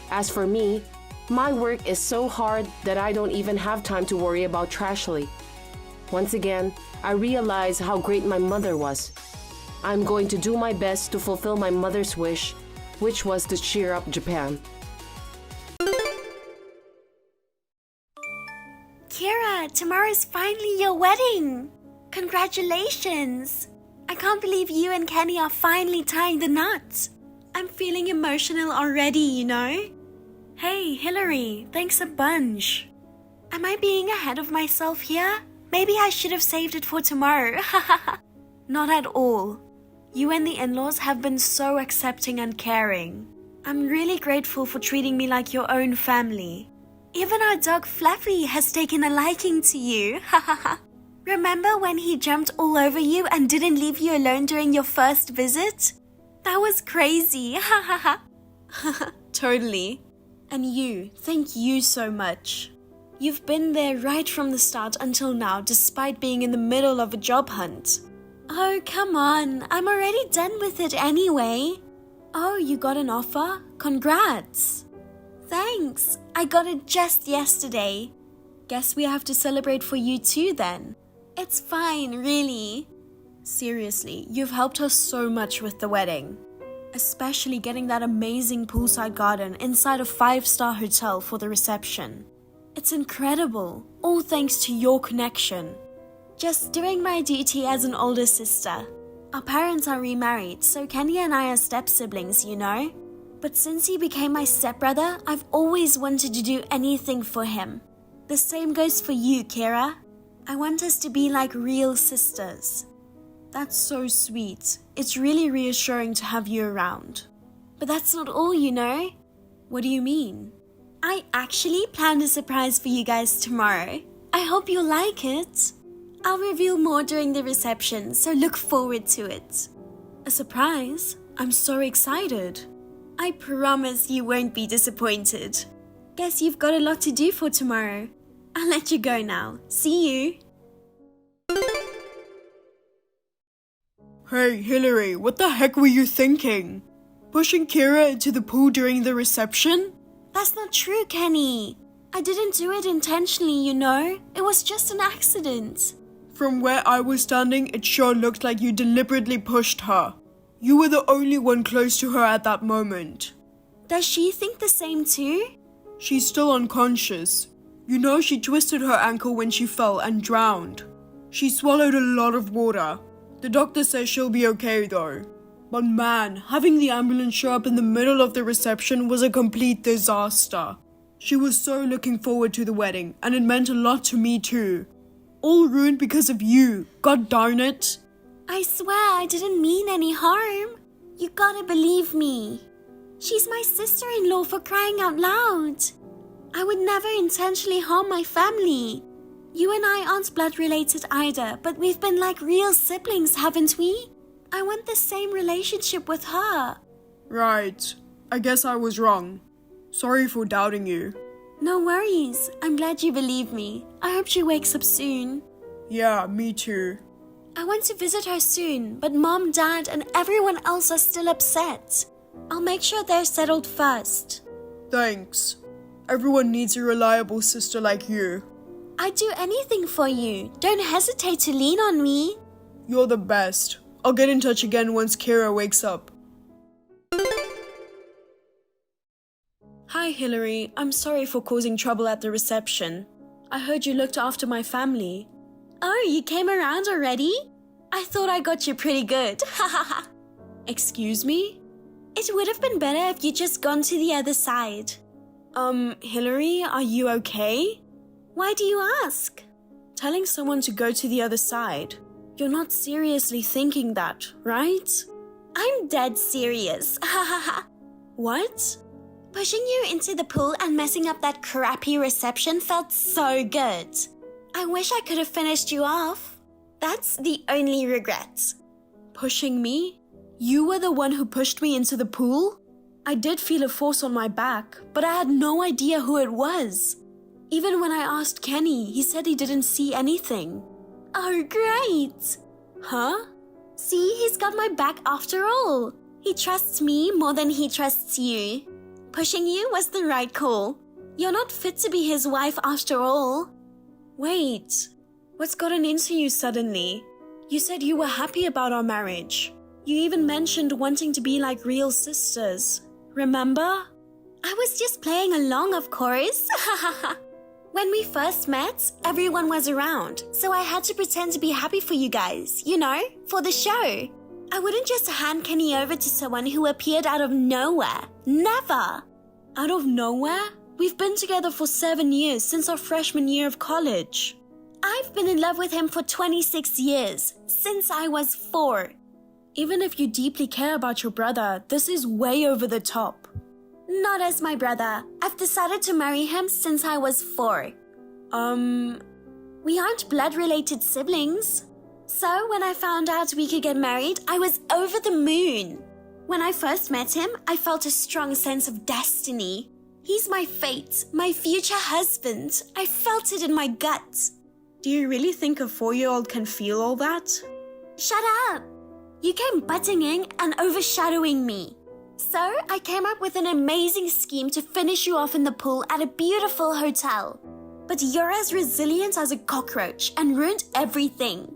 [SPEAKER 11] As for me, my work is so hard that I don't even have time to worry about Trashley. Once again, I realize how great my mother was. I'm going to do my best to fulfill my mother's wish, which was to cheer up Japan.
[SPEAKER 12] Kira, tomorrow's finally your wedding! Congratulations! I can't believe you and Kenny are finally tying the knot. I'm feeling emotional already, you know? Hey, Hillary, thanks a bunch. Am I being ahead of myself here? Maybe I should have saved it for tomorrow. Not at all. You and the in-laws have been so accepting and caring. I'm really grateful for treating me like your own family. Even our dog Fluffy has taken a liking to you. Remember when he jumped all over you and didn't leave you alone during your first visit? That was crazy. Totally. And you, thank you so much. You've been there right from the start until now, despite being in the middle of a job hunt. Oh, come on. I'm already done with it anyway. Oh, you got an offer? Congrats. Thanks. I got it just yesterday. Guess we have to celebrate for you too then. It's fine, really. Seriously, you've helped us so much with the wedding. Especially getting that amazing poolside garden inside a 5-star hotel for the reception. It's incredible, all thanks to your connection. Just doing my duty as an older sister. Our parents are remarried, so Kenny and I are step-siblings, you know? But since he became my stepbrother, I've always wanted to do anything for him. The same goes for you, Kira. I want us to be like real sisters. That's so sweet. It's really reassuring to have you around. But that's not all, you know? What do you mean? I actually planned a surprise for you guys tomorrow. I hope you'll like it. I'll reveal more during the reception, so look forward to it. A surprise? I'm so excited. I promise you won't be disappointed. Guess you've got a lot to do for tomorrow. I'll let you go now. See you.
[SPEAKER 13] Hey, Hillary, what the heck were you thinking? Pushing Kira into the pool during the reception?
[SPEAKER 12] That's not true, Kenny. I didn't do it intentionally, you know. It was just an accident.
[SPEAKER 13] From where I was standing, it sure looked like you deliberately pushed her. You were the only one close to her at that moment.
[SPEAKER 12] Does she think the same too?
[SPEAKER 13] She's still unconscious. You know she twisted her ankle when she fell and drowned. She swallowed a lot of water. The doctor says she'll be okay though. But man, having the ambulance show up in the middle of the reception was a complete disaster. She was so looking forward to the wedding, and it meant a lot to me too. All ruined because of you, god darn it.
[SPEAKER 12] I swear I didn't mean any harm. You gotta believe me. She's my sister-in-law, for crying out loud. I would never intentionally harm my family. You and I aren't blood-related either, but we've been like real siblings, haven't we? I want the same relationship with her.
[SPEAKER 13] Right. I guess I was wrong. Sorry for doubting you.
[SPEAKER 12] No worries. I'm glad you believe me. I hope she wakes up soon.
[SPEAKER 13] Yeah, me too.
[SPEAKER 12] I want to visit her soon, but Mom, Dad, and everyone else are still upset. I'll make sure they're settled first.
[SPEAKER 13] Thanks. Everyone needs a reliable sister like you.
[SPEAKER 12] I'd do anything for you. Don't hesitate to lean on me.
[SPEAKER 13] You're the best. I'll get in touch again once Kira wakes up.
[SPEAKER 12] Hi, Hillary. I'm sorry for causing trouble at the reception. I heard you looked after my family. Oh, you came around already? I thought I got you pretty good. Excuse me? It would have been better if you'd just gone to the other side. Hillary, are you okay? Why do you ask? Telling someone to go to the other side. You're not seriously thinking that, right? I'm dead serious. What? Pushing you into the pool and messing up that crappy reception felt so good. I wish I could have finished you off. That's the only regret. Pushing me? You were the one who pushed me into the pool? I did feel a force on my back, but I had no idea who it was. Even when I asked Kenny, he said he didn't see anything. Oh, great! Huh? See, he's got my back after all. He trusts me more than he trusts you. Pushing you was the right call. You're not fit to be his wife after all. Wait, what's gotten into you suddenly? You said you were happy about our marriage. You even mentioned wanting to be like real sisters. Remember? I was just playing along, of course. When we first met, everyone was around, so I had to pretend to be happy for you guys, you know, for the show. I wouldn't just hand Kenny over to someone who appeared out of nowhere. Never! Out of nowhere? We've been together for 7 years, since our freshman year of college. I've been in love with him for 26 years, since I was 4. Even if you deeply care about your brother, this is way over the top. Not as my brother. I've decided to marry him since I was 4. We aren't blood-related siblings. So when I found out we could get married, I was over the moon. When I first met him, I felt a strong sense of destiny. He's my fate, my future husband. I felt it in my gut. Do you really think a 4-year-old can feel all that? Shut up! You came butting in and overshadowing me. So I came up with an amazing scheme to finish you off in the pool at a beautiful hotel. But you're as resilient as a cockroach and ruined everything.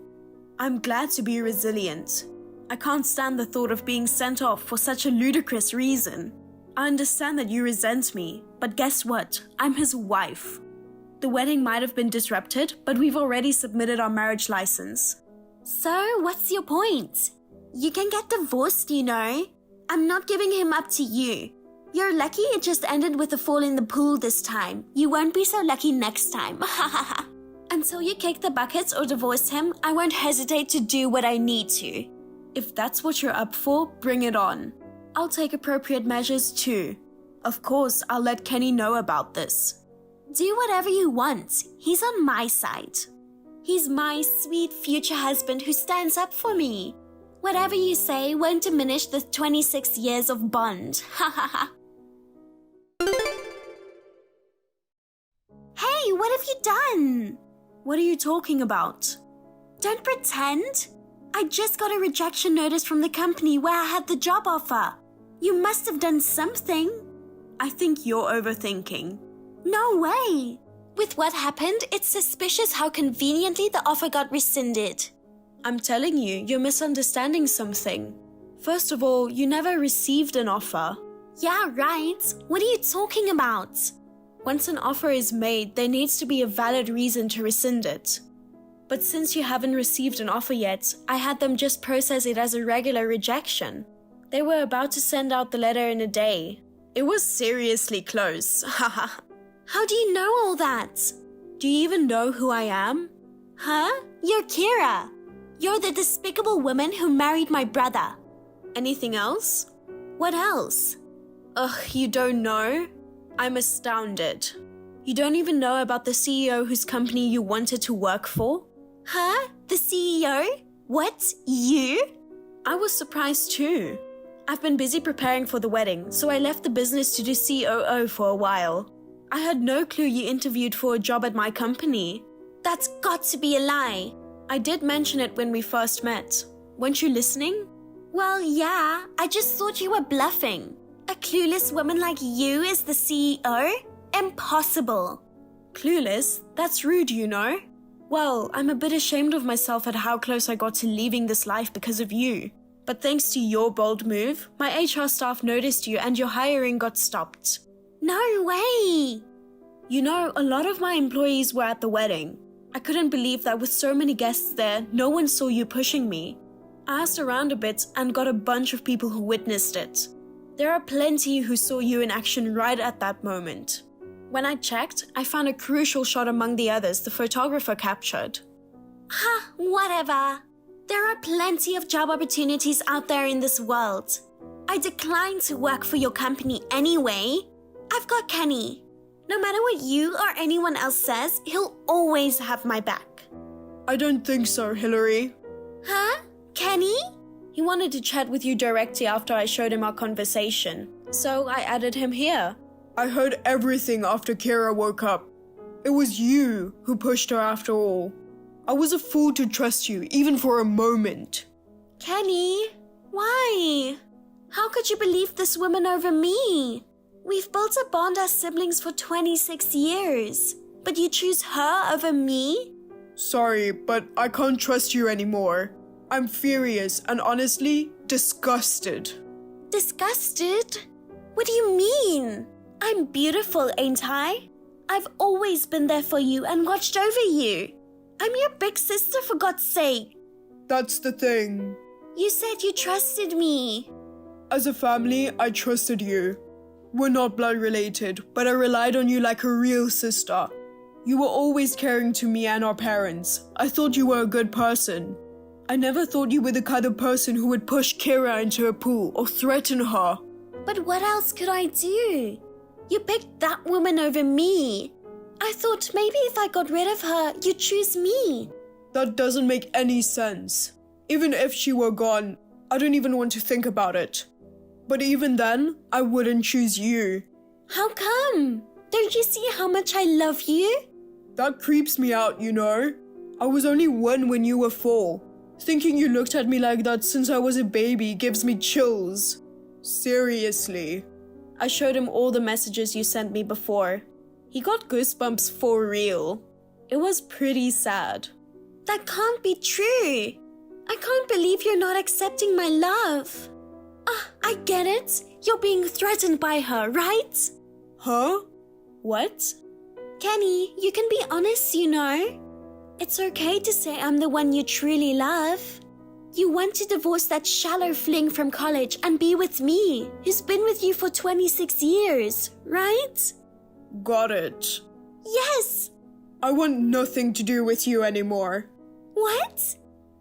[SPEAKER 12] I'm glad to be resilient. I can't stand the thought of being sent off for such a ludicrous reason. I understand that you resent me, but guess what? I'm his wife. The wedding might have been disrupted, but we've already submitted our marriage license. So, what's your point? You can get divorced, you know. I'm not giving him up to you. You're lucky it just ended with a fall in the pool this time. You won't be so lucky next time. Until you kick the bucket or divorce him, I won't hesitate to do what I need to. If that's what you're up for, bring it on. I'll take appropriate measures too. Of course, I'll let Kenny know about this. Do whatever you want. He's on my side. He's my sweet future husband who stands up for me. Whatever you say won't diminish the 26 years of bond. Hey, what have you done? What are you talking about? Don't pretend. I just got a rejection notice from the company where I had the job offer. You must have done something. I think you're overthinking. No way. With what happened, it's suspicious how conveniently the offer got rescinded. I'm telling you, you're misunderstanding something. First of all, you never received an offer. Yeah, right. What are you talking about? Once an offer is made, there needs to be a valid reason to rescind it. But since you haven't received an offer yet, I had them just process it as a regular rejection. They were about to send out the letter in a day. It was seriously close. Haha. How do you know all that? Do you even know who I am? Huh? You're Kira. You're the despicable woman who married my brother. Anything else? What else? Ugh, you don't know? I'm astounded. You don't even know about the CEO whose company you wanted to work for? Huh? The CEO? What? You? I was surprised too. I've been busy preparing for the wedding, so I left the business to do COO for a while. I had no clue you interviewed for a job at my company. That's got to be a lie. I did mention it when we first met. Weren't you listening? Well, yeah, I just thought you were bluffing. A clueless woman like you is the CEO? Impossible. Clueless? That's rude, you know. Well, I'm a bit ashamed of myself at how close I got to leaving this life because of you. But thanks to your bold move, my HR staff noticed you and your hiring got stopped. No way! You know, a lot of my employees were at the wedding. I couldn't believe that with so many guests there, no one saw you pushing me. I asked around a bit and got a bunch of people who witnessed it. There are plenty who saw you in action right at that moment. When I checked, I found a crucial shot among the others the photographer captured. Ha, whatever. There are plenty of job opportunities out there in this world. I declined to work for your company anyway. I've got Kenny. No matter what you or anyone else says, he'll always have my back.
[SPEAKER 13] I don't think so, Hillary.
[SPEAKER 12] Huh? Kenny? He wanted to chat with you directly after I showed him our conversation, so I added him here.
[SPEAKER 13] I heard everything after Kira woke up. It was you who pushed her after all. I was a fool to trust you, even for a moment.
[SPEAKER 12] Kenny, why? How could you believe this woman over me? We've built a bond as siblings for 26 years, but you choose her over me?
[SPEAKER 13] Sorry, but I can't trust you anymore. I'm furious and honestly disgusted.
[SPEAKER 12] Disgusted? What do you mean? I'm beautiful, ain't I? I've always been there for you and watched over you. I'm your big sister, for God's sake.
[SPEAKER 13] That's the thing.
[SPEAKER 12] You said you trusted me.
[SPEAKER 13] As a family, I trusted you. We're not blood related, but I relied on you like a real sister. You were always caring to me and our parents. I thought you were a good person. I never thought you were the kind of person who would push Kira into a pool or threaten her.
[SPEAKER 12] But what else could I do? You picked that woman over me. I thought maybe if I got rid of her, you'd choose me.
[SPEAKER 13] That doesn't make any sense. Even if she were gone, I don't even want to think about it. But even then, I wouldn't choose you.
[SPEAKER 12] How come? Don't you see how much I love you?
[SPEAKER 13] That creeps me out, you know. I was only 1 when you were 4. Thinking you looked at me like that since I was a baby gives me chills. Seriously. I showed him all the messages you sent me before. He got goosebumps for real. It was pretty sad.
[SPEAKER 12] That can't be true. I can't believe you're not accepting my love. I get it. You're being threatened by her, right?
[SPEAKER 13] Huh? What?
[SPEAKER 12] Kenny, you can be honest, you know. It's okay to say I'm the one you truly love. You want to divorce that shallow fling from college and be with me, who's been with you for 26 years, right?
[SPEAKER 13] Got it.
[SPEAKER 12] Yes!
[SPEAKER 13] I want nothing to do with you anymore.
[SPEAKER 12] What?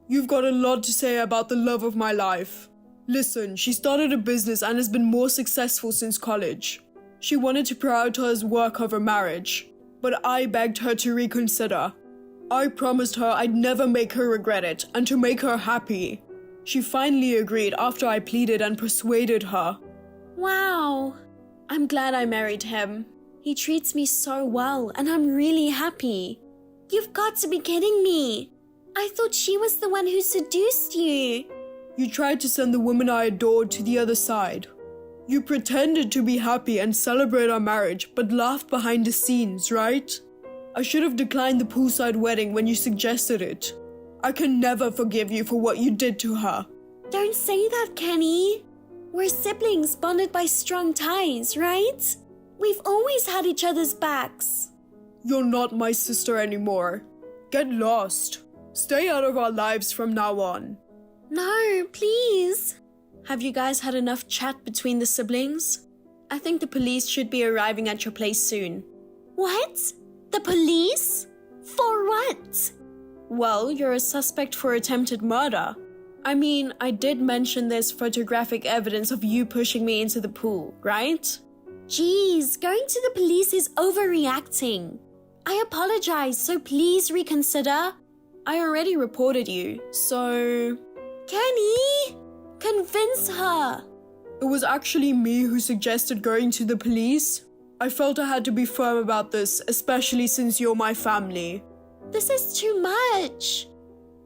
[SPEAKER 13] You've got a lot to say about the love of my life. Listen, she started a business and has been more successful since college. She wanted to prioritize work over marriage, but I begged her to reconsider. I promised her I'd never make her regret it and to make her happy. She finally agreed after I pleaded and persuaded her.
[SPEAKER 12] Wow. I'm glad I married him. He treats me so well and I'm really happy. You've got to be kidding me. I thought she was the one who seduced you.
[SPEAKER 13] You tried to send the woman I adored to the other side. You pretended to be happy and celebrate our marriage, but laughed behind the scenes, right? I should have declined the poolside wedding when you suggested it. I can never forgive you for what you did to her.
[SPEAKER 12] Don't say that, Kenny. We're siblings bonded by strong ties, right? We've always had each other's backs.
[SPEAKER 13] You're not my sister anymore. Get lost. Stay out of our lives from now on.
[SPEAKER 12] No, please. Have you guys had enough chat between the siblings? I think the police should be arriving at your place soon. What? The police? For what? Well, you're a suspect for attempted murder. I mean, I did mention there's photographic evidence of you pushing me into the pool, right? Jeez, going to the police is overreacting. I apologize, so please reconsider. I already reported you, so... Kenny! Convince her!
[SPEAKER 13] It was actually me who suggested going to the police. I felt I had to be firm about this, especially since you're my family.
[SPEAKER 12] This is too much.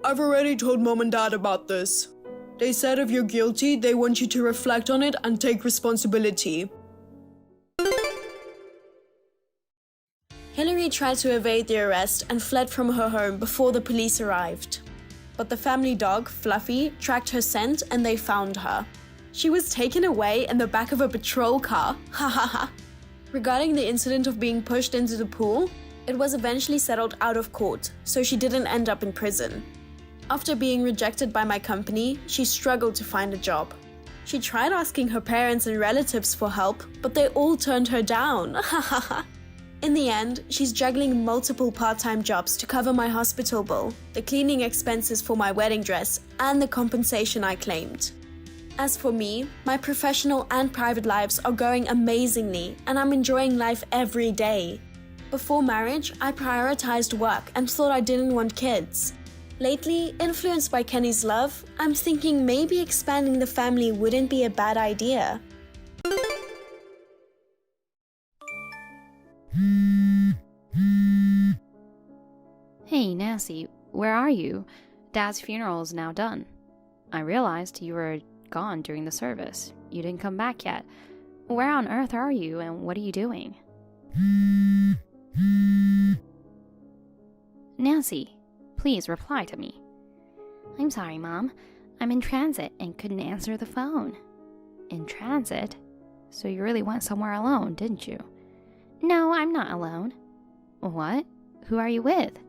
[SPEAKER 13] I've already told Mom and Dad about this. They said if you're guilty, they want you to reflect on it and take responsibility.
[SPEAKER 12] Hillary tried to evade the arrest and fled from her home before the police arrived. But the family dog, Fluffy, tracked her scent and they found her. She was taken away in the back of a patrol car. Ha ha ha. Regarding the incident of being pushed into the pool, it was eventually settled out of court, so she didn't end up in prison. After being rejected by my company, she struggled to find a job. She tried asking her parents and relatives for help, but they all turned her down. Ha ha ha. In the end, she's juggling multiple part-time jobs to cover my hospital bill, the cleaning expenses for my wedding dress, and the compensation I claimed. As for me, my professional and private lives are going amazingly, and I'm enjoying life every day. Before marriage, I prioritized work and thought I didn't want kids. Lately, influenced by Kenny's love, I'm thinking maybe expanding the family wouldn't be a bad idea.
[SPEAKER 2] Hey, Nancy, where are you? Dad's funeral is now done. I realized you were gone during the service. You didn't come back yet. Where on earth are you and what are you doing? Nancy, please reply to me. I'm sorry, Mom. I'm in transit and couldn't answer the phone. In transit? So you really went somewhere alone, didn't you? No, I'm not alone. What? Who are you with?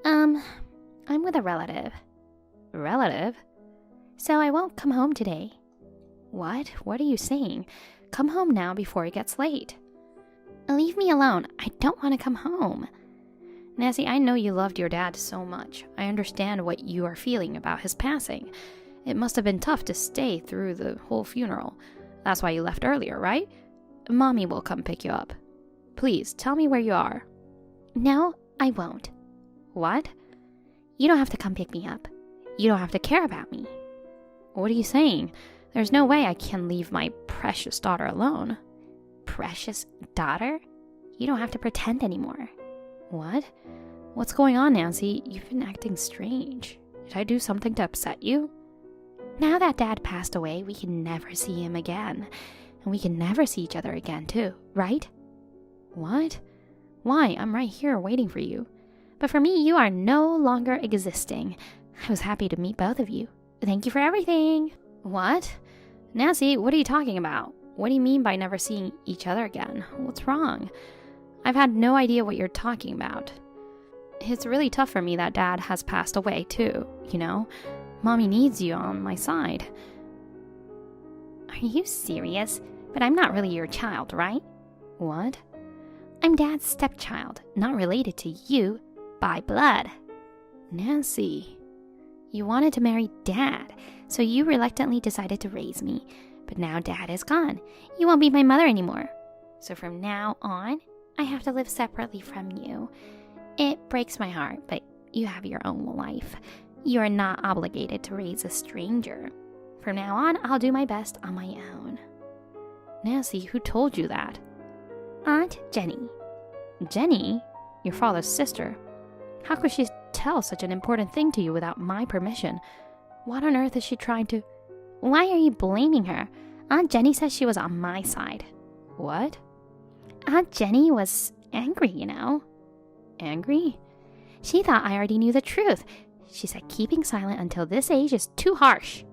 [SPEAKER 2] I'm with a relative. Relative? So I won't come home today. What? What are you saying? Come home now before it gets late. Leave me alone. I don't want to come home. Nancy, I know you loved your dad so much. I understand what you are feeling about his passing. It must have been tough to stay through the whole funeral. That's why you left earlier, right? Mommy will come pick you up. Please, tell me where you are. No, I won't. What? You don't have to come pick me up. You don't have to care about me. What are you saying? There's no way I can leave my precious daughter alone. Precious daughter? You don't have to pretend anymore. What? What's going on, Nancy? You've been acting strange. Did I do something to upset you? Now that Dad passed away, we can never see him again. And we can never see each other again, too, right? What? Why? I'm right here waiting for you. But for me, you are no longer existing. I was happy to meet both of you. Thank you for everything. What? Nancy, what are you talking about? What do you mean by never seeing each other again? What's wrong? I've had no idea what you're talking about. It's really tough for me that Dad has passed away too, you know? Mommy needs you on my side. Are you serious? But I'm not really your child, right? What? I'm Dad's stepchild, not related to you by blood. Nancy, you wanted to marry Dad, so you reluctantly decided to raise me. But now Dad is gone. You won't be my mother anymore. So from now on, I have to live separately from you. It breaks my heart, but you have your own life. You are not obligated to raise a stranger. From now on, I'll do my best on my own. Nancy, who told you that? Aunt Jenny. Jenny? Your father's sister. How could she tell such an important thing to you without my permission? What on earth is she trying to... Why are you blaming her? Aunt Jenny says she was on my side. What? Aunt Jenny was angry, you know. Angry? She thought I already knew the truth. She said keeping silent until this age is too harsh.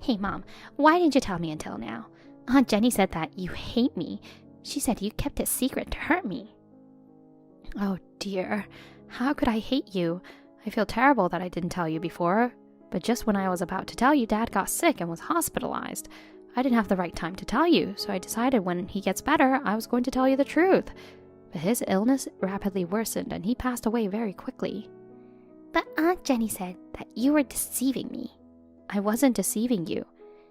[SPEAKER 2] Hey, Mom, why didn't you tell me until now? Aunt Jenny said that you hate me. She said you kept it secret to hurt me. Oh, dear. How could I hate you? I feel terrible that I didn't tell you before, but just when I was about to tell you, Dad got sick and was hospitalized. I didn't have the right time to tell you, so I decided when he gets better, I was going to tell you the truth. But his illness rapidly worsened and he passed away very quickly.
[SPEAKER 1] But Aunt Jenny said that you were deceiving me.
[SPEAKER 2] I wasn't deceiving you.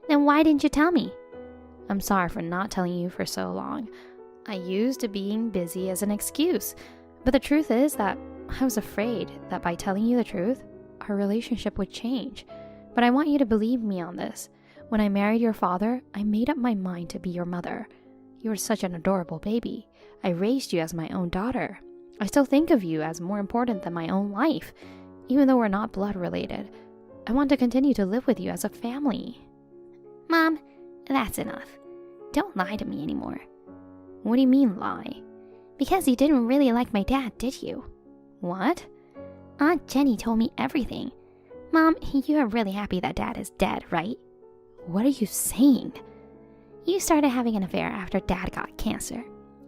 [SPEAKER 1] Then why didn't you tell me?
[SPEAKER 2] I'm sorry for not telling you for so long. I used being busy as an excuse, but the truth is that I was afraid that by telling you the truth, our relationship would change. But I want you to believe me on this. When I married your father, I made up my mind to be your mother. You were such an adorable baby. I raised you as my own daughter. I still think of you as more important than my own life, even though we're not blood related. I want to continue to live with you as a family.
[SPEAKER 1] Mom, that's enough. Don't lie to me anymore.
[SPEAKER 2] What do you mean lie?
[SPEAKER 1] Because you didn't really like my dad, did you?
[SPEAKER 2] What?
[SPEAKER 1] Aunt Jenny told me everything. Mom, you're really happy that Dad is dead, right?
[SPEAKER 2] What are you saying?
[SPEAKER 1] You started having an affair after Dad got cancer.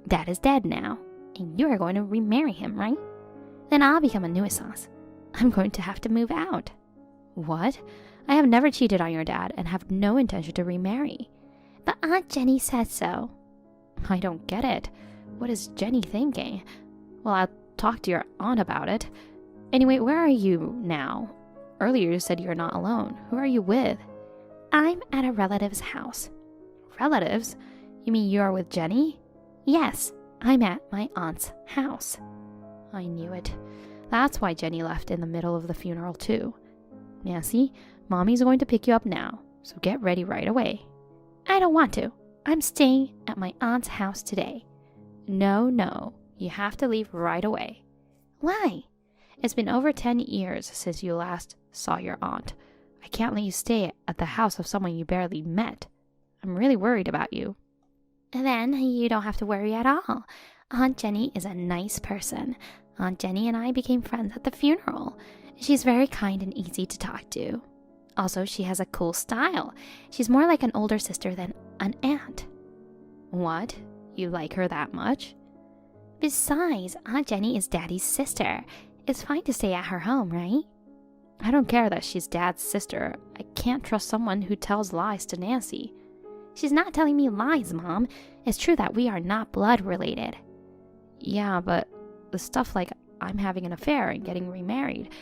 [SPEAKER 1] Dad is dead now, and you're going to remarry him, right? Then I'll become a nuisance. I'm going to have to move out.
[SPEAKER 2] What? I have never cheated on your dad and have no intention to remarry.
[SPEAKER 1] But Aunt Jenny said so.
[SPEAKER 2] I don't get it. What is Jenny thinking? Well, I'll talk to your aunt about it. Anyway, where are you now? Earlier you said you're not alone. Who are you with?
[SPEAKER 1] I'm at a relative's house.
[SPEAKER 2] Relatives? You mean you're with Jenny?
[SPEAKER 1] Yes, I'm at my aunt's house.
[SPEAKER 2] I knew it. That's why Jenny left in the middle of the funeral too. Nancy, Mommy's going to pick you up now, so get ready right away.
[SPEAKER 1] I don't want to. I'm staying at my aunt's house today.
[SPEAKER 2] No. You have to leave right away.
[SPEAKER 1] Why?
[SPEAKER 2] It's been over 10 years since you last saw your aunt. I can't let you stay at the house of someone you barely met. I'm really worried about you.
[SPEAKER 1] Then you don't have to worry at all. Aunt Jenny is a nice person. Aunt Jenny and I became friends at the funeral. She's very kind and easy to talk to. Also, she has a cool style. She's more like an older sister than an aunt.
[SPEAKER 2] What? You like her that much?
[SPEAKER 1] Besides, Aunt Jenny is Daddy's sister. It's fine to stay at her home, right?
[SPEAKER 2] I don't care that she's Dad's sister. I can't trust someone who tells lies to Nancy.
[SPEAKER 1] She's not telling me lies, Mom. It's true that we are not blood related.
[SPEAKER 2] Yeah, but the stuff like I'm having an affair and getting remarried.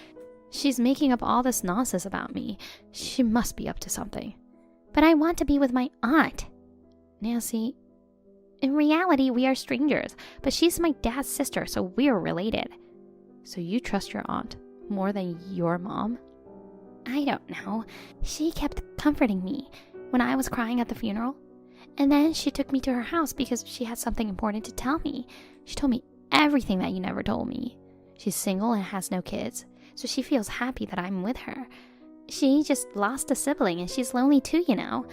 [SPEAKER 2] She's making up all this nonsense about me. She must be up to something.
[SPEAKER 1] But I want to be with my aunt.
[SPEAKER 2] Nancy,
[SPEAKER 1] in reality, we are strangers, but she's my dad's sister, so we're related.
[SPEAKER 2] So you trust your aunt more than your mom?
[SPEAKER 1] I don't know. She kept comforting me when I was crying at the funeral. And then she took me to her house because she had something important to tell me. She told me everything that you never told me. She's single and has no kids, so she feels happy that I'm with her. She just lost a sibling and she's lonely too, you know.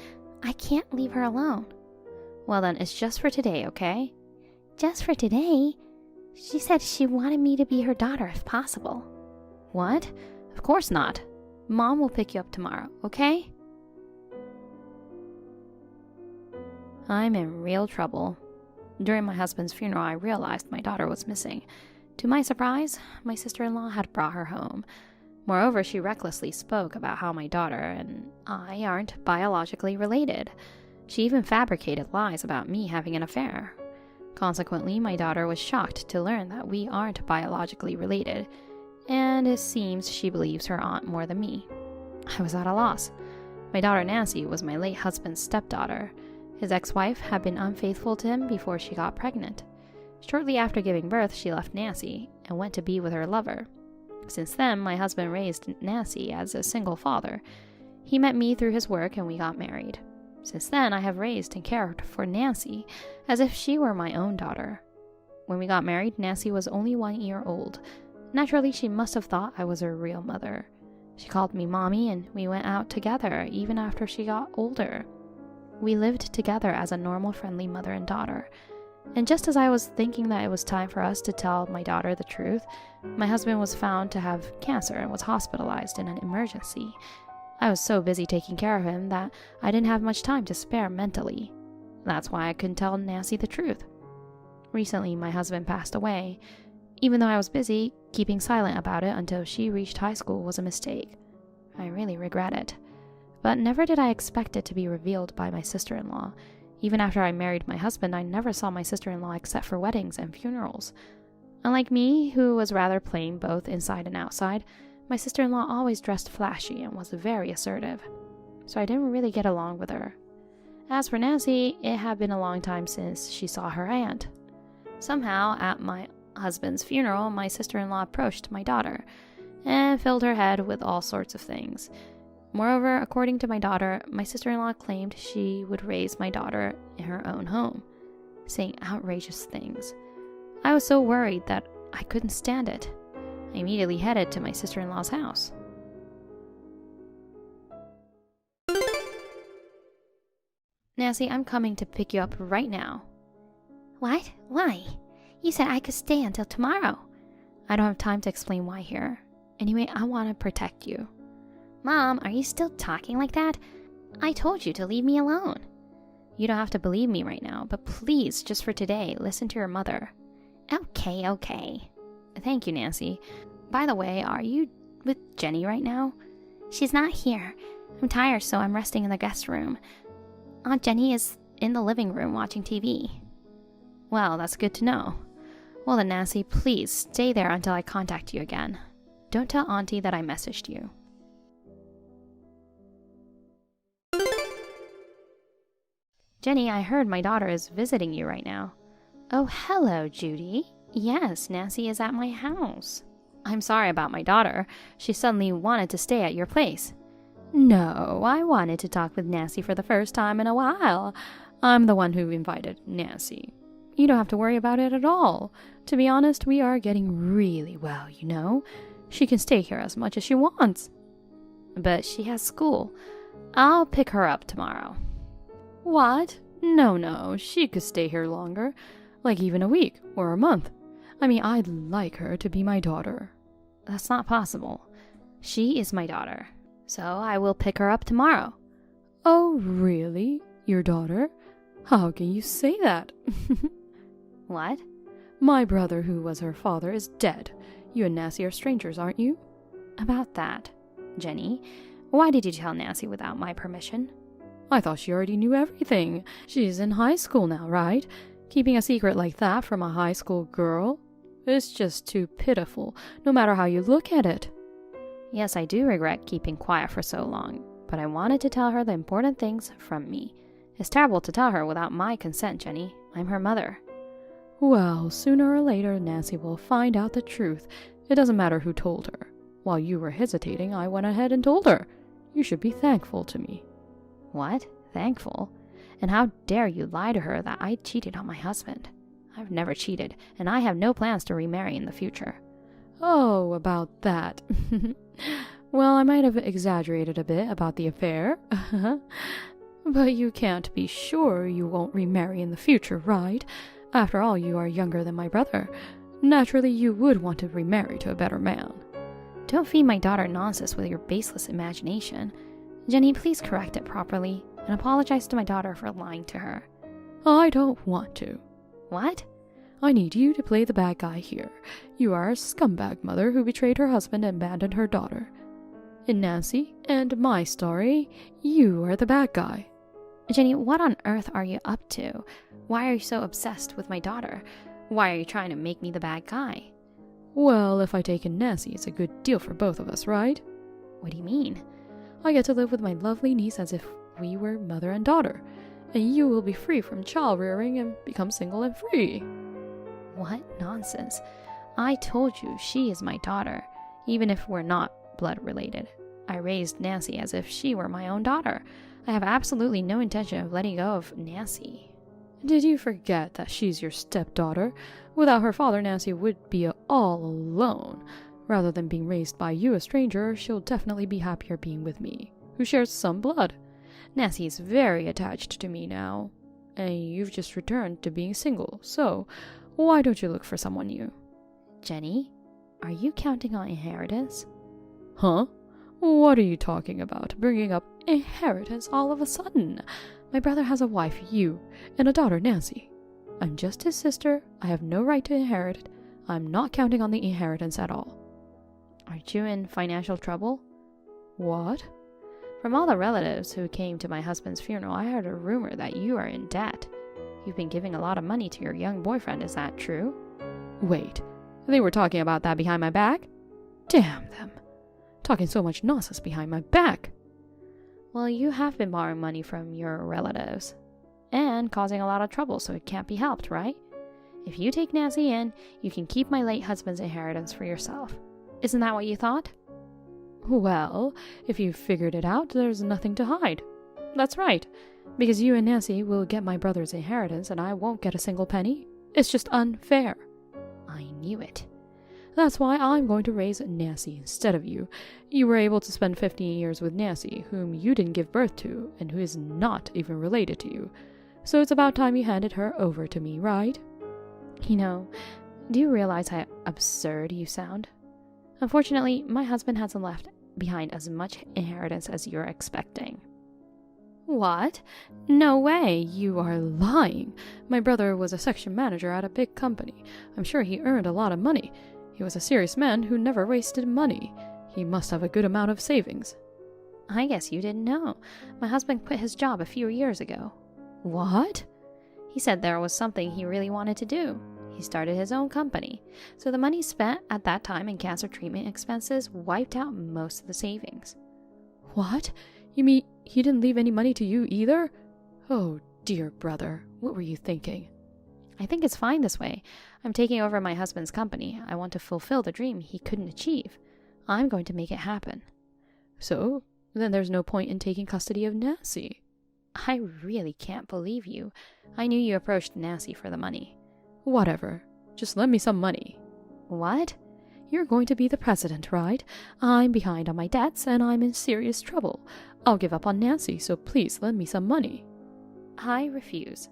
[SPEAKER 1] I can't leave her alone.
[SPEAKER 2] Well then, it's just for today, okay?
[SPEAKER 1] Just for today? She said she wanted me to be her daughter if possible.
[SPEAKER 2] What? Of course not. Mom will pick you up tomorrow, okay? I'm in real trouble. During my husband's funeral, I realized my daughter was missing. To my surprise, my sister-in-law had brought her home. Moreover, she recklessly spoke about how my daughter and I aren't biologically related. She even fabricated lies about me having an affair. Consequently, my daughter was shocked to learn that we aren't biologically related, and it seems she believes her aunt more than me. I was at a loss. My daughter Nancy was my late husband's stepdaughter. His ex-wife had been unfaithful to him before she got pregnant. Shortly after giving birth, she left Nancy and went to be with her lover. Since then, my husband raised Nancy as a single father. He met me through his work and we got married. Since then, I have raised and cared for Nancy as if she were my own daughter. When we got married, Nancy was only 1 year old. Naturally, she must have thought I was her real mother. She called me mommy and we went out together even after she got older. We lived together as a normal, friendly mother and daughter. And just as I was thinking that it was time for us to tell my daughter the truth, my husband was found to have cancer and was hospitalized in an emergency. I was so busy taking care of him that I didn't have much time to spare mentally. That's why I couldn't tell Nancy the truth. Recently, my husband passed away. Even though I was busy, keeping silent about it until she reached high school was a mistake. I really regret it. But never did I expect it to be revealed by my sister-in-law. Even after I married my husband, I never saw my sister-in-law except for weddings and funerals. Unlike me, who was rather plain both inside and outside, my sister-in-law always dressed flashy and was very assertive. So I didn't really get along with her. As for Nancy, it had been a long time since she saw her aunt. Somehow, at my husband's funeral, my sister-in-law approached my daughter and filled her head with all sorts of things. Moreover, according to my daughter, my sister-in-law claimed she would raise my daughter in her own home, saying outrageous things. I was so worried that I couldn't stand it. I immediately headed to my sister-in-law's house. Nancy, I'm coming to pick you up right now.
[SPEAKER 1] What? Why? You said I could stay until tomorrow.
[SPEAKER 2] I don't have time to explain why here. Anyway, I want to protect you.
[SPEAKER 1] Mom, are you still talking like that? I told you to leave me alone.
[SPEAKER 2] You don't have to believe me right now, but please, just for today, listen to your mother.
[SPEAKER 1] Okay.
[SPEAKER 2] Thank you, Nancy. By the way, are you with Jenny right now?
[SPEAKER 1] She's not here. I'm tired, so I'm resting in the guest room. Aunt Jenny is in the living room watching TV.
[SPEAKER 2] Well, that's good to know. Well then, Nancy, please stay there until I contact you again. Don't tell Auntie that I messaged you. Jenny, I heard my daughter is visiting you right now.
[SPEAKER 1] Oh, hello, Judy. Yes, Nancy is at my house.
[SPEAKER 2] I'm sorry about my daughter. She suddenly wanted to stay at your place.
[SPEAKER 1] No, I wanted to talk with Nancy for the first time in a while.
[SPEAKER 2] I'm the one who invited Nancy. You don't have to worry about it at all. To be honest, we are getting really well, you know. She can stay here as much as she wants. But she has school. I'll pick her up tomorrow.
[SPEAKER 8] What? No, she could stay here longer. Like even a week or a month. I mean, I'd like her to be my daughter.
[SPEAKER 2] That's not possible. She is my daughter. So I will pick her up tomorrow.
[SPEAKER 8] Oh, really? Your daughter? How can you say that?
[SPEAKER 2] What?
[SPEAKER 8] My brother, who was her father, is dead. You and Nancy are strangers, aren't you?
[SPEAKER 2] About that, Jenny, why did you tell Nancy without my permission?
[SPEAKER 8] I thought she already knew everything. She's in high school now, right? Keeping a secret like that from a high school girl? It's just too pitiful, no matter how you look at it.
[SPEAKER 2] Yes, I do regret keeping quiet for so long, but I wanted to tell her the important things from me. It's terrible to tell her without my consent, Jenny. I'm her mother.
[SPEAKER 8] Well, sooner or later, Nancy will find out the truth. It doesn't matter who told her. While you were hesitating, I went ahead and told her. You should be thankful to me.
[SPEAKER 2] What? Thankful? And how dare you lie to her that I cheated on my husband? I've never cheated, and I have no plans to remarry in the future.
[SPEAKER 8] Oh, about that. Well, I might have exaggerated a bit about the affair. But you can't be sure you won't remarry in the future, right? After all, you are younger than my brother. Naturally, you would want to remarry to a better man.
[SPEAKER 2] Don't feed my daughter nonsense with your baseless imagination. Jenny, please correct it properly, and apologize to my daughter for lying to her.
[SPEAKER 8] I don't want to.
[SPEAKER 2] What?
[SPEAKER 8] I need you to play the bad guy here. You are a scumbag mother who betrayed her husband and abandoned her daughter. In Nancy and my story, you are the bad guy.
[SPEAKER 2] Jenny, what on earth are you up to? Why are you so obsessed with my daughter? Why are you trying to make me the bad guy?
[SPEAKER 8] Well, if I take in Nancy, it's a good deal for both of us, right?
[SPEAKER 2] What do you mean?
[SPEAKER 8] I get to live with my lovely niece as if we were mother and daughter, and you will be free from child rearing and become single and free.
[SPEAKER 2] What nonsense. I told you she is my daughter, even if we're not blood related. I raised Nancy as if she were my own daughter. I have absolutely no intention of letting go of Nancy.
[SPEAKER 8] Did you forget that she's your stepdaughter? Without her father, Nancy would be all alone. Rather than being raised by you, a stranger, she'll definitely be happier being with me, who shares some blood. Nancy is very attached to me now, and you've just returned to being single, so why don't you look for someone new?
[SPEAKER 2] Jenny, are you counting on inheritance?
[SPEAKER 8] Huh? What are you talking about? Bringing up inheritance all of a sudden? My brother has a wife, you, and a daughter, Nancy. I'm just his sister. I have no right to inherit. I'm not counting on the inheritance at all.
[SPEAKER 2] Aren't you in financial trouble?
[SPEAKER 8] What?
[SPEAKER 2] From all the relatives who came to my husband's funeral, I heard a rumor that you are in debt. You've been giving a lot of money to your young boyfriend, is that true?
[SPEAKER 8] Wait, they were talking about that behind my back? Damn them. Talking so much nonsense behind my back.
[SPEAKER 2] Well, you have been borrowing money from your relatives and causing a lot of trouble, so it can't be helped, right? If you take Nancy in, you can keep my late husband's inheritance for yourself. Isn't that what you thought?
[SPEAKER 8] Well, if you've figured it out, there's nothing to hide. That's right, because you and Nancy will get my brother's inheritance and I won't get a single penny. It's just unfair.
[SPEAKER 2] I knew it.
[SPEAKER 8] That's why I'm going to raise Nancy instead of you. You were able to spend 15 years with Nancy, whom you didn't give birth to, and who is not even related to you. So it's about time you handed her over to me, right?
[SPEAKER 2] You know, do you realize how absurd you sound? Unfortunately, my husband hasn't left behind as much inheritance as you're expecting.
[SPEAKER 8] What? No way, you are lying. My brother was a section manager at a big company. I'm sure he earned a lot of money. He was a serious man who never wasted money. He must have a good amount of savings.
[SPEAKER 2] I guess you didn't know. My husband quit his job a few years ago.
[SPEAKER 8] What?
[SPEAKER 2] He said there was something he really wanted to do. He started his own company. So the money spent at that time in cancer treatment expenses wiped out most of the savings.
[SPEAKER 8] What? You mean he didn't leave any money to you either? Oh, dear brother, what were you thinking?
[SPEAKER 2] I think it's fine this way. I'm taking over my husband's company. I want to fulfill the dream he couldn't achieve. I'm going to make it happen.
[SPEAKER 8] So, then there's no point in taking custody of Nancy.
[SPEAKER 2] I really can't believe you. I knew you approached Nancy for the money.
[SPEAKER 8] Whatever. Just lend me some money.
[SPEAKER 2] What?
[SPEAKER 8] You're going to be the president, right? I'm behind on my debts and I'm in serious trouble. I'll give up on Nancy, so please lend me some money.
[SPEAKER 2] I refuse.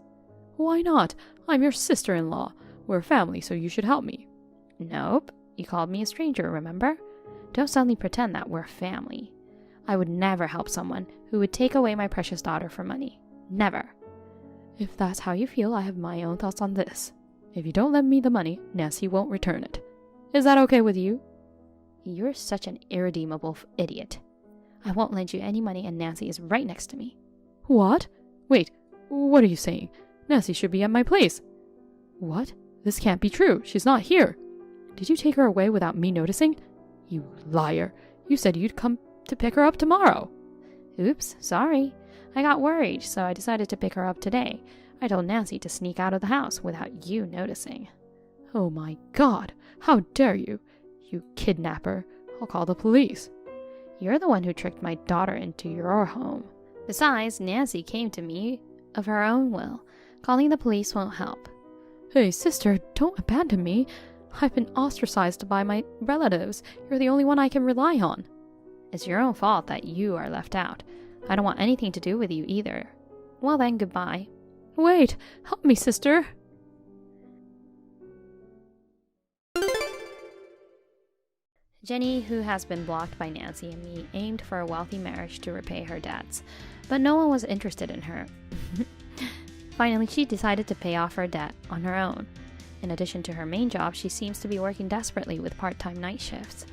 [SPEAKER 8] Why not? I'm your sister-in-law. We're family, so you should help me.
[SPEAKER 2] Nope. You called me a stranger, remember? Don't suddenly pretend that we're family. I would never help someone who would take away my precious daughter for money. Never.
[SPEAKER 8] If that's how you feel, I have my own thoughts on this. If you don't lend me the money, Nancy won't return it. Is that okay with you?
[SPEAKER 2] You're such an irredeemable idiot. I won't lend you any money and Nancy is right next to me.
[SPEAKER 8] What? Wait, what are you saying? Nancy should be at my place. What? This can't be true. She's not here. Did you take her away without me noticing? You liar. You said you'd come to pick her up tomorrow.
[SPEAKER 2] Oops, sorry. I got worried, so I decided to pick her up today. I told Nancy to sneak out of the house without you noticing.
[SPEAKER 8] Oh my God, how dare you? You kidnapper. I'll call the police.
[SPEAKER 2] You're the one who tricked my daughter into your home. Besides, Nancy came to me of her own will. Calling the police won't help.
[SPEAKER 8] Hey, sister, don't abandon me. I've been ostracized by my relatives. You're the only one I can rely on.
[SPEAKER 2] It's your own fault that you are left out. I don't want anything to do with you either. Well then, goodbye.
[SPEAKER 8] Wait, help me, sister.
[SPEAKER 2] Jenny, who has been blocked by Nancy and me, aimed for a wealthy marriage to repay her debts, but no one was interested in her. Finally, she decided to pay off her debt on her own. In addition to her main job, she seems to be working desperately with part-time night shifts.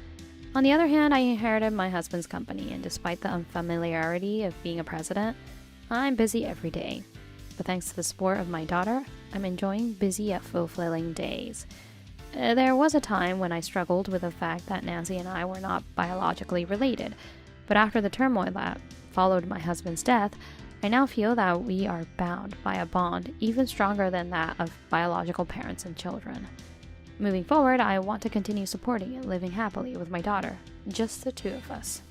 [SPEAKER 2] On the other hand, I inherited my husband's company, and despite the unfamiliarity of being a president, I'm busy every day. But thanks to the support of my daughter, I'm enjoying busy yet fulfilling days. There was a time when I struggled with the fact that Nancy and I were not biologically related, but after the turmoil that followed my husband's death, I now feel that we are bound by a bond even stronger than that of biological parents and children. Moving forward, I want to continue supporting and living happily with my daughter, just the two of us.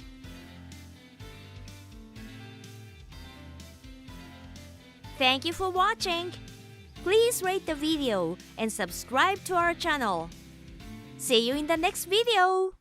[SPEAKER 14] Thank you for watching. Please rate the video and subscribe to our channel. See you in the next video.